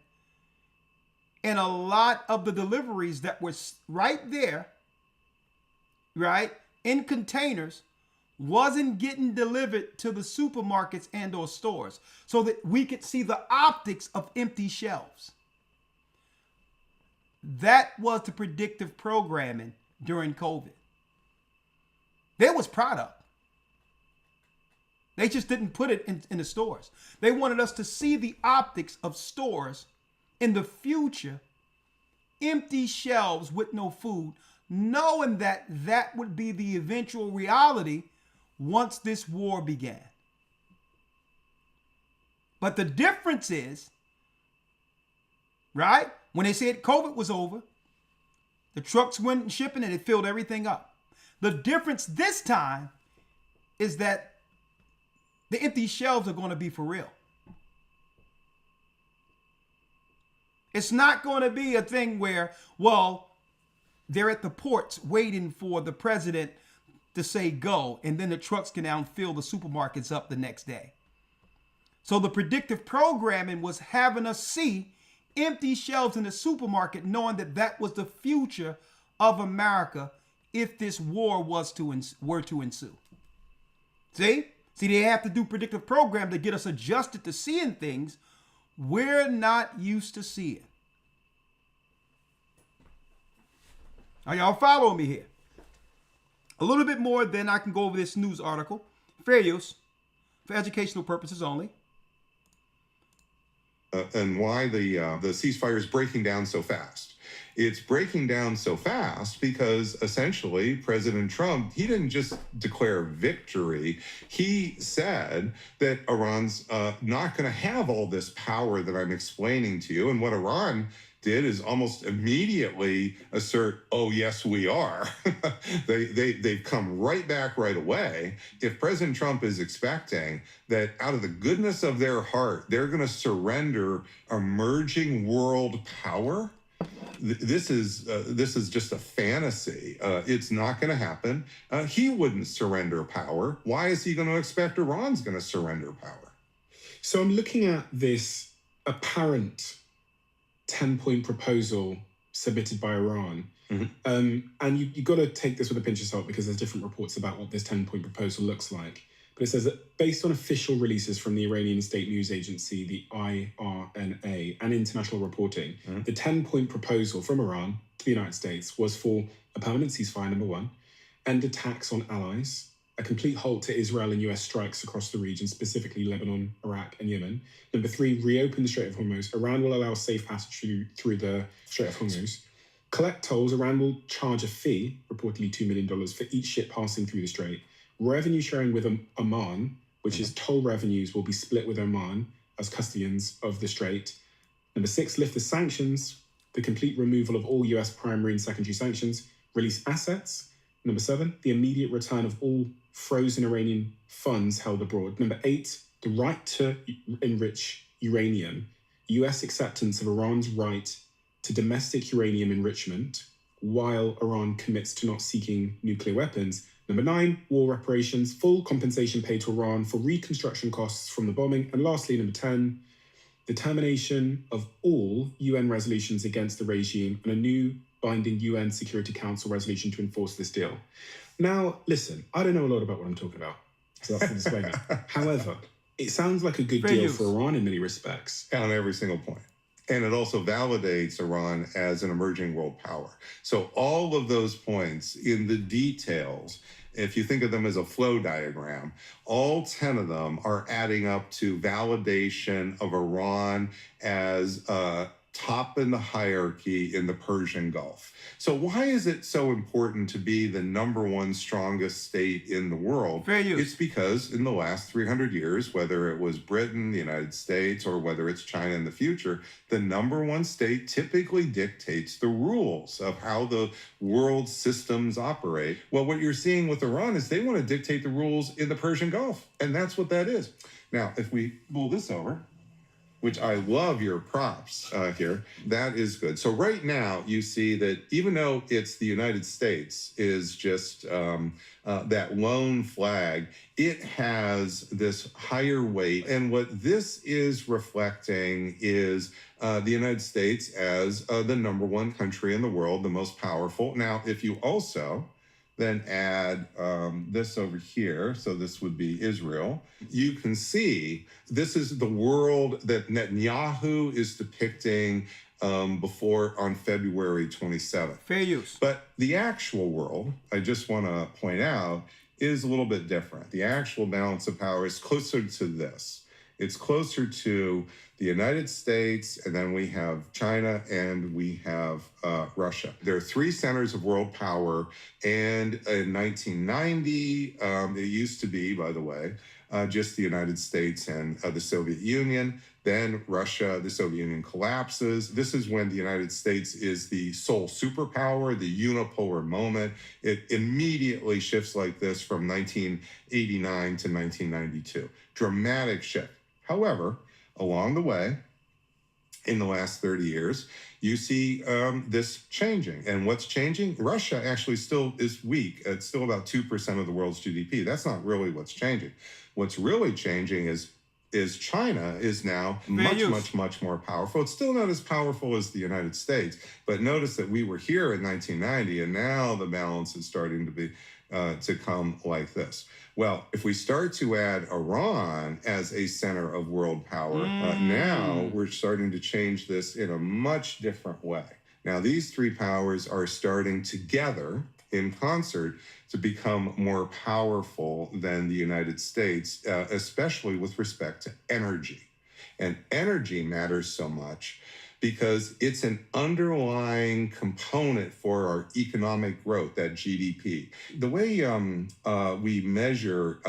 and a lot of the deliveries that were right there, right, in containers, wasn't getting delivered to the supermarkets and or stores so that we could see the optics of empty shelves. That was the predictive programming during COVID. There was product. They just didn't put it in the stores. They wanted us to see the optics of stores in the future, empty shelves with no food, knowing that that would be the eventual reality once this war began. But the difference is, right, when they said COVID was over, the trucks went shipping and it filled everything up. The difference this time is that the empty shelves are going to be for real. It's not going to be a thing where, well, they're at the ports waiting for the president to say go, and then the trucks can now fill the supermarkets up the next day. So the predictive programming was having us see empty shelves in the supermarket, knowing that that was the future of America if this war were to ensue. See, they have to do predictive program to get us adjusted to seeing things we're not used to seeing. Are y'all following me here? A little bit more, then I can go over this news article. Fair use, for educational purposes only. And why the ceasefire is breaking down so fast. It's breaking down so fast because essentially President Trump, he didn't just declare victory. He said that Iran's not going to have all this power that I'm explaining to you. And what Iran did is almost immediately assert, oh, yes, we are. They've come right back right away. If President Trump is expecting that out of the goodness of their heart, they're going to surrender emerging world power, this is just a fantasy. It's not going to happen. He wouldn't surrender power. Why is he going to expect Iran's going to surrender power? So I'm looking at this apparent 10-point proposal submitted by Iran. Mm-hmm. And you got to take this with a pinch of salt because there's different reports about what this 10-point proposal looks like. But it says that based on official releases from the Iranian state news agency, the IRNA, and international reporting, the 10-point proposal from Iran to the United States was for a permanent ceasefire, number one, end attacks on allies, a complete halt to Israel and US strikes across the region, specifically Lebanon, Iraq, and Yemen. Number three, reopen the Strait of Hormuz. Iran will allow safe passage through the Strait of Hormuz. Collect tolls. Iran will charge a fee, reportedly $2 million, for each ship passing through the strait. Revenue sharing with Oman, which is toll revenues, will be split with Oman as custodians of the strait. Number six, lift the sanctions, the complete removal of all US primary and secondary sanctions, release assets. Number seven, the immediate return of all frozen Iranian funds held abroad. Number eight, the right to enrich uranium, US acceptance of Iran's right to domestic uranium enrichment, while Iran commits to not seeking nuclear weapons. Number nine, war reparations, full compensation paid to Iran for reconstruction costs from the bombing. And lastly, number 10, the termination of all UN resolutions against the regime and a new binding UN Security Council resolution to enforce this deal. Now, listen, I don't know a lot about what I'm talking about, so that's the disclaimer. However, it sounds like a good deal for Iran in many respects. On every single point. And it also validates Iran as an emerging world power. So all of those points in the details, if you think of them as a flow diagram, all 10 of them are adding up to validation of Iran as top in the hierarchy in the Persian Gulf. So why is it so important to be the number one strongest state in the world? Fair use. It's because in the last 300 years, whether it was Britain, the United States, or whether it's China in the future, the number one state typically dictates the rules of how the world systems operate. Well, what you're seeing with Iran is they want to dictate the rules in the Persian Gulf, and that's what that is. Now, if we pull this over, which I love your props here. That is good. So right now you see that even though it's the United States is just that lone flag, it has this higher weight. And what this is reflecting is the United States as the number one country in the world, the most powerful. Now, if you also then add this over here. So this would be Israel. You can see this is the world that Netanyahu is depicting before on February 27th. Fair use. But the actual world, I just want to point out, is a little bit different. The actual balance of power is closer to this. It's closer to the United States, and then we have China, and we have Russia. There are three centers of world power, and in 1990, it used to be, by the way, just the United States and the Soviet Union. Then Russia, the Soviet Union collapses. This is when the United States is the sole superpower, the unipolar moment. It immediately shifts like this from 1989 to 1992. Dramatic shift. However, along the way, in the last 30 years, you see this changing. And what's changing? Russia actually still is weak. It's still about 2% of the world's GDP. That's not really what's changing. What's really changing is China is now much more powerful. It's still not as powerful as the United States, but notice that we were here in 1990, and now the balance is starting to be to come like this. Well, if we start to add Iran as a center of world power, now we're starting to change this in a much different way. Now, these three powers are starting together in concert to become more powerful than the United States, especially with respect to energy. And energy matters so much because it's an underlying component for our economic growth, that GDP. The way we measure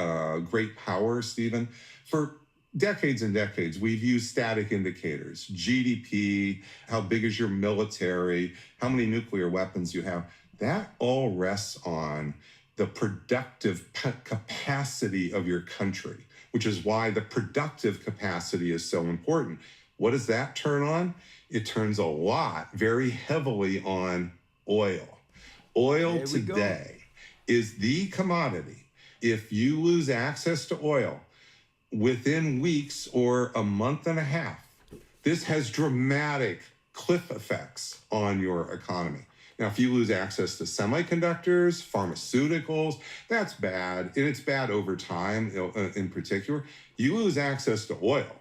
great power, Stephen, for decades and decades, we've used static indicators, GDP, how big is your military, how many nuclear weapons you have. That all rests on the productive capacity of your country, which is why the productive capacity is so important. What does that turn on? It turns a lot, very heavily on oil. Oil today is the commodity. If you lose access to oil within weeks or a month and a half, this has dramatic cliff effects on your economy. Now, if you lose access to semiconductors, pharmaceuticals, that's bad, and it's bad over time in particular. You lose access to oil.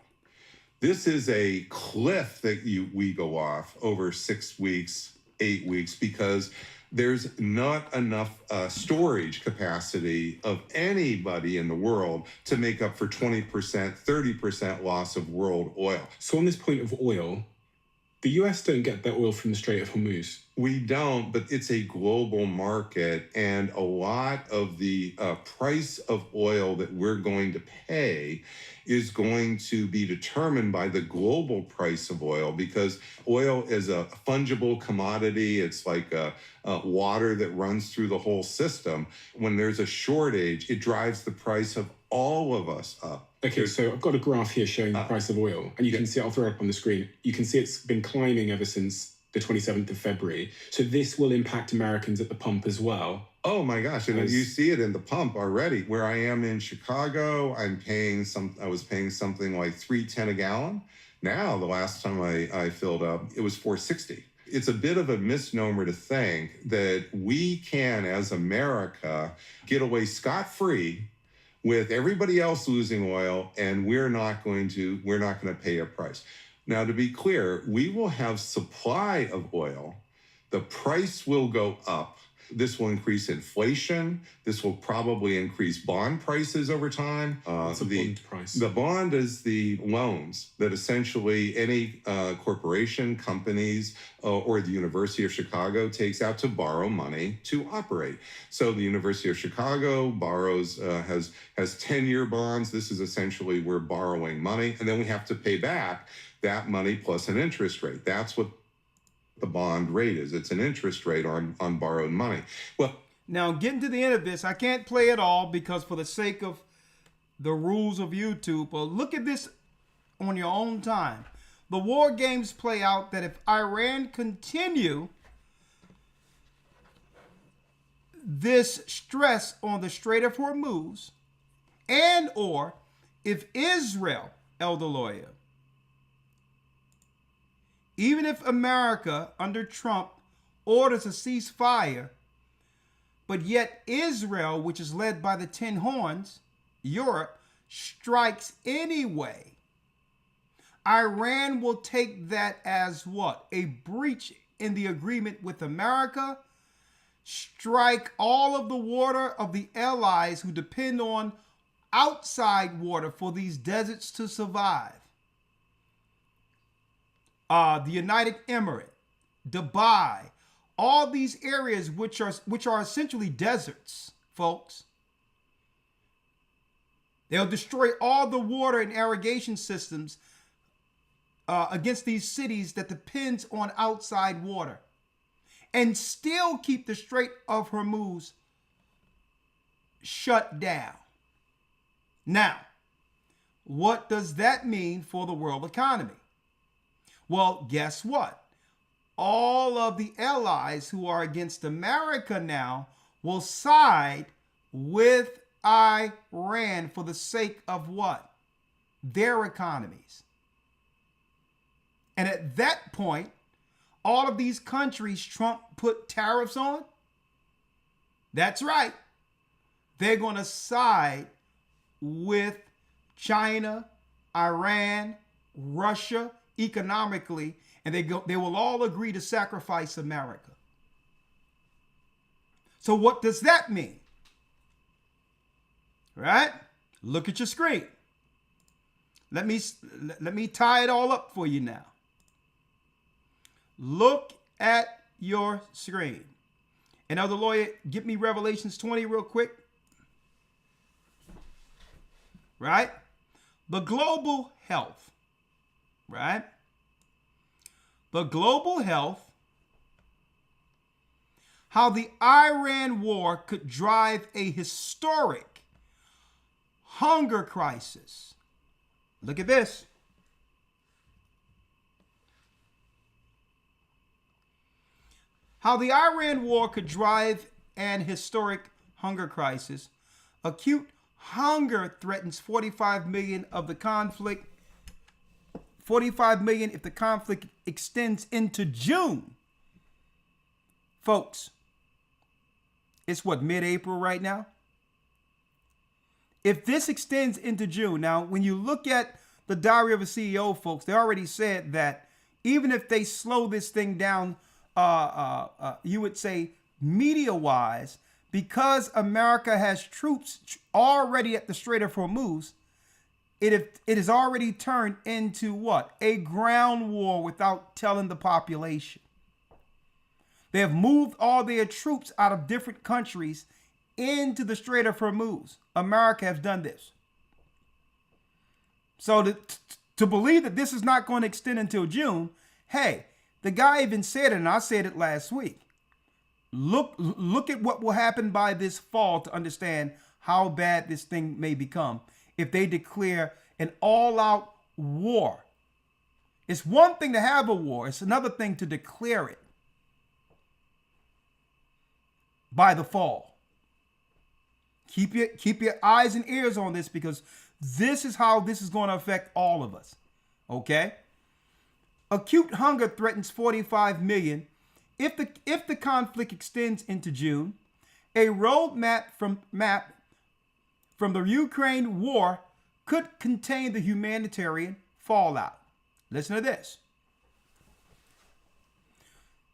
This is a cliff that we go off over 6 weeks, 8 weeks, because there's not enough storage capacity of anybody in the world to make up for 20%, 30% loss of world oil. So on this point of oil, the US don't get their oil from the Strait of Hormuz. We don't, but it's a global market, and a lot of the price of oil that we're going to pay is going to be determined by the global price of oil, because oil is a fungible commodity. It's like water that runs through the whole system. When there's a shortage, it drives the price of all of us up. Okay, so I've got a graph here showing the price of oil, and you can see, I'll throw it up on the screen. You can see it's been climbing ever since the 27th of February. So this will impact Americans at the pump as well. Oh my gosh, and you see it in the pump already. Where I am in Chicago, I was paying something like $3.10 a gallon. Now, the last time I filled up, it was $4.60. It's a bit of a misnomer to think that we can, as America, get away scot-free with everybody else losing oil, and we're not going to pay a price. Now, to be clear, we will have supply of oil. The price will go up. This will increase inflation. This will probably increase bond prices over time. What's a bond price? The bond is the loans that essentially any corporation, companies, or the University of Chicago takes out to borrow money to operate. So the University of Chicago borrows, has 10-year bonds. This is essentially we're borrowing money, and then we have to pay back that money plus an interest rate. That's what the bond rate is. It's an interest rate on borrowed money. Well, now getting to the end of this, I can't play it all because for the sake of the rules of YouTube, but look at this on your own time. The war games play out that if Iran continue this stress on the Strait of Hormuz, and or if Israel, Elder Lawyer, even if America under Trump orders a ceasefire, But yet Israel, which is led by the 10 horns, Europe, strikes anyway. Iran will take that as what? A breach in the agreement with America. Strike all of the water of the allies who depend on outside water for these deserts to survive. The United Emirates, Dubai, all these areas which are essentially deserts, folks. They'll destroy all the water and irrigation systems against these cities that depends on outside water, and still keep the Strait of Hormuz shut down. Now, what does that mean for the world economy? Well, guess what? All of the allies who are against America now will side with Iran for the sake of what? Their economies. And at that point, all of these countries Trump put tariffs on, that's right, they're going to side with China, Iran, Russia economically, and they will all agree to sacrifice America. So what does that mean? Right? Look at your screen. Let me tie it all up for you now. Look at your screen. And now the lawyer, get me Revelations 20 real quick. Right? The global health. Right? The global health. How the Iran war could drive a historic hunger crisis. Look at this. How the Iran war could drive an historic hunger crisis. Acute hunger threatens 45 million of the conflict. 45 million if the conflict extends into June. Folks, it's what, mid-April right now? If this extends into June, now when you look at the Diary of a CEO, folks, they already said that even if they slow this thing down, you would say media-wise, because America has troops already at the Strait of Hormuz, it has already turned into what? A ground war without telling the population. They have moved all their troops out of different countries into the Strait of Hormuz. America has done this. So to believe that this is not going to extend until June, hey, the guy even said it, and I said it last week. Look at what will happen by this fall to understand how bad this thing may become if they declare an all-out war. It's one thing to have a war. It's another thing to declare it by the fall. Keep your eyes and ears on this, because this is how this is going to affect all of us. Okay? Acute hunger threatens 45 million. If the conflict extends into June, a roadmap from the Ukraine war could contain the humanitarian fallout. Listen to this.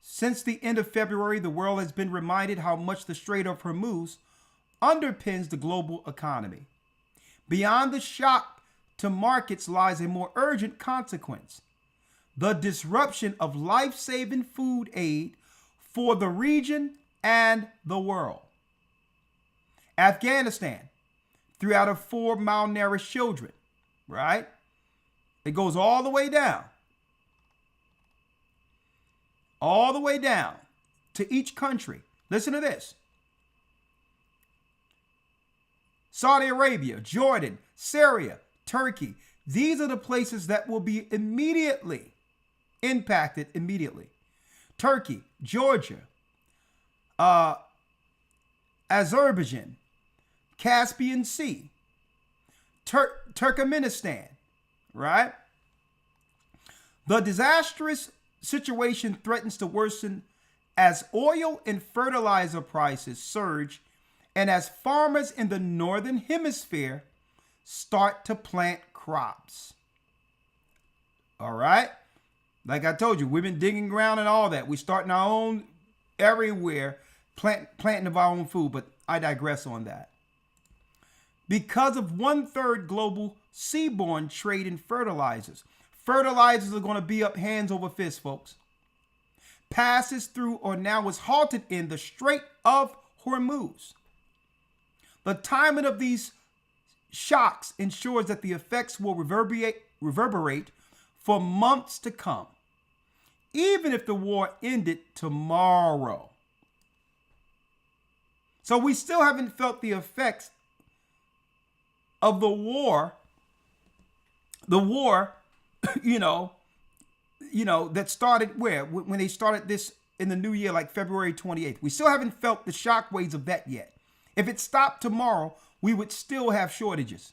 Since the end of February, the world has been reminded how much the Strait of Hormuz underpins the global economy. Beyond the shock to markets lies a more urgent consequence: the disruption of life-saving food aid for the region and the world. Afghanistan, 3 out of 4 malnourished children, right? It goes all the way down. All the way down to each country. Listen to this. Saudi Arabia, Jordan, Syria, Turkey. These are the places that will be immediately impacted immediately. Turkey, Georgia, Azerbaijan, Caspian Sea, Turkmenistan, right? The disastrous situation threatens to worsen as oil and fertilizer prices surge and as farmers in the northern hemisphere start to plant crops. All right? Like I told you, we've been digging ground and all that. We're starting our own everywhere, planting of our own food, but I digress on that. Because of 1/3 global seaborne trade in fertilizers. Fertilizers are going to be up hands over fist, folks. Passes through or now is halted in the Strait of Hormuz. The timing of these shocks ensures that the effects will reverberate for months to come, even if the war ended tomorrow. So we still haven't felt the effects of the war, that started where? When they started this in the new year, like February 28th. We still haven't felt the shockwaves of that yet. If it stopped tomorrow, we would still have shortages.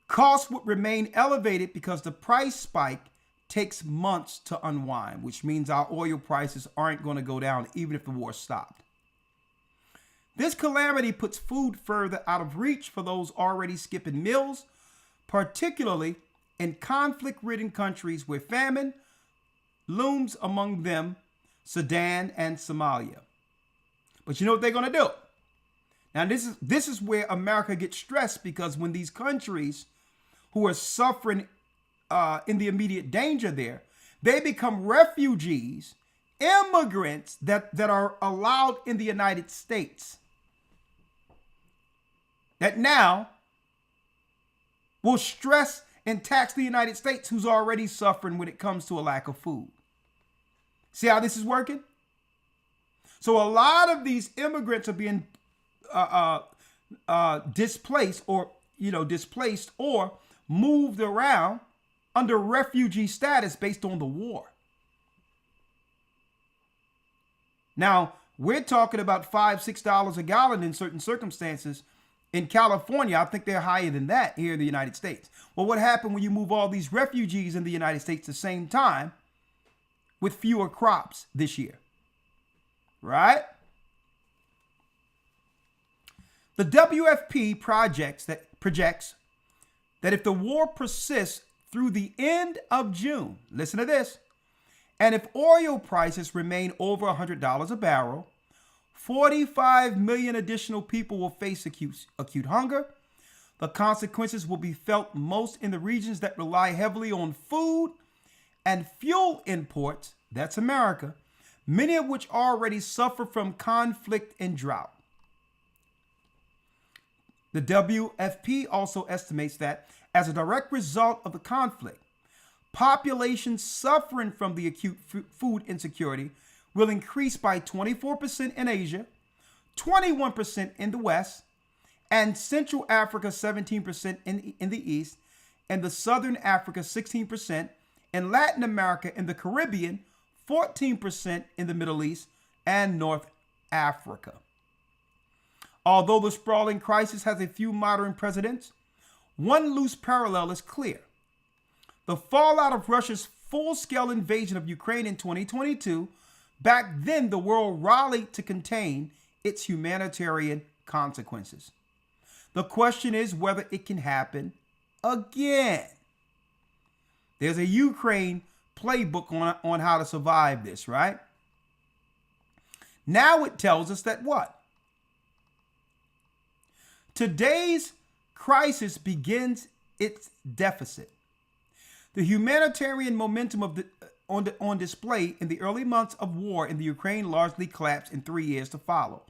Costs would remain elevated because the price spike takes months to unwind, which means our oil prices aren't going to go down even if the war stopped. This calamity puts food further out of reach for those already skipping meals, particularly in conflict-ridden countries where famine looms, among them Sudan and Somalia. But you know what they're going to do? Now, this is where America gets stressed, because when these countries who are suffering in the immediate danger there, they become refugees, immigrants that are allowed in the United States, that now will stress and tax the United States, who's already suffering when it comes to a lack of food. See how this is working? So a lot of these immigrants are being displaced or moved around under refugee status based on the war. Now, we're talking about $5, $6 a gallon in certain circumstances. In California, I think they're higher than that here in the United States. Well, what happened when you move all these refugees in the United States at the same time with fewer crops this year? Right? The WFP projects that if the war persists through the end of June, listen to this, and if oil prices remain over $100 a barrel, 45 million additional people will face acute hunger. The consequences will be felt most in the regions that rely heavily on food and fuel imports, that's America, many of which already suffer from conflict and drought. The WFP also estimates that as a direct result of the conflict, populations suffering from the acute food insecurity will increase by 24% in Asia, 21% in the West, and Central Africa 17% in the East, and the Southern Africa 16%, and Latin America and the Caribbean 14% in the Middle East and North Africa. Although the sprawling crisis has a few modern precedents, one loose parallel is clear. The fallout of Russia's full-scale invasion of Ukraine in 2022, back then the world rallied to contain its humanitarian consequences. The question is whether it can happen again. There's a Ukraine playbook on how to survive this, right? Now it tells us that what? Today's crisis begins its deficit. The humanitarian momentum of on display in the early months of war in the Ukraine largely collapsed in 3 years to follow,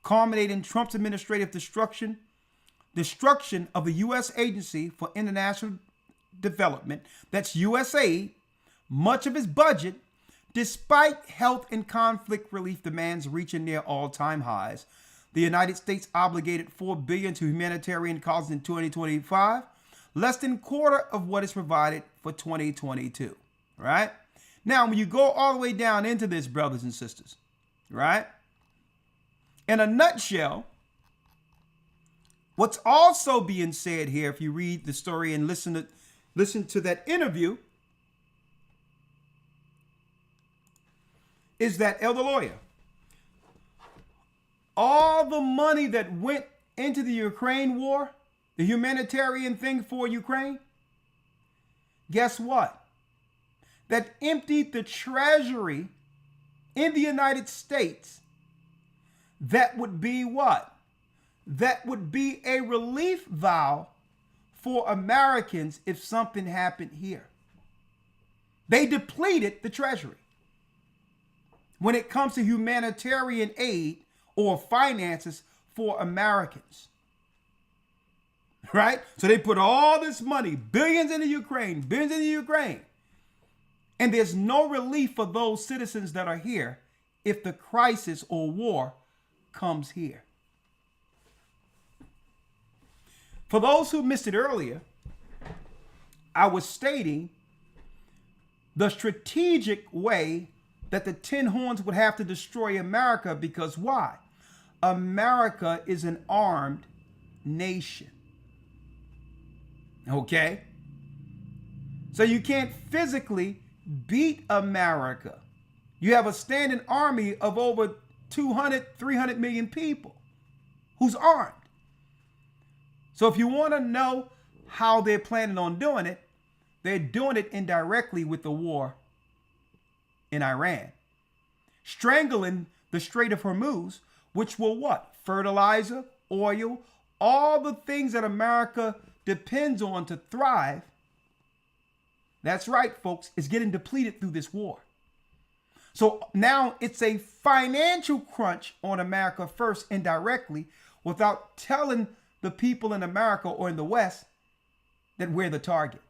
culminating in Trump's administrative destruction of the U.S. Agency for International Development, that's USAID, much of its budget, despite health and conflict relief demands reaching near all-time highs. The United States obligated $4 billion to humanitarian causes in 2025, less than a quarter of what is provided for 2022, right? Now, when you go all the way down into this, brothers and sisters, right? In a nutshell, what's also being said here, if you read the story and listen to that interview, is that, Elder Lawyer, all the money that went into the Ukraine war, the humanitarian thing for Ukraine, guess what? That emptied the treasury in the United States. That would be what? That would be a relief valve for Americans if something happened here. They depleted the treasury. When it comes to humanitarian aid or finances for Americans. Right? So they put all this money, billions into Ukraine, billions into Ukraine. And there's no relief for those citizens that are here if the crisis or war comes here. For those who missed it earlier, I was stating the strategic way that the 10 horns would have to destroy America, because why? America is an armed nation. Okay? So you can't physically beat America. You have a standing army of over 200, 300 million people who's armed. So if you want to know how they're planning on doing it, they're doing it indirectly with the war in Iran. Strangling the Strait of Hormuz, which will what? Fertilizer, oil, all the things that America depends on to thrive. That's right, folks, is getting depleted through this war. So now it's a financial crunch on America first, indirectly, without telling the people in America or in the West that we're the target.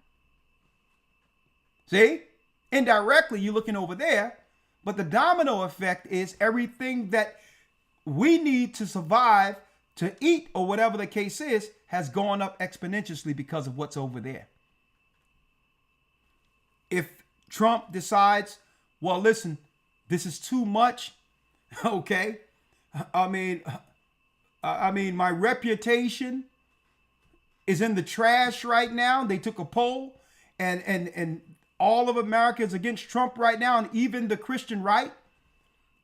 See? Indirectly, you're looking over there, but the domino effect is everything that we need to survive, to eat, or whatever the case is, has gone up exponentially because of what's over there. If Trump decides, well, listen, this is too much, okay? I mean, my reputation is in the trash right now. They took a poll, and all of America is against Trump right now, and even the Christian right,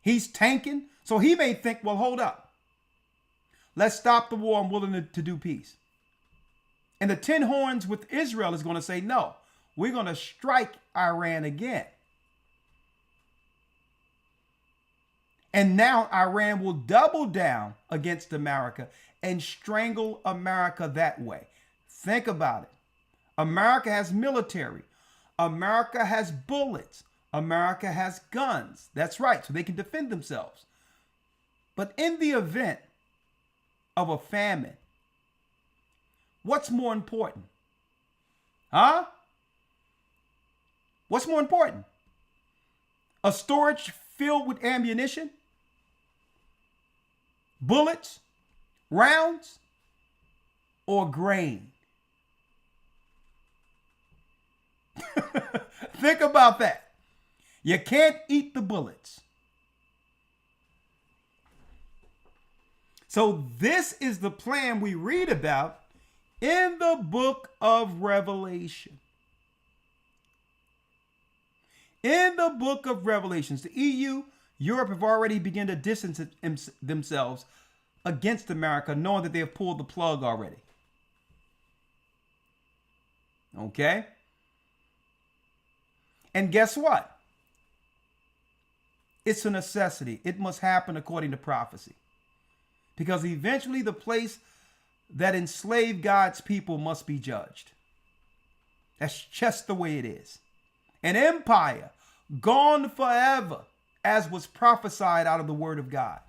he's tanking. So he may think, well, hold up. Let's stop the war. I'm willing to do peace. And the 10 horns with Israel is going to say, no, we're going to strike Iran again. And now Iran will double down against America and strangle America that way. Think about it. America has military. America has bullets. America has guns. That's right. So they can defend themselves. But in the event of a famine, what's more important? Huh? What's more important? A storage filled with ammunition? Bullets? Rounds? Or grain? Think about that. You can't eat the bullets. So this is the plan we read about in the book of Revelation. In the book of Revelations, the EU, Europe have already begun to distance themselves against America, knowing that they have pulled the plug already. Okay? And guess what? It's a necessity. It must happen according to prophecy. Because eventually the place that enslaved God's people must be judged. That's just the way it is. An empire gone forever, as was prophesied out of the word of God.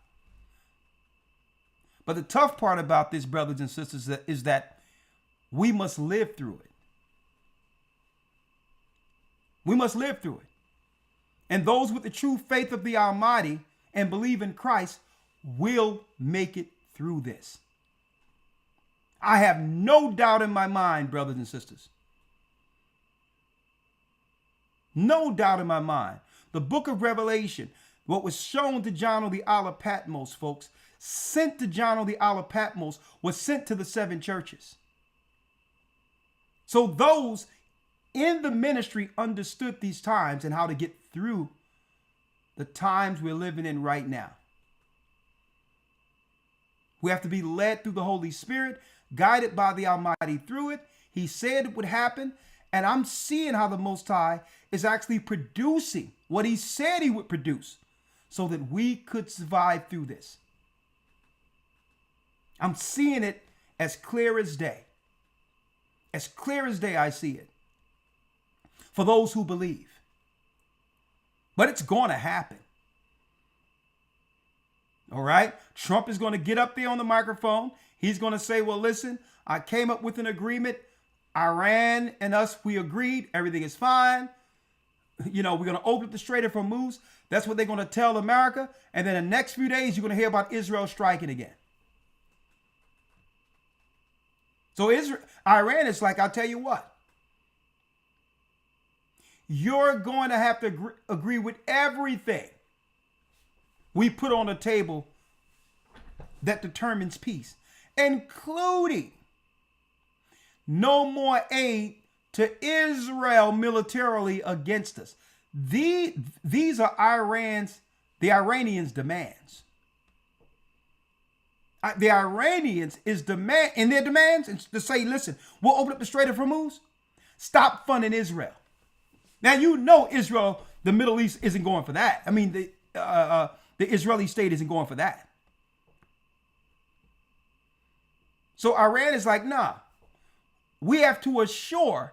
But the tough part about this, brothers and sisters, is that we must live through it. We must live through it. And those with the true faith of the Almighty and believe in Christ will make it through this. I have no doubt in my mind, brothers and sisters. No doubt in my mind. The book of Revelation, what was shown to John on the Isle of Patmos, folks, sent to John on the Isle of Patmos, was sent to the 7 churches. So those in the ministry understood these times and how to get through the times we're living in right now. We have to be led through the Holy Spirit, guided by the Almighty through it. He said it would happen, and I'm seeing how the Most High is actually producing what he said he would produce so that we could survive through this. I'm seeing it as clear as day. As clear as day, I see it. For those who believe. But it's going to happen. All right? Trump is going to get up there on the microphone. He's going to say, well, listen, I came up with an agreement. Iran and us, we agreed. Everything is fine. You know, we're going to open up the Strait of Hormuz. That's what they're going to tell America. And then the next few days, you're going to hear about Israel striking again. So Iran is like, I'll tell you what. You're going to have to agree with everything we put on the table that determines peace, including no more aid to Israel militarily against us. These are the Iranians' demands. The Iranians is in their demands and to say, listen, we'll open up the Strait of Hormuz. Stop funding Israel. Now, you know Israel, the Middle East isn't going for that. I mean, the Israeli state isn't going for that. So Iran is like, nah, we have to assure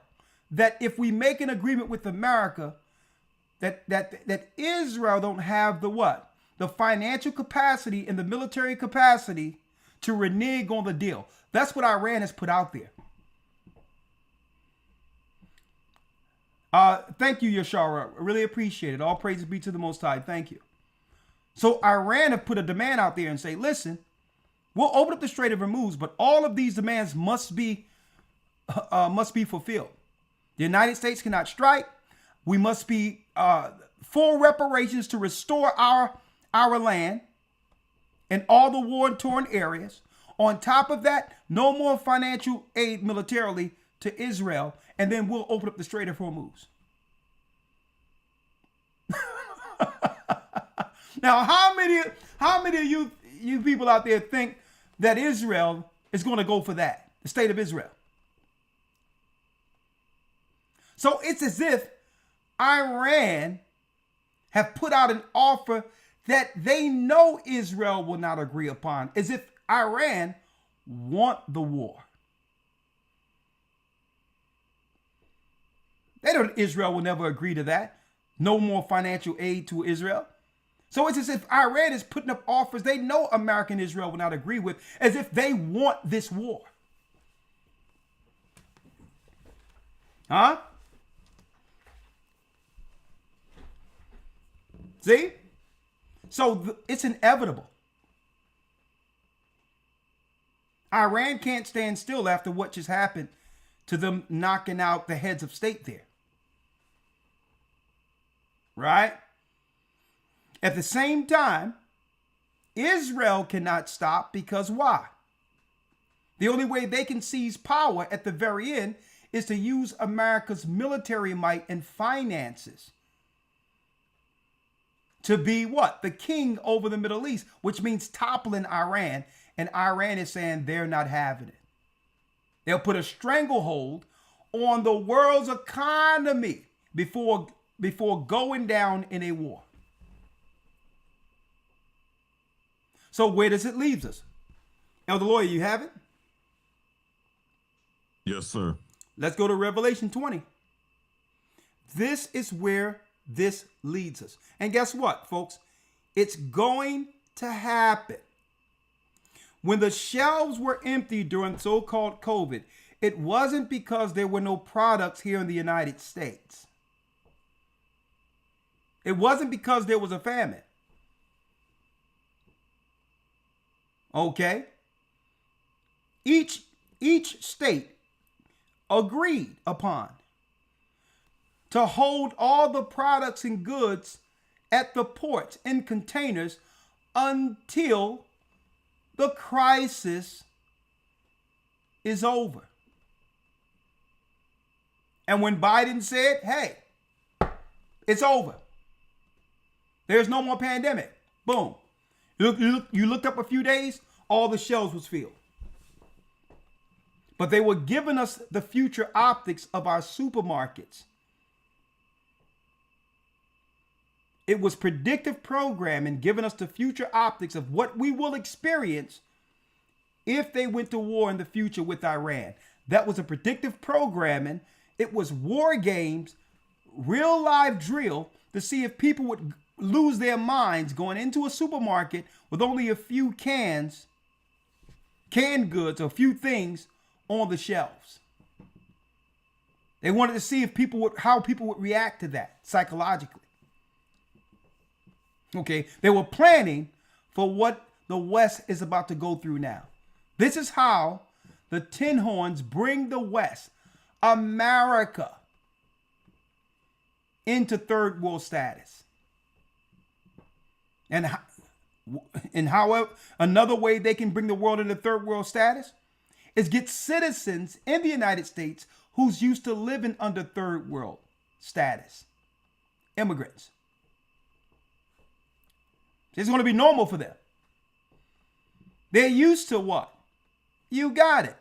that if we make an agreement with America, that Israel don't have the what? The financial capacity and the military capacity to renege on the deal. That's what Iran has put out there. Thank you, Yashara. I really appreciate it. All praises be to the Most High. Thank you. So Iran have put a demand out there and say, listen, we'll open up the Strait of Hormuz, but all of these demands must be fulfilled. The United States cannot strike. We must be full reparations to restore our land and all the war-torn areas. On top of that, no more financial aid militarily to Israel, and then we'll open up the Strait of Hormuz. Now, how many of you people out there think that Israel is going to go for that, the state of Israel? So it's as if Iran have put out an offer that they know Israel will not agree upon, as if Iran want the war. They know Israel will never agree to that. No more financial aid to Israel. So it's as if Iran is putting up offers they know America and Israel will not agree with, as if they want this war. Huh? See? So it's inevitable. Iran can't stand still after what just happened to them knocking out the heads of state there. Right? At the same time, Israel cannot stop because why? The only way they can seize power at the very end is to use America's military might and finances to be what? The king over the Middle East, which means toppling Iran. And Iran is saying they're not having it. They'll put a stranglehold on the world's economy before going down in a war. So where does it leave us? Elder Lawyer, you have it? Yes, sir. Let's go to Revelation 20. This is where this leads us. And guess what, folks? It's going to happen. When the shelves were empty during so-called COVID, it wasn't because there were no products here in the United States. It wasn't because there was a famine. Okay? Each state agreed upon to hold all the products and goods at the ports in containers until the crisis is over. And when Biden said, hey, it's over, There's no more pandemic. Boom. You looked up a few days, all the shelves was filled. But they were giving us the future optics of our supermarkets. It was predictive programming giving us the future optics of what we will experience if they went to war in the future with Iran. That was a predictive programming. It was war games, real live drill to see if people would lose their minds going into a supermarket with only a few canned goods, or a few things on the shelves. They wanted to see if how people would react to that psychologically. Okay, they were planning for what the West is about to go through now. This is how the Tin Horns bring the West, America, into third world status. And however, another way they can bring the world into third world status is get citizens in the United States who's used to living under third world status. Immigrants. It's going to be normal for them. They're used to what? You got it.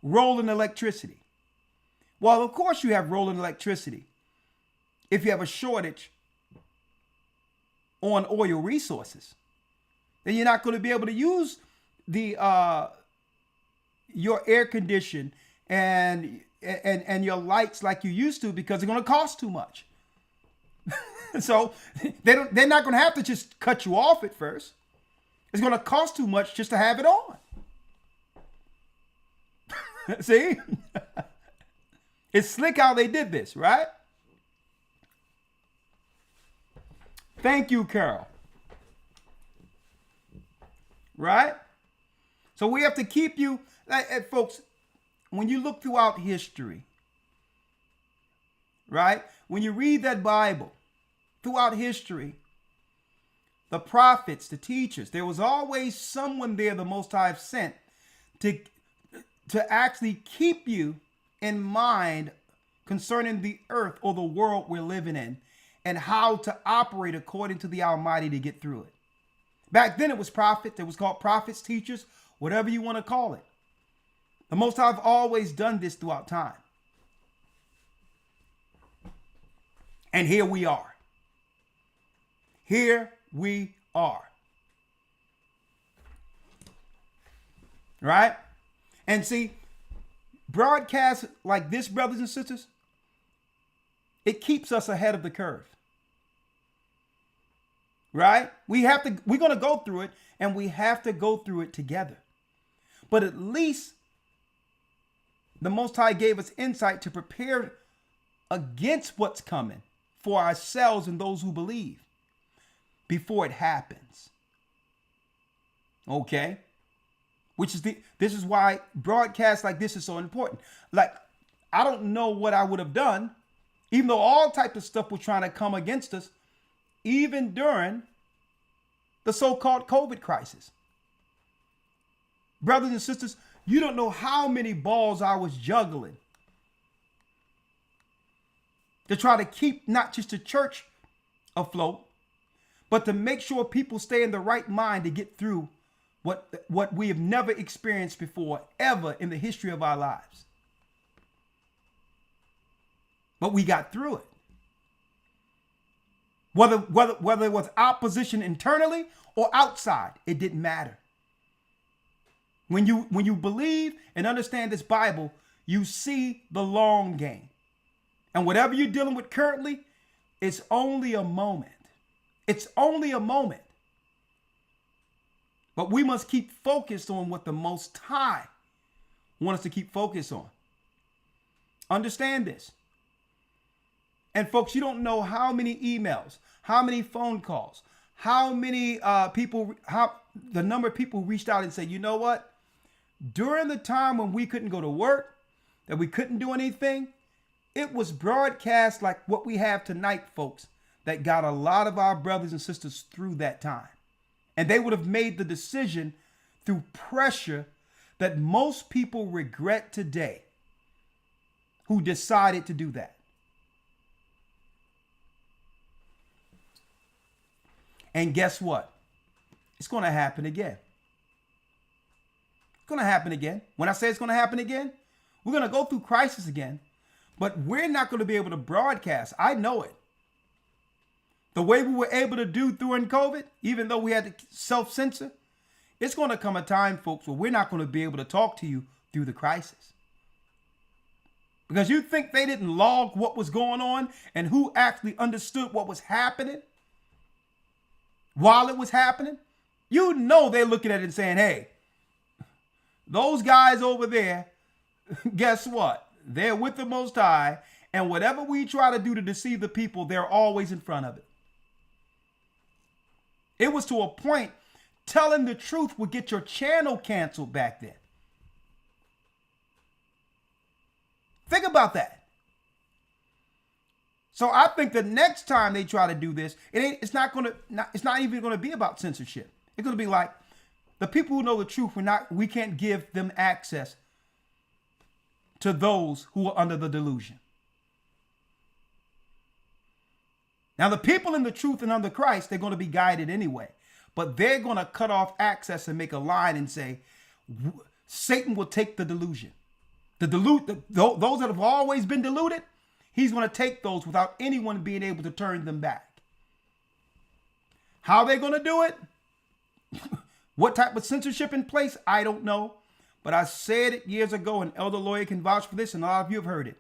Rolling electricity. Well, of course you have rolling electricity if you have a shortage on oil resources. Then you're not going to be able to use your air condition and your lights like you used to, because they're going to cost too much. So they're not going to have to just cut you off at first. It's going to cost too much just to have it on. See? It's slick how they did this, right? Thank you, Carol. Right? So we have to keep you, folks, when you look throughout history, right? When you read that Bible, throughout history, the prophets, the teachers, there was always someone there the Most High sent to actually keep you in mind concerning the earth or the world we're living in and how to operate according to the Almighty to get through it. Back then it was prophets. It was called prophets, teachers, whatever you want to call it. The Most High have always done this throughout time. And here we are. Here we are. Right? And see, broadcasts like this, brothers and sisters, it keeps us ahead of the curve. Right? We're going to go through it, and we have to go through it together. But at least the Most High gave us insight to prepare against what's coming for ourselves and those who believe before it happens. Okay? This is why broadcasts like this is so important. Like, I don't know what I would have done, even though all types of stuff was trying to come against us, even during the so-called COVID crisis. Brothers and sisters, you don't know how many balls I was juggling to try to keep not just the church afloat, but to make sure people stay in the right mind to get through what we have never experienced before, ever in the history of our lives. But we got through it. Whether it was opposition internally or outside, it didn't matter. When you believe and understand this Bible, you see the long game. And whatever you're dealing with currently, it's only a moment. It's only a moment. But we must keep focused on what the Most High wants us to keep focused on. Understand this. And folks, you don't know how many emails, how many phone calls, how many the number of people who reached out and said, you know what? During the time when we couldn't go to work, that we couldn't do anything, it was broadcast like what we have tonight, folks, that got a lot of our brothers and sisters through that time. And they would have made the decision through pressure that most people regret today who decided to do that. And guess what? It's going to happen again. It's going to happen again. When I say it's going to happen again, we're going to go through crisis again, but we're not going to be able to broadcast. I know it. The way we were able to do during COVID, even though we had to self-censor, it's going to come a time, folks, where we're not going to be able to talk to you through the crisis. Because you think they didn't log what was going on and who actually understood what was happening while it was happening? You know they're looking at it and saying, hey, those guys over there, guess what? They're with the Most High, and whatever we try to do to deceive the people, they're always in front of it. It was to a point, telling the truth would get your channel canceled back then. Think about that. So I think the next time they try to do this, it's not even going to be about censorship. It's going to be like the people who know the truth. We can't give them access to those who are under the delusion. Now, the people in the truth and under Christ, they're going to be guided anyway, but they're going to cut off access and make a line and say, Satan will take the delusion. Those that have always been deluded, he's going to take those without anyone being able to turn them back. How they're going to do it? What type of censorship in place? I don't know. But I said it years ago, and Elder Lawyer can vouch for this, and a lot of you have heard it.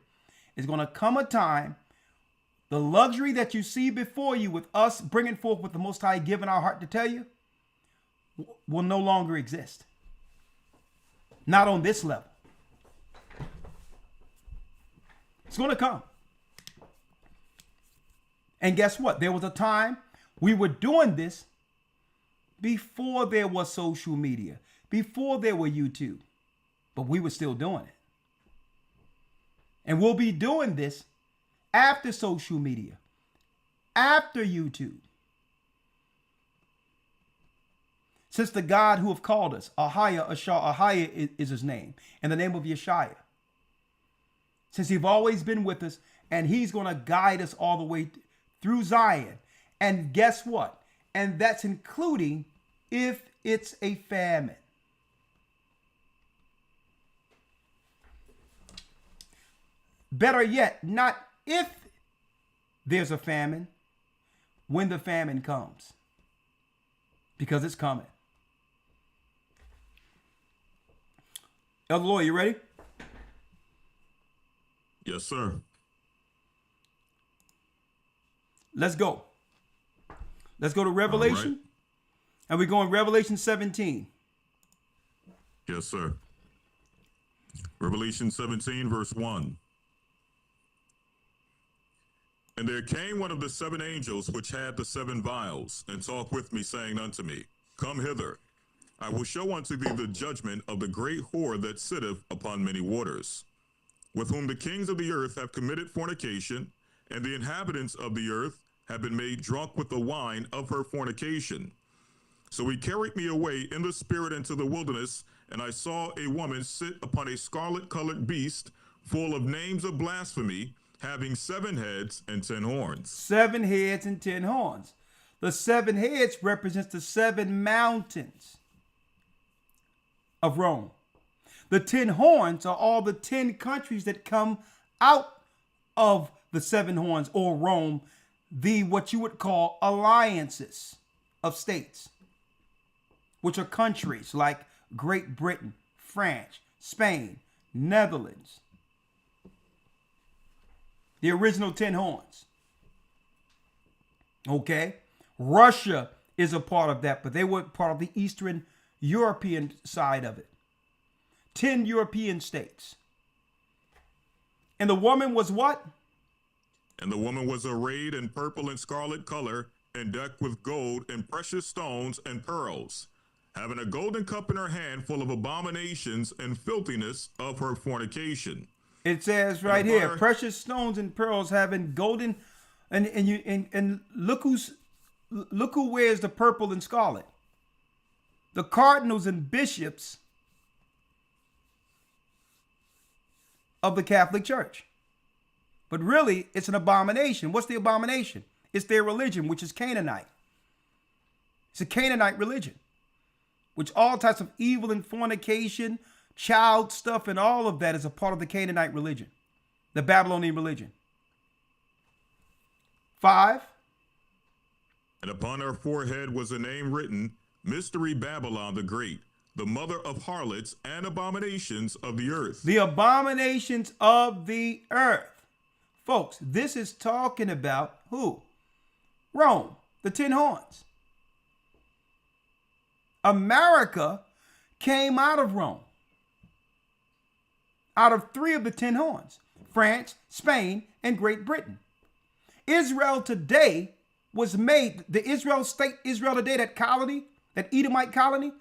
It's going to come a time, the luxury that you see before you with us bringing forth what the Most High given our heart to tell you will no longer exist. Not on this level. It's going to come. And guess what? There was a time we were doing this before there was social media, before there were YouTube, but we were still doing it. And we'll be doing this after social media, after YouTube. Since the God who have called us, Ahia is his name, and the name of Yeshua. Since he's always been with us, and he's going to guide us all the way through Zion. And guess what? And that's including if it's a famine. Better yet, not if there's a famine, when the famine comes. Because it's coming. Elder Lawyer, you ready? Yes, sir. Let's go. Let's go to Revelation. Right. And we go in Revelation 17. Yes, sir. Revelation 17, verse 1. And there came one of the seven angels which had the seven vials, and talked with me, saying unto me, Come hither, I will show unto thee the judgment of the great whore that sitteth upon many waters, with whom the kings of the earth have committed fornication, and the inhabitants of the earth have been made drunk with the wine of her fornication. So he carried me away in the spirit into the wilderness, and I saw a woman sit upon a scarlet-colored beast, full of names of blasphemy, having 7 heads and 10 horns. 7 heads and 10 horns. The 7 heads represents the 7 mountains of Rome. The 10 horns are all the 10 countries that come out of the 7 horns, or Rome, the what you would call alliances of states, which are countries like Great Britain, France, Spain, Netherlands. The original 10 horns. Okay? Russia is a part of that, but they were part of the Eastern European side of it. 10 European states. And the woman was what? And the woman was arrayed in purple and scarlet color, and decked with gold and precious stones and pearls, having a golden cup in her hand full of abominations and filthiness of her fornication. It says right here, precious stones and pearls having golden, and look who wears the purple and scarlet. The cardinals and bishops of the Catholic Church. But really, it's an abomination. What's the abomination? It's their religion, which is Canaanite. It's a Canaanite religion, which all types of evil and fornication, child stuff, and all of that is a part of the Canaanite religion, the Babylonian religion. 5. And upon her forehead was a name written, Mystery Babylon the Great, the mother of harlots and abominations of the earth. The abominations of the earth. Folks, this is talking about who? Rome, the 10 horns. America came out of Rome. Out of 3 of the 10 horns: France, Spain, and Great Britain. Israel today was made, the Israel state, Israel today, that colony, that Edomite colony,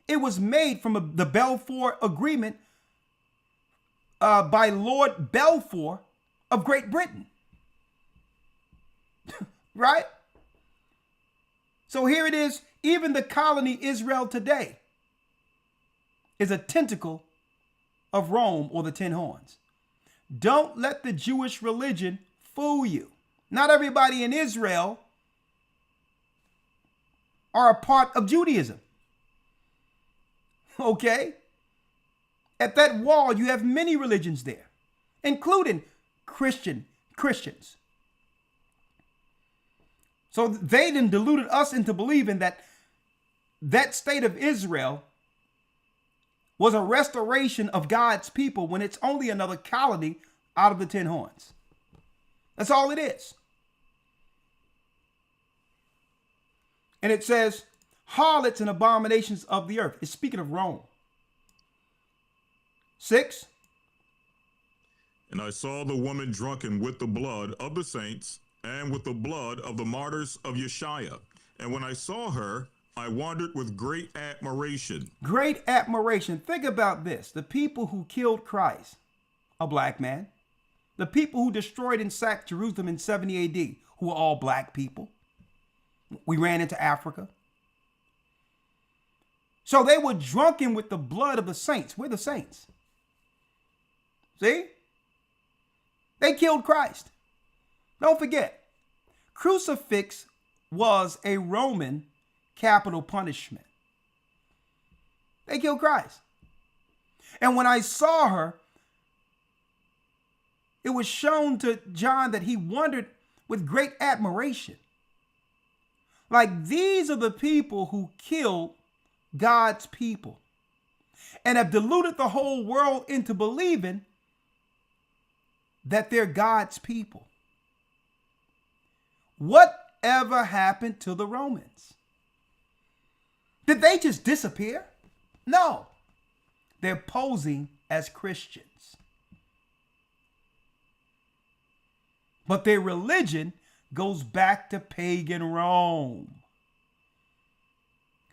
it was made from the Balfour Agreement by Lord Balfour of Great Britain. Right? So here it is, even the colony Israel today is a tentacle of Rome or the 10 horns. Don't let the Jewish religion fool you. Not everybody in Israel are a part of Judaism. Okay? At that wall, you have many religions there, including Christians. So they then deluded us into believing that that state of Israel was a restoration of God's people when it's only another colony out of the 10 horns. That's all it is. And it says, harlots and abominations of the earth. It's speaking of Rome. 6. And I saw the woman drunken with the blood of the saints and with the blood of the martyrs of Yeshua. And when I saw her, I wondered with great admiration. Great admiration. Think about this. The people who killed Christ, a black man. The people who destroyed and sacked Jerusalem in 70 AD, who were all black people. We ran into Africa. So they were drunken with the blood of the saints. We're the saints. See? They killed Christ. Don't forget, crucifix was a Roman capital punishment. They killed Christ. And when I saw her, it was shown to John that he wondered with great admiration. Like, these are the people who killed God's people and have deluded the whole world into believing that they're God's people. Whatever happened to the Romans? Did they just disappear? No. They're posing as Christians. But their religion goes back to pagan Rome.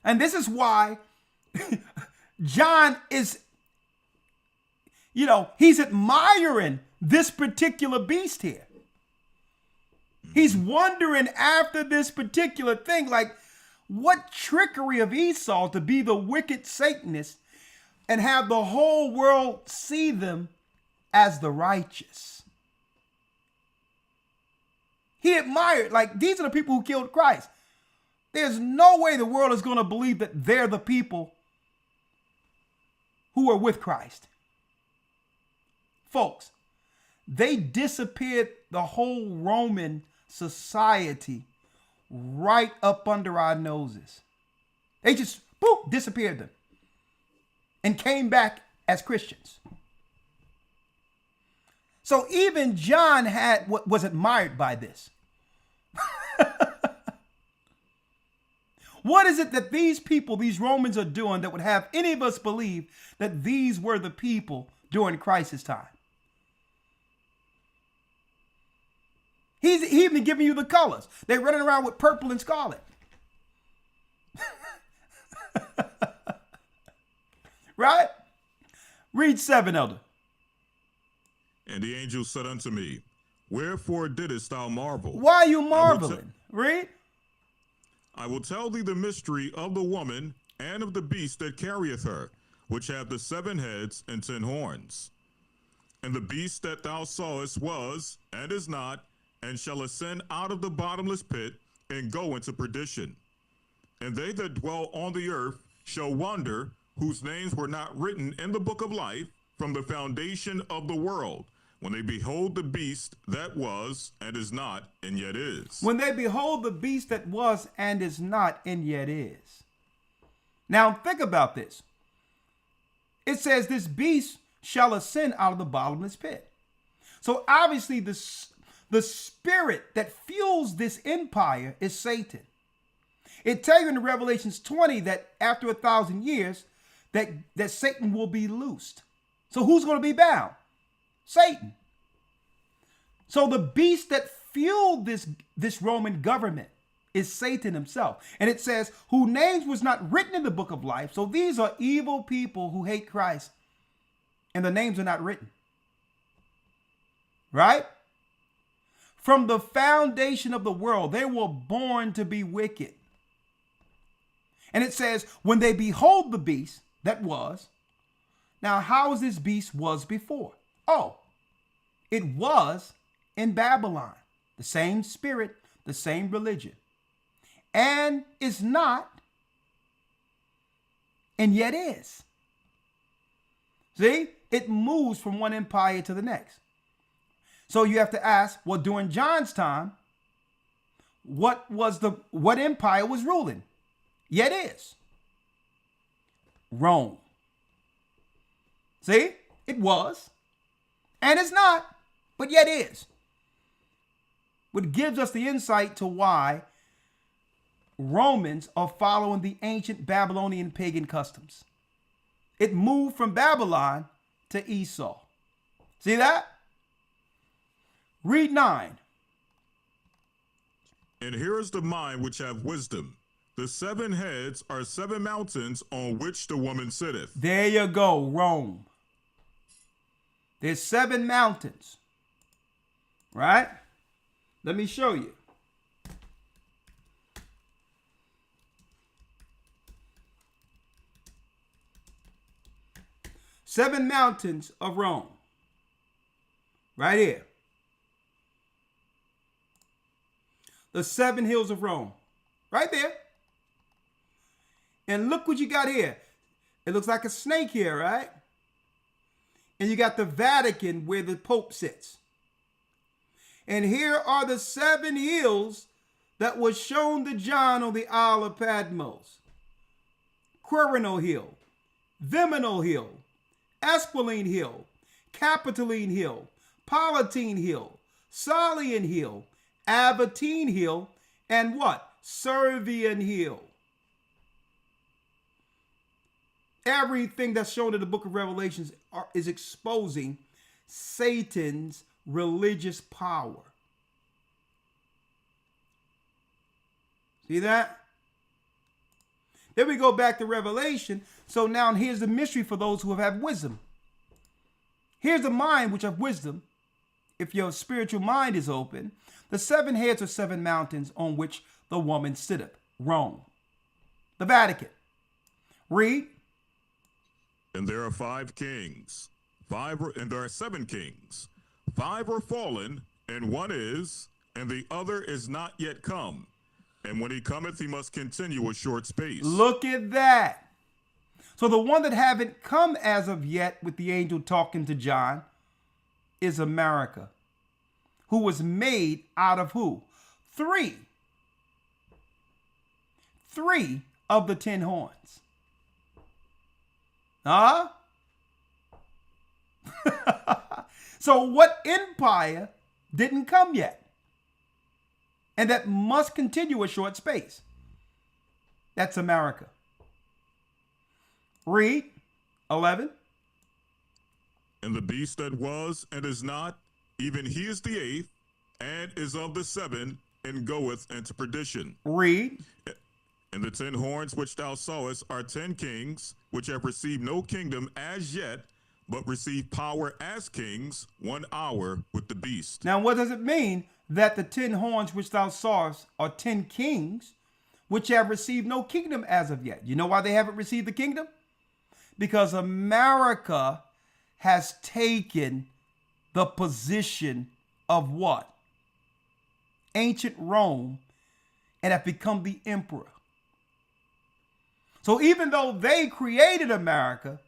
And this is why John is, he's admiring this particular beast here. He's wondering after this particular thing, like, what trickery of Esau to be the wicked Satanist and have the whole world see them as the righteous. He admired, like, these are the people who killed Christ. There's no way the world is going to believe that they're the people who are with Christ. Folks, they disappeared the whole Roman society right up under our noses. They just, boop, disappeared them and came back as Christians. So even John was admired by this. What is it that these people, these Romans, are doing that would have any of us believe that these were the people during Christ's time? He's even giving you the colors. They're running around with purple and scarlet. Right? Read 7, Elder. And the angel said unto me, wherefore didst thou marvel? Why are you marveling? Read. I will tell thee the mystery of the woman and of the beast that carrieth her, which have the 7 heads and 10 horns. And the beast that thou sawest was, and is not, and shall ascend out of the bottomless pit, and go into perdition. And they that dwell on the earth shall wonder, whose names were not written in the book of life from the foundation of the world, when they behold the beast that was and is not and yet is. When they behold the beast that was and is not and yet is. Now think about this. It says this beast shall ascend out of the bottomless pit. So obviously the spirit that fuels this empire is Satan. It tells you in Revelations 20 that after 1,000 years that Satan will be loosed. So who's going to be bound? Satan. So the beast that fueled this Roman government is Satan himself. And it says, whose names was not written in the book of life. So these are evil people who hate Christ, and the names are not written. Right? From the foundation of the world, they were born to be wicked. And it says, when they behold the beast that was. Now, how is this beast was before? Oh, it was in Babylon. The same spirit, the same religion. And is not, and yet is. See, it moves from one empire to the next. So you have to ask, well, during John's time, what empire was ruling? Yet is Rome. See, it was, and it's not, but yet is. Which gives us the insight to why Romans are following the ancient Babylonian pagan customs. It moved from Babylon to Esau. See that? Read 9. And here is the mind which have wisdom. The 7 heads are 7 mountains on which the woman sitteth. There you go, Rome. There's 7 mountains. Right? Let me show you. Seven mountains of Rome. Right here. The 7 hills of Rome. Right there. And look what you got here. It looks like a snake here, right? And you got the Vatican where the Pope sits. And here are the 7 hills that was shown to John on the Isle of Patmos. Quirinal Hill, Viminal Hill, Esquiline Hill, Capitoline Hill, Palatine Hill, Salian Hill, Avatine Hill, and what? Servian Hill. Everything that's shown in the book of Revelations is exposing Satan's religious power. See that? Then we go back to Revelation. So now here's the mystery for those who have had wisdom. Here's the mind which have wisdom. If your spiritual mind is open, the 7 heads are 7 mountains on which the woman sitteth. Rome. The Vatican. Read. And there are 5 kings. And there are 7 kings. 5 are fallen, and one is, and the other is not yet come. And when he cometh, he must continue a short space. Look at that. So the one that haven't come as of yet with the angel talking to John is America, who was made out of who? 3 of the 10 horns. Huh? So what empire didn't come yet? And that must continue a short space. That's America. Read 11. And the beast that was and is not, even he is the 8th, and is of the 7, and goeth into perdition. Read. And the 10 horns which thou sawest are 10 kings, which have received no kingdom as yet, but receive power as kings 1 hour with the beast. Now what does it mean that the 10 horns which thou sawest are 10 kings, which have received no kingdom as of yet? You know why they haven't received the kingdom? Because America has taken the position of what? Ancient Rome, and have become the emperor. So even though they created America,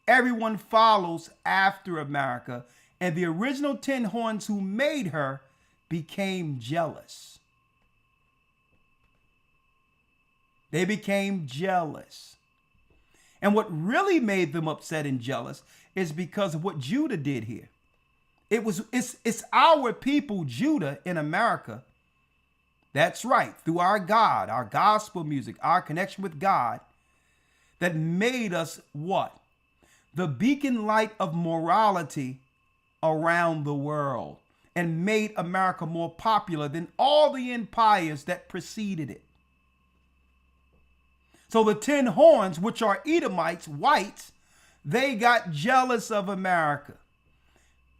everyone follows after America. And the original Tin Horns who made her became jealous. They became jealous. And what really made them upset and jealous is because of what Judah did here. It's our people, Judah, in America. That's right, through our God, our gospel music, our connection with God, that made us what? The beacon light of morality around the world, and made America more popular than all the empires that preceded it. So the Tin Horns, which are Edomites, whites, they got jealous of America.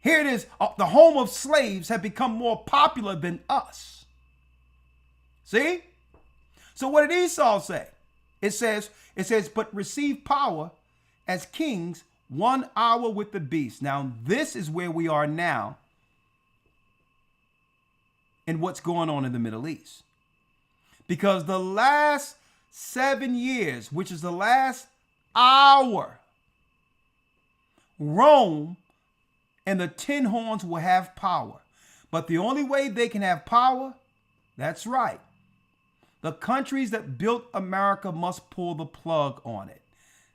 Here it is, the home of slaves have become more popular than us. See? So what did Esau say? It says, but receive power as kings 1 hour with the beast. Now, this is where we are now in what's going on in the Middle East. Because the last 7 years, which is the last hour, Rome and the Tin Horns will have power. But the only way they can have power, that's right, the countries that built America must pull the plug on it.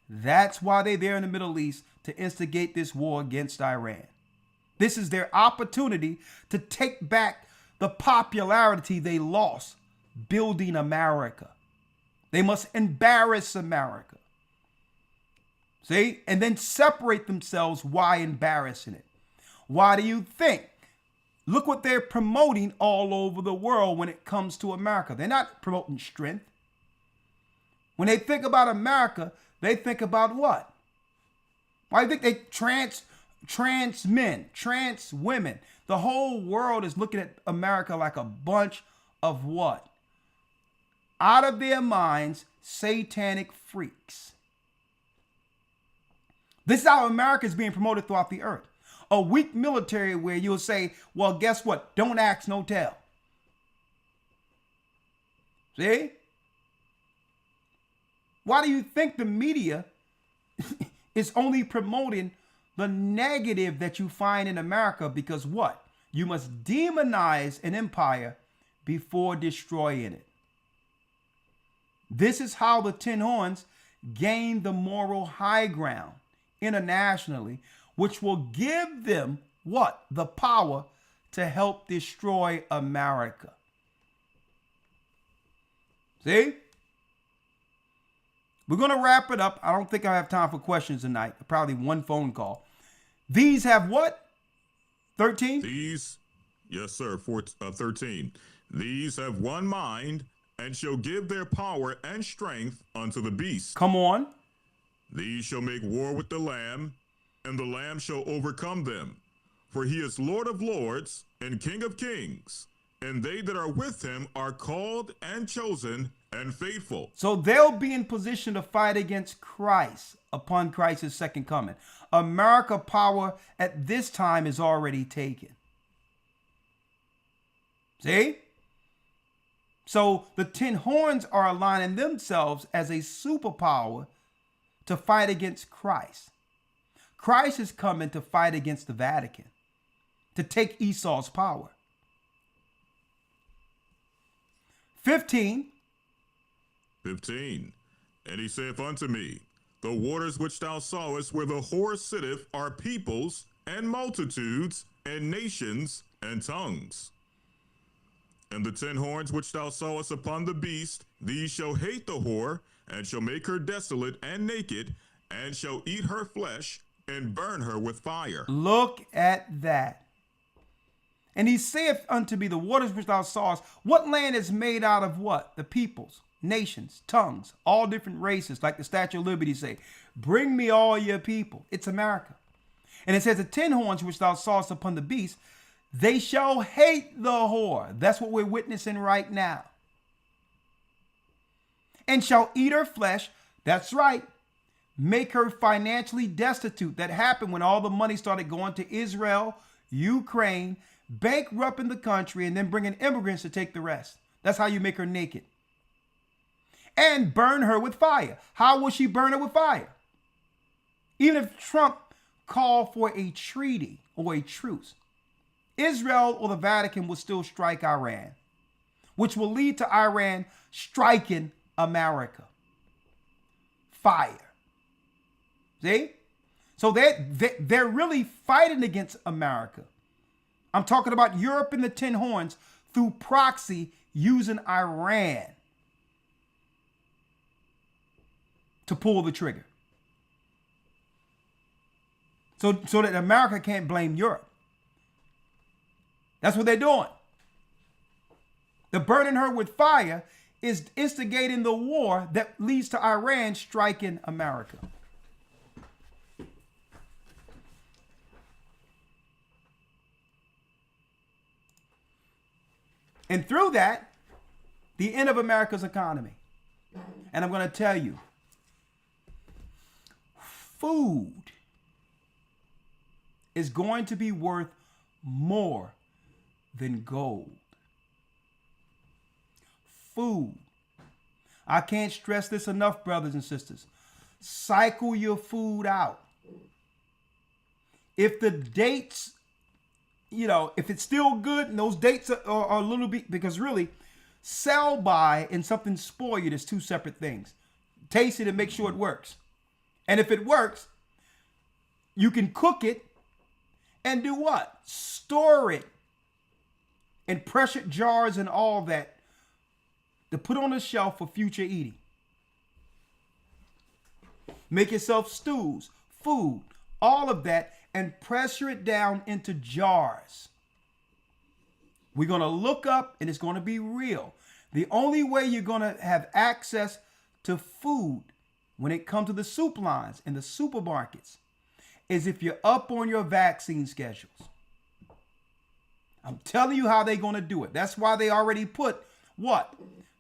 That's why they're there in the Middle East, to instigate this war against Iran. This is their opportunity to take back the popularity they lost building America. They must embarrass America. See? And then separate themselves. Why embarrassing it? Why do you think? Look what they're promoting all over the world when it comes to America. They're not promoting strength. When they think about America, they think about what? Why do you think they trans men, trans women? The whole world is looking at America like a bunch of what? Out of their minds, satanic freaks. This is how America is being promoted throughout the earth. A weak military where you'll say, well, guess what? Don't ask, no tell. See? Why do you think the media is only promoting the negative that you find in America? Because what? You must demonize an empire before destroying it. This is how the Tin Horns gain the moral high ground internationally, which will give them what? The power to help destroy America. See? We're going to wrap it up. I don't think I have time for questions tonight. Probably one phone call. These have what? 13? These, yes, sir, 13. These have one mind and shall give their power and strength unto the beast. Come on. These shall make war with the Lamb, and the Lamb shall overcome them. For he is Lord of lords and King of kings, and they that are with him are called and chosen and faithful. So they'll be in position to fight against Christ upon Christ's second coming. America power at this time is already taken. See? So the Tin Horns are aligning themselves as a superpower to fight against Christ. Christ is coming to fight against the Vatican, to take Esau's power. 15. And he saith unto me, the waters which thou sawest where the whore sitteth are peoples and multitudes and nations and tongues. And the 10 horns which thou sawest upon the beast, these shall hate the whore, and shall make her desolate and naked, and shall eat her flesh, and burn her with fire. Look at that. And he saith unto me, the waters which thou sawest, what land is made out of what? The peoples, nations, tongues, all different races, like the Statue of Liberty say. Bring me all your people. It's America. And it says the 10 horns which thou sawest upon the beast, they shall hate the whore. That's what we're witnessing right now. And shall eat her flesh. That's right. Make her financially destitute. That happened when all the money started going to Israel, Ukraine, bankrupting the country, and then bringing immigrants to take the rest. That's how you make her naked. and burn her with fire. How will she burn her with fire? Even if Trump called for a treaty or a truce, Israel or the Vatican will still strike Iran, which will lead to Iran striking America. Fire. See? So they're really fighting against America. I'm talking about Europe and the Tin Horns through proxy using Iran to pull the trigger. So that America can't blame Europe. That's what they're doing. The burning her with fire is instigating the war that leads to Iran striking America. And through that, the end of America's economy. And I'm going to tell you, food is going to be worth more than gold. Food. I can't stress this enough, brothers and sisters. Cycle your food out. If the dates, if it's still good and those dates are a little bit, because really, sell by and something spoiled is two separate things. Taste it and make sure it works. And if it works, you can cook it and do what? Store it in pressure jars and all that to put on the shelf for future eating. Make yourself stews, food, all of that, and pressure it down into jars. We're going to look up and it's going to be real. The only way you're going to have access to food when it comes to the soup lines and the supermarkets is if you're up on your vaccine schedules. I'm telling you how they're going to do it. That's why they already put what?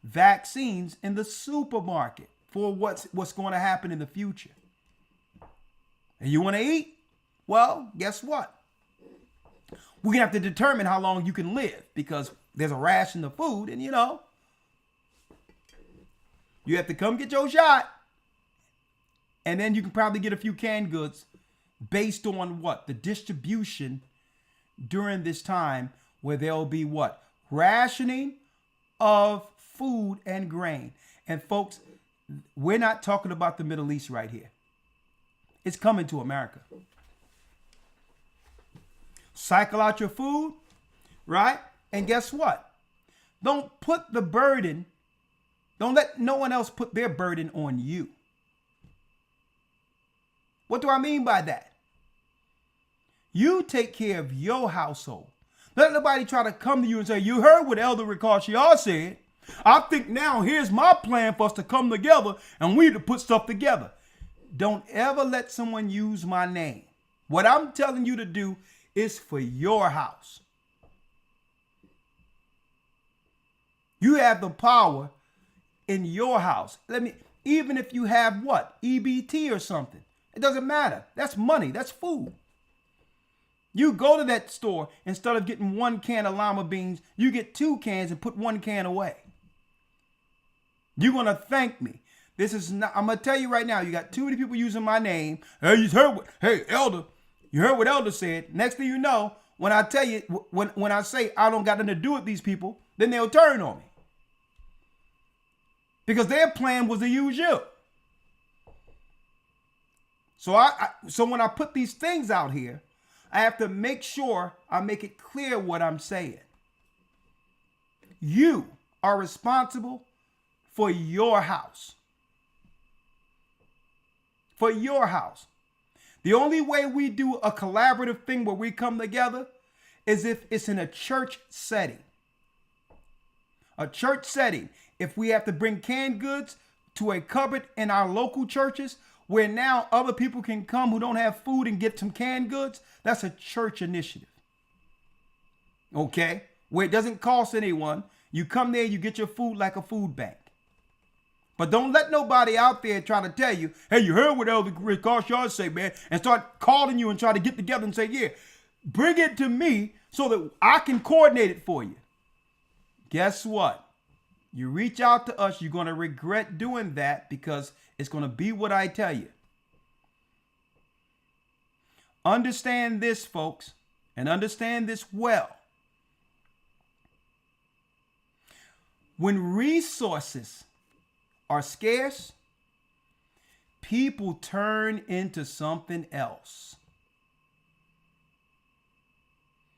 Vaccines in the supermarket for what's going to happen in the future. And you want to eat? Well, guess what? We're going to have to determine how long you can live because there's a ration of food and, you have to come get your shot. And then you can probably get a few canned goods based on what? The distribution during this time where there'll be what? Rationing of food and grain. And folks, we're not talking about the Middle East right here. It's coming to America. Cycle out your food, right? And guess what? Don't put the burden, don't let no one else put their burden on you. What do I mean by that? You take care of your household. Let nobody try to come to you and say, you heard what Elder Ricard said. I think now here's my plan for us to come together and we need to put stuff together. Don't ever let someone use my name. What I'm telling you to do is for your house. You have the power in your house. Even if you have what? EBT or something. It doesn't matter. That's money. That's food. You go to that store, instead of getting 1 can of lima beans, you get 2 cans and put 1 can away. You're going to thank me. This is not, I'm going to tell you right now, you got too many people using my name. Hey, Elder, you heard what Elder said. Next thing you know, when I tell you, when I say I don't got nothing to do with these people, then they'll turn on me. Because their plan was to use you. So when I put these things out here, I have to make sure I make it clear what I'm saying. You are responsible for your house. For your house. The only way we do a collaborative thing where we come together is if it's in a church setting. A church setting. If we have to bring canned goods to a cupboard in our local churches where now other people can come who don't have food and get some canned goods, that's a church initiative. Okay? Where it doesn't cost anyone. You come there, you get your food like a food bank. But don't let nobody out there try to tell you, hey, you heard what Elder Ricard say, man, and start calling you and try to get together and say, yeah, bring it to me so that I can coordinate it for you. Guess what? You reach out to us, you're going to regret doing that because it's going to be what I tell you. Understand this, folks, and understand this well. When resources are scarce, people turn into something else.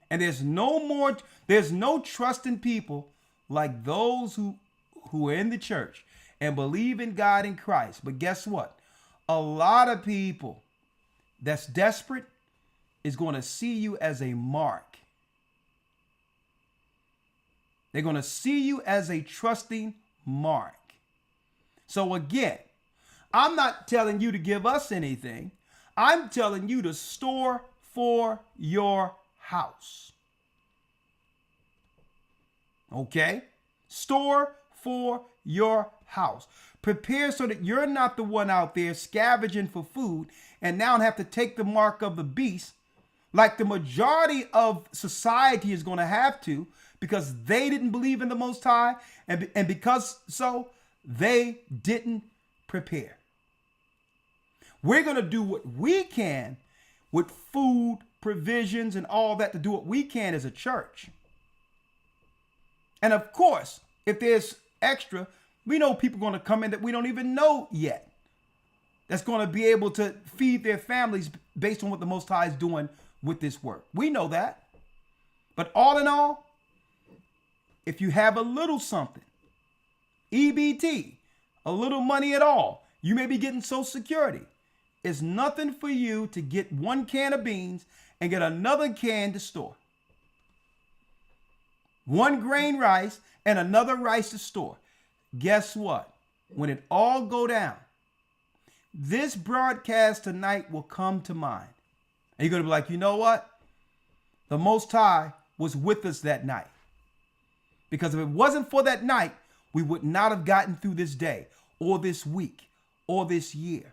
And there's no trust in people like those who are in the church and believe in God and Christ. But guess what? A lot of people that's desperate is going to see you as a mark. They're going to see you as a trusting mark. So again, I'm not telling you to give us anything. I'm telling you to store for your house. Okay? Store for your house. Prepare so that you're not the one out there scavenging for food and now have to take the mark of the beast like the majority of society is going to have to, because they didn't believe in the Most High, and because so they didn't prepare. We're going to do what we can with food, provisions, and all that, to do what we can as a church. And of course, if there's extra, we know people are going to come in that we don't even know yet, that's going to be able to feed their families based on what the Most High is doing with this work. We know that. But all in all, if you have a little something, EBT, a little money at all, you may be getting Social Security. It's nothing for you to get one can of beans and get another can to store. One grain rice and another rice to store. Guess what? When it all go down, this broadcast tonight will come to mind. And you're going to be like, you know what? The Most High was with us that night. Because if it wasn't for that night, we would not have gotten through this day or this week or this year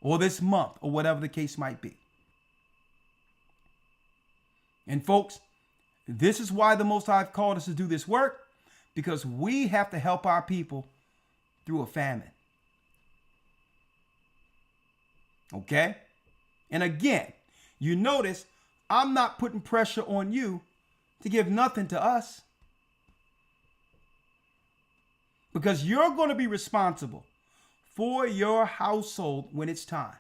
or this month or whatever the case might be. And folks, this is why the Most High called us to do this work, because we have to help our people through a famine. Okay? And again, you notice I'm not putting pressure on you to give nothing to us, because you're going to be responsible for your household when it's time.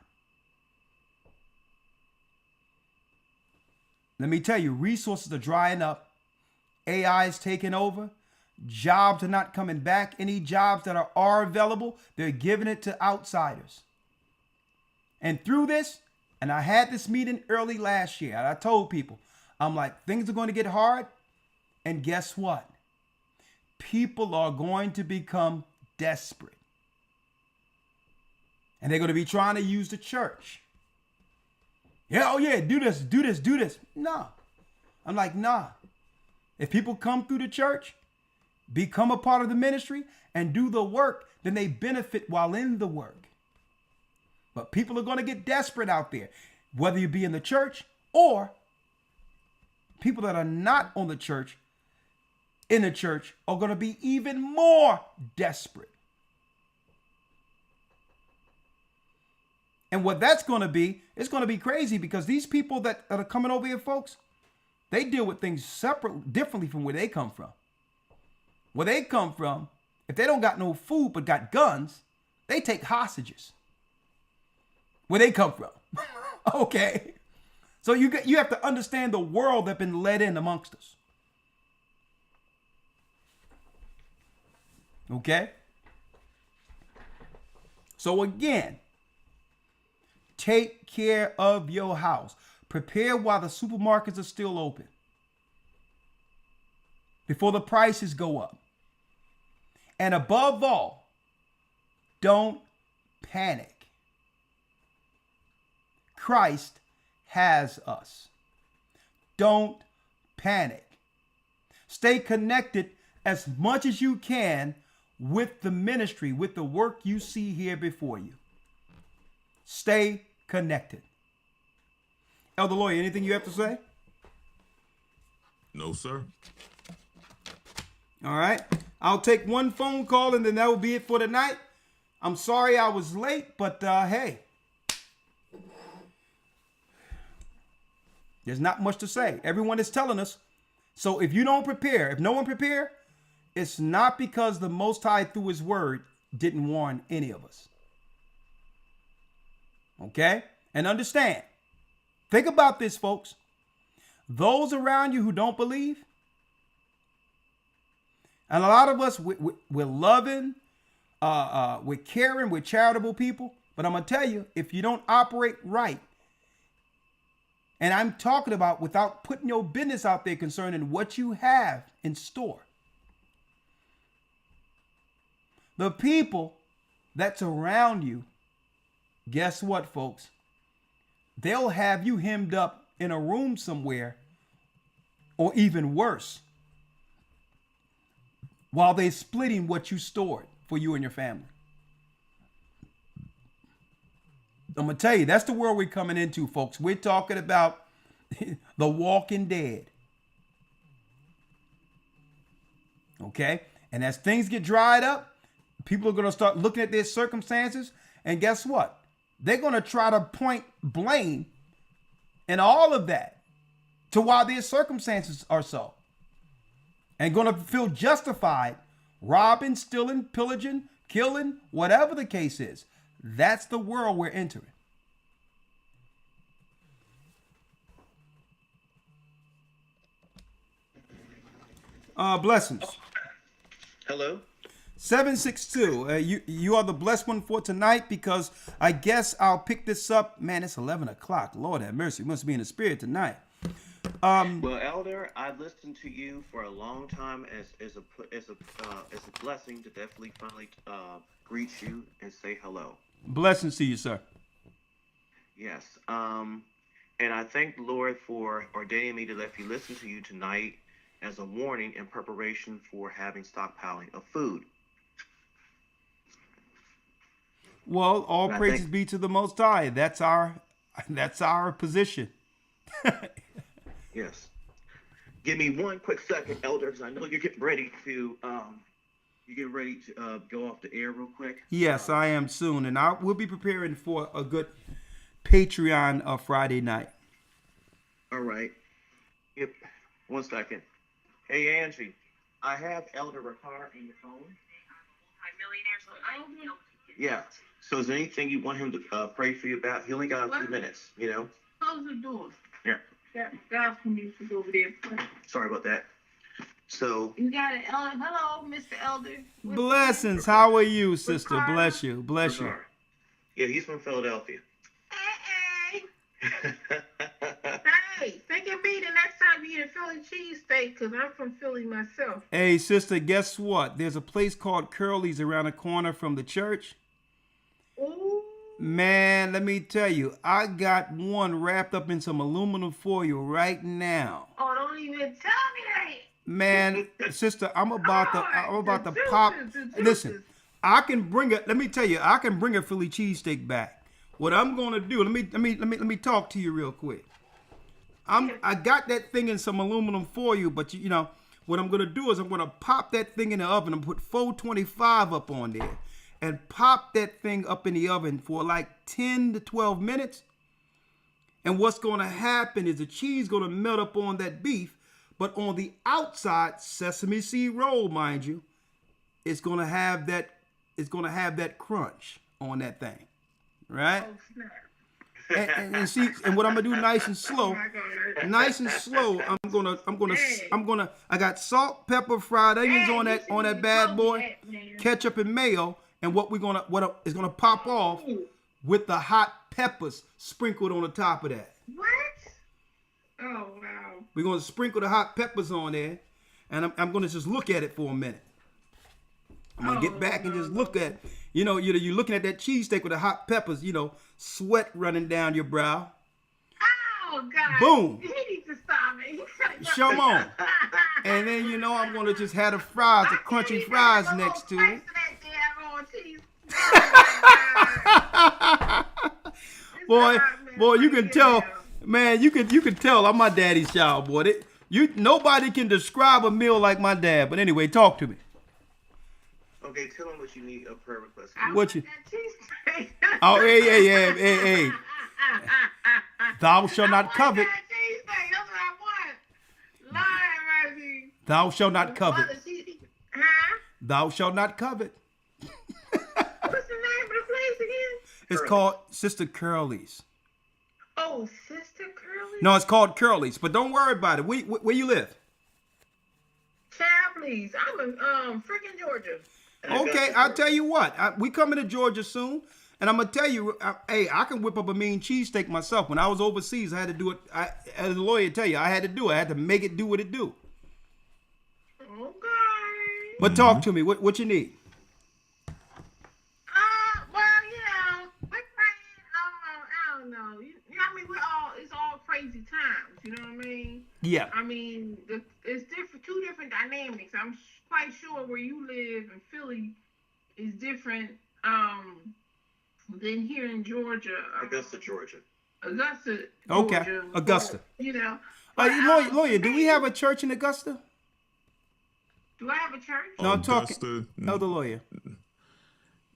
Let me tell you, resources are drying up. AI is taking over. Jobs are not coming back. Any jobs that are available, they're giving it to outsiders. And through this, and I had this meeting early last year, and I told people, I'm like, things are going to get hard. And guess what? People are going to become desperate. And they're going to be trying to use the church. Yeah, oh yeah, do this, do this, do this. No. I'm like, nah. If people come through the church, become a part of the ministry, and do the work, then they benefit while in the work. But people are going to get desperate out there, whether you be in the church or people that are not on the church, in the church, are going to be even more desperate. And what that's going to be, it's going to be crazy, because these people that are coming over here, folks, they deal with things differently from where they come from. Where they come from, if they don't got no food but got guns, they take hostages. Where they come from. Okay. So you have to understand the world that's been led in amongst us. Okay. So again, take care of your house. Prepare while the supermarkets are still open, before the prices go up. And above all, don't panic. Christ has us. Don't panic. Stay connected as much as you can with the ministry, with the work you see here before you. Stay connected. Elder Lawyer, anything you have to say? No, sir. All right. I'll take one phone call and then that will be it for tonight. I'm sorry I was late, but hey, there's not much to say. Everyone is telling us. So if you don't prepare, if no one prepare, it's not because the Most High through his word didn't warn any of us. Okay? And understand. Think about this, folks. Those around you who don't believe, and a lot of us, we're loving, we're caring, we're charitable people. But I'm going to tell you, if you don't operate right, and I'm talking about without putting your business out there concerning what you have in store, the people that's around you, guess what, folks? They'll have you hemmed up in a room somewhere, or even worse, while they're splitting what you stored for you and your family. I'm going to tell you, that's the world we're coming into, folks. We're talking about the walking dead. Okay? And as things get dried up, people are going to start looking at their circumstances. And guess what? They're going to try to point blame and all of that to why their circumstances are so. And going to feel justified robbing, stealing, pillaging, killing, whatever the case is. That's the world we're entering. Blessings. Hello. 762. You are the blessed one for tonight, because I guess I'll pick this up. Man, it's 11 o'clock. Lord have mercy. Must be in the spirit tonight. Well, Elder, I've listened to you for a long time. As a blessing to definitely finally greet you and say hello. Blessings to you, sir. Yes. And I thank the Lord for ordaining me to let you listen to you tonight as a warning in preparation for having stockpiling of food. Well, all praises be to the Most High. That's our position. Yes. Give me one quick second, Elder, because I know you're getting ready to go off the air real quick. Yes, I am soon, and we'll be preparing for a good Patreon Friday night. All right. Yep. 1 second. Hey, Angie, I have Elder Ricard on the phone. Yeah. So is there anything you want him to pray for you about? He only got a few minutes, you know? Close the door. Yeah. God needs to go over there. Sorry about that. So You got it, Elder. Hello, Mr. Elder. Blessings. How are you, sister? Ricard. Bless you. Bless you. Ricard. Yeah, he's from Philadelphia. Hey. Hey, think of me the next time you eat a Philly cheesesteak, because I'm from Philly myself. Hey, sister, guess what? There's a place called Curly's around the corner from the church. Ooh. Man, let me tell you, I got one wrapped up in some aluminum foil right now. Oh, don't even tell me that. Man, sister, I'm about to the pop. juices. Listen, I can bring it. Let me tell you, I can bring a Philly cheesesteak back. What I'm gonna do? Let me talk to you real quick. I got that thing in some aluminum foil, but you know what I'm gonna do is I'm gonna pop that thing in the oven and put 425 up on there, and pop that thing up in the oven for like 10 to 12 minutes. And what's gonna happen is the cheese gonna melt up on that beef, but on the outside, sesame seed roll, mind you, it's gonna have that crunch on that thing, right? Oh, snap. And see, and what I'm gonna do nice and slow, I got salt, pepper, fried onions on that bad boy, ketchup and mayo, and what is gonna pop off with the hot peppers sprinkled on the top of that. What? Oh, wow. We're gonna sprinkle the hot peppers on there, and I'm gonna just look at it for a minute. I'm gonna get back and just look at, you're looking at that cheesesteak with the hot peppers, sweat running down your brow. Oh, God. Boom. He needs to stop it. Show 'em on. And then, I'm going to just have the fries, the crunchy fries next to it. Boy, you can tell, man, you can tell I'm my daddy's child, boy. Nobody can describe a meal like my dad. But anyway, talk to me. Okay, tell them what you need a prayer request. What you? Oh, hey. Thou shalt not covet. Thou shalt not covet. Thou shalt not covet. What's the name of the place again? It's called Sister Curly's. Oh, Sister Curly's? No, it's called Curly's, but don't worry about it. Where you live? Chapley's. I'm in freaking Georgia. Okay, I'll tell you what. We coming to Georgia soon, and I'm gonna tell you, hey, I can whip up a mean cheesesteak myself. When I was overseas, I had to do it. As a lawyer, tell you, I had to do it. I had to make it do what it do. Okay. But talk to me. What you need? Well, we're praying. I don't know. I mean, it's all crazy times. You know what I mean? Yeah. I mean, it's different, two different dynamics. I'm quite sure where you live in Philly is different than here in Georgia. Augusta, Georgia. Augusta, Okay, Georgia, Augusta. Lawyer, do we have a church in Augusta? Do I have a church? No, I'm Augusta, talking. Elder lawyer.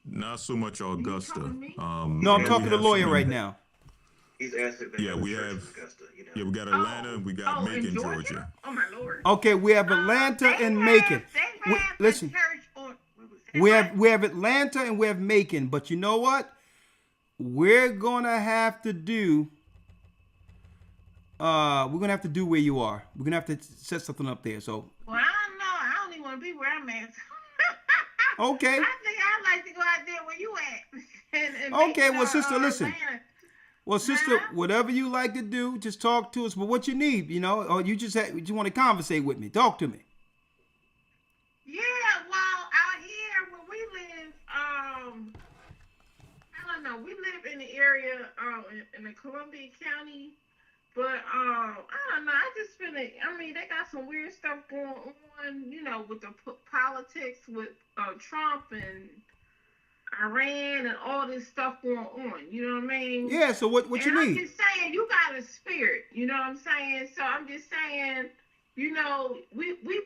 Not so much Augusta. No, I'm talking to the lawyer right now. He's asking. Yeah, we have. Augusta, Yeah, we got Atlanta and we got Macon, in Georgia. Oh my Lord. Okay, we have Atlanta and Macon. Listen, we have Atlanta and we have Macon, but you know what? We're gonna have to do. We're gonna have to do where you are. We're gonna have to set something up there. So. Well, I don't know. I don't even want to be where I'm at. Okay. I think I'd like to go out there where you at. and Okay, well, sister, listen. Atlanta. Well, sister, whatever you like to do, just talk to us. But what you need, or you just want to conversate with me. Talk to me. Yeah, well, out here where we live, I don't know. We live in the area in the Columbia County, but I don't know. I just feel it. I mean, they got some weird stuff going on, with the politics with Trump and Iran and all this stuff going on. You know what I mean? Yeah. So what you need? I'm just saying, you got a spirit. You know what I'm saying? So I'm just saying, we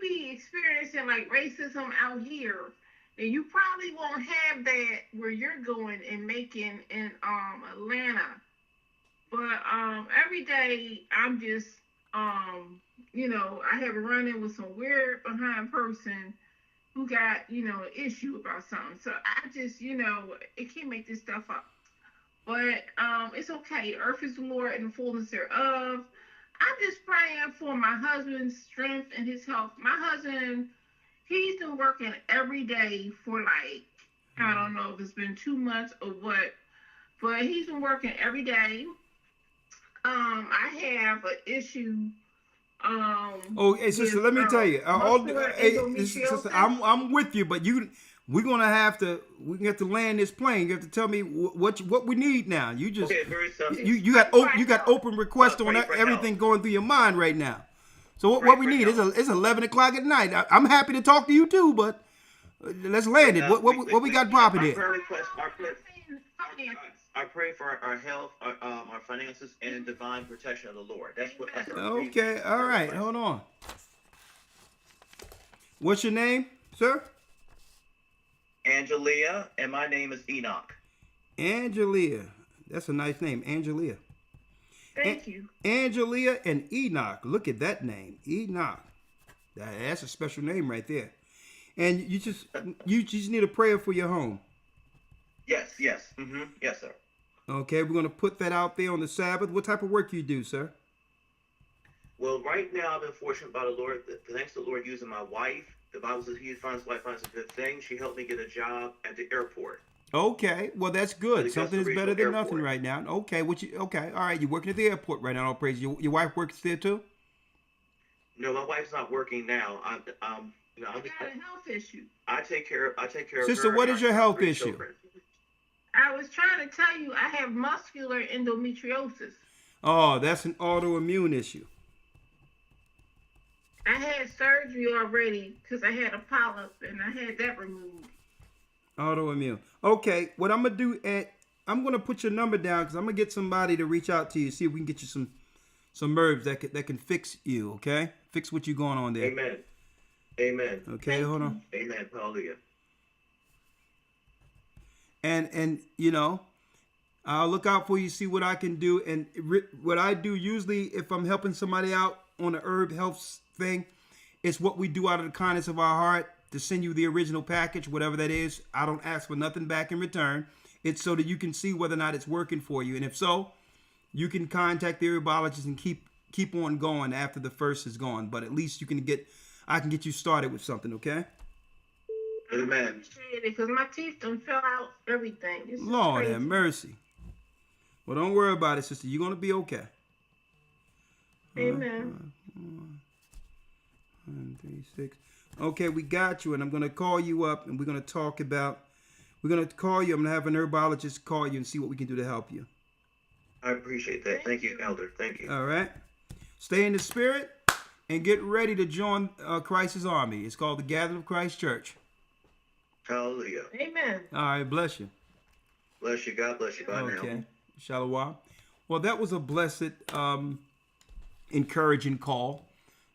be experiencing like racism out here, and you probably won't have that where you're going and Macon in Atlanta. But every day I'm just I have a run-in with some weird behind person who got, an issue about something. So I just, it can't make this stuff up. But it's okay. Earth is the Lord and the fullness thereof. I'm just praying for my husband's strength and his health. My husband, he's been working every day for I don't know if it's been 2 months or what, but he's been working every day. I have an issue. Hey, sister, let me tell you. Sister, I'm with you, but we're gonna have to land this plane. You have to tell me what we need now. You just you got open requests on everything going through your mind right now. So what we need is it's 11 o'clock at night. I'm happy to talk to you too, but let's land it. What we got popping here? I pray for our health, our finances, and divine protection of the Lord. That's what. Okay, all right. Hold on. What's your name, sir? Angelia, and my name is Enoch. Angelia. That's a nice name, Angelia. Thank you. Angelia and Enoch. Look at that name, Enoch. That's a special name right there. And you just need a prayer for your home. Yes. Mm-hmm. Yes, sir. Okay, we're going to put that out there on the Sabbath. What type of work you do, sir? Well, right now I've been fortunate by the Lord. Thanks to the Lord using my wife. The Bible says he finds wife finds a good thing. She helped me get a job at the airport. Okay, well that's good. Something is better than nothing right now. Okay, all right. You're working at the airport right now. All praise. Your wife works there too? No, my wife's not working now. I got a health issue. I take care of Sister, her. What is your health issue? Children. I was trying to tell you I have muscular endometriosis. Oh, that's an autoimmune issue. I had surgery already because I had a polyp and I had that removed. Autoimmune. Okay, what I'm going to do, I'm going to put your number down because I'm going to get somebody to reach out to you, see if we can get you some herbs that can fix you, okay? Fix what you going on there. Amen. Okay, hold on. Amen. Hallelujah. And you know, I'll look out for you, see what I can do. And what I do usually, if I'm helping somebody out on the herb health thing, it's what we do out of the kindness of our heart to send you the original package, whatever that is. I don't ask for nothing back in return. It's so that you can see whether or not it's working for you. And if so, you can contact the herbologist and keep on going after the first is gone. But at least I can get you started with something, okay? Amen. Because my teeth done fell out, everything. This Lord is have mercy. Well, don't worry about it, sister. You're going to be okay. Amen. 1, 3, 6. Okay, we got you, and I'm going to call you up, and we're going to call you. I'm going to have an herbologist call you and see what we can do to help you. I appreciate that. Thank you, Elder. Thank you. All right. Stay in the spirit and get ready to join Christ's army. It's called the Gathering of Christ Church. Hallelujah. Amen. All right, bless you. Bless you. God bless you. Bye now. Okay. Shalom. Well, that was a blessed, encouraging call.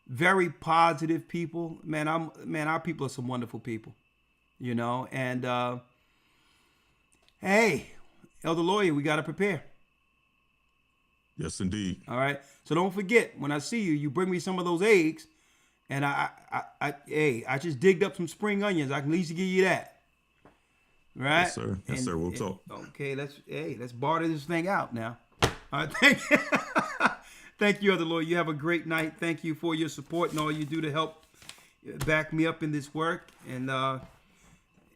Very positive people. Man, our people are some wonderful people. You know, and hey, Elder Lawyer, we got to prepare. Yes, indeed. All right. So don't forget, when I see you, you bring me some of those eggs, and I just digged up some spring onions. I can at least give you that. Right? Yes, sir. Yes, sir. We'll talk. Okay. Let's barter this thing out now. All right. Thank you. Thank you, Elder Lawyer. You have a great night. Thank you for your support and all you do to help back me up in this work. And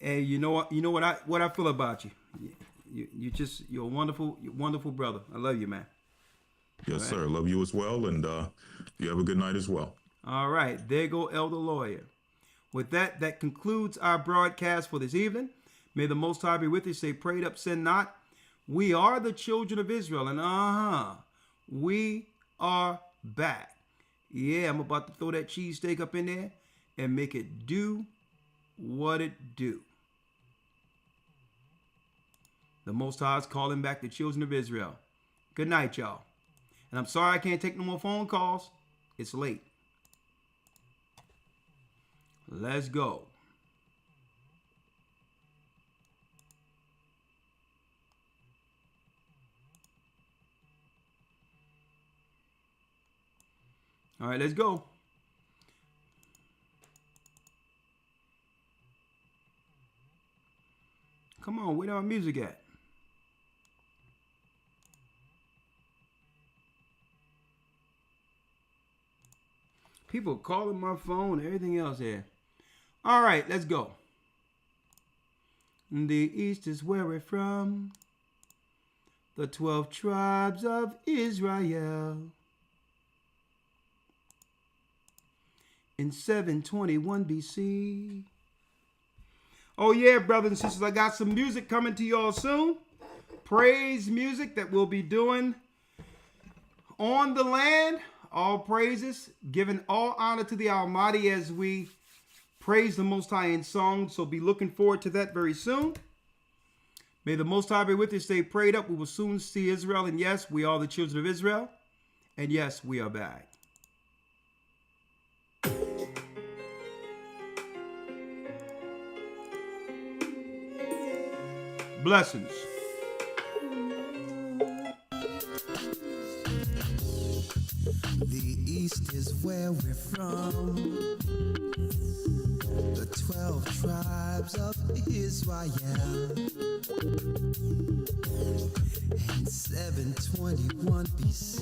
you know what I feel about you. You're a wonderful brother. I love you, man. Yes, sir. Love you as well, and you have a good night as well. All right. There go Elder Lawyer. With that concludes our broadcast for this evening. May the Most High be with you. Say, prayed up, sin not. We are the children of Israel, and we are back. Yeah, I'm about to throw that cheesesteak up in there and make it do what it do. The Most High is calling back the children of Israel. Good night, y'all. And I'm sorry I can't take no more phone calls. It's late. Let's go. All right, let's go. Come on, where our music at? People calling my phone, everything else here. All right, let's go. The east is where we're from. The 12 tribes of Israel. In 721 BC. Oh yeah, brothers and sisters, I got some music coming to y'all soon. Praise music that we'll be doing on the land. All praises, giving all honor to the Almighty as we praise the Most High in song. So be looking forward to that very soon. May the Most High be with you. Stay prayed up. We will soon see Israel. And yes, we are the children of Israel. And yes, we are back. Blessings. The east is where we're from. The 12 tribes of Israel. In 721 BC,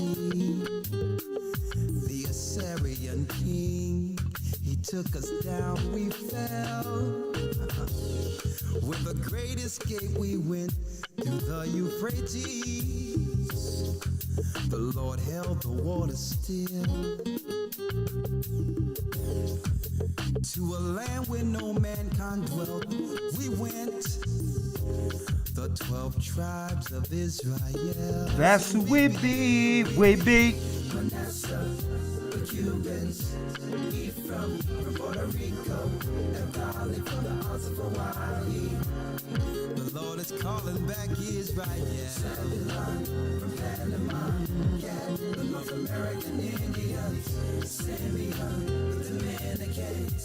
the Assyrian king, he took us down, we fell. With a great escape we went through the Euphrates. The Lord held the water still. To a land where no mankind dwelt, we went. The 12 tribes of Israel. That's who we be, Manasseh, the Cubans, Ephraim from Puerto Rico, and Valley from the Isles of Hawaii. The Lord is calling back Israel. Zebulon from Panama, Gad, the North American Indians, Simeon, the Dominicans,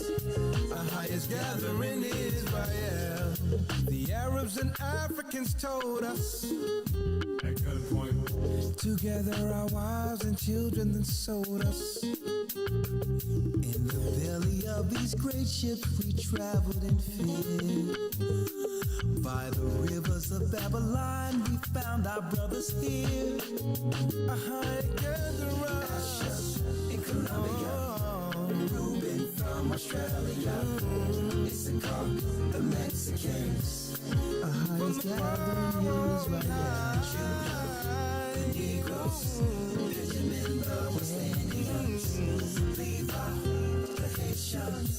our highest gathering Israel. The Arabs and Africans told us, at gunpoint. together our wives and children then sold us. In the belly of these great ships we traveled in fear. By the rivers of Babylon we found our brothers here. Together us in Colombia, Reuben from Australia, Issachar, the Mexicans, the highest gathering is right here. The Negroes, Benjamin, the West Indians, Levi, the Haitians,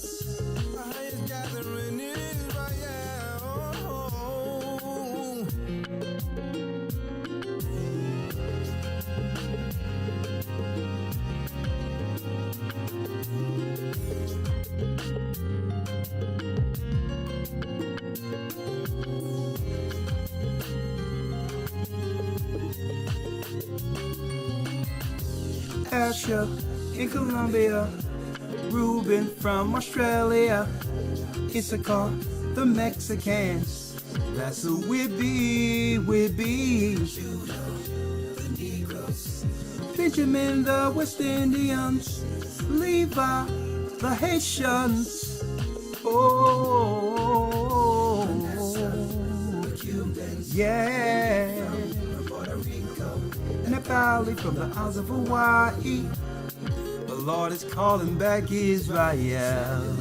the highest gathering is right here. Asher in Colombia, Reuben from Australia, Issachar, the Mexicans. That's who we be, we be. Benjamin, the West Indians, Levi, the Haitians. Oh, yeah. Nepali from the Isles of Hawaii. The Lord is calling back Israel.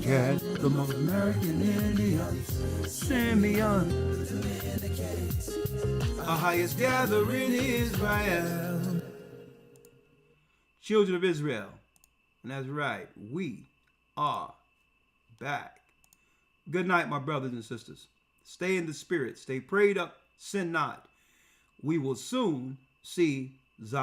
Yeah, the most American Indians, Simeon, our highest gathering Israel. Children of Israel, and that's right, we are back. Good night, my brothers and sisters. Stay in the spirit, stay prayed up, sin not. We will soon see Zion.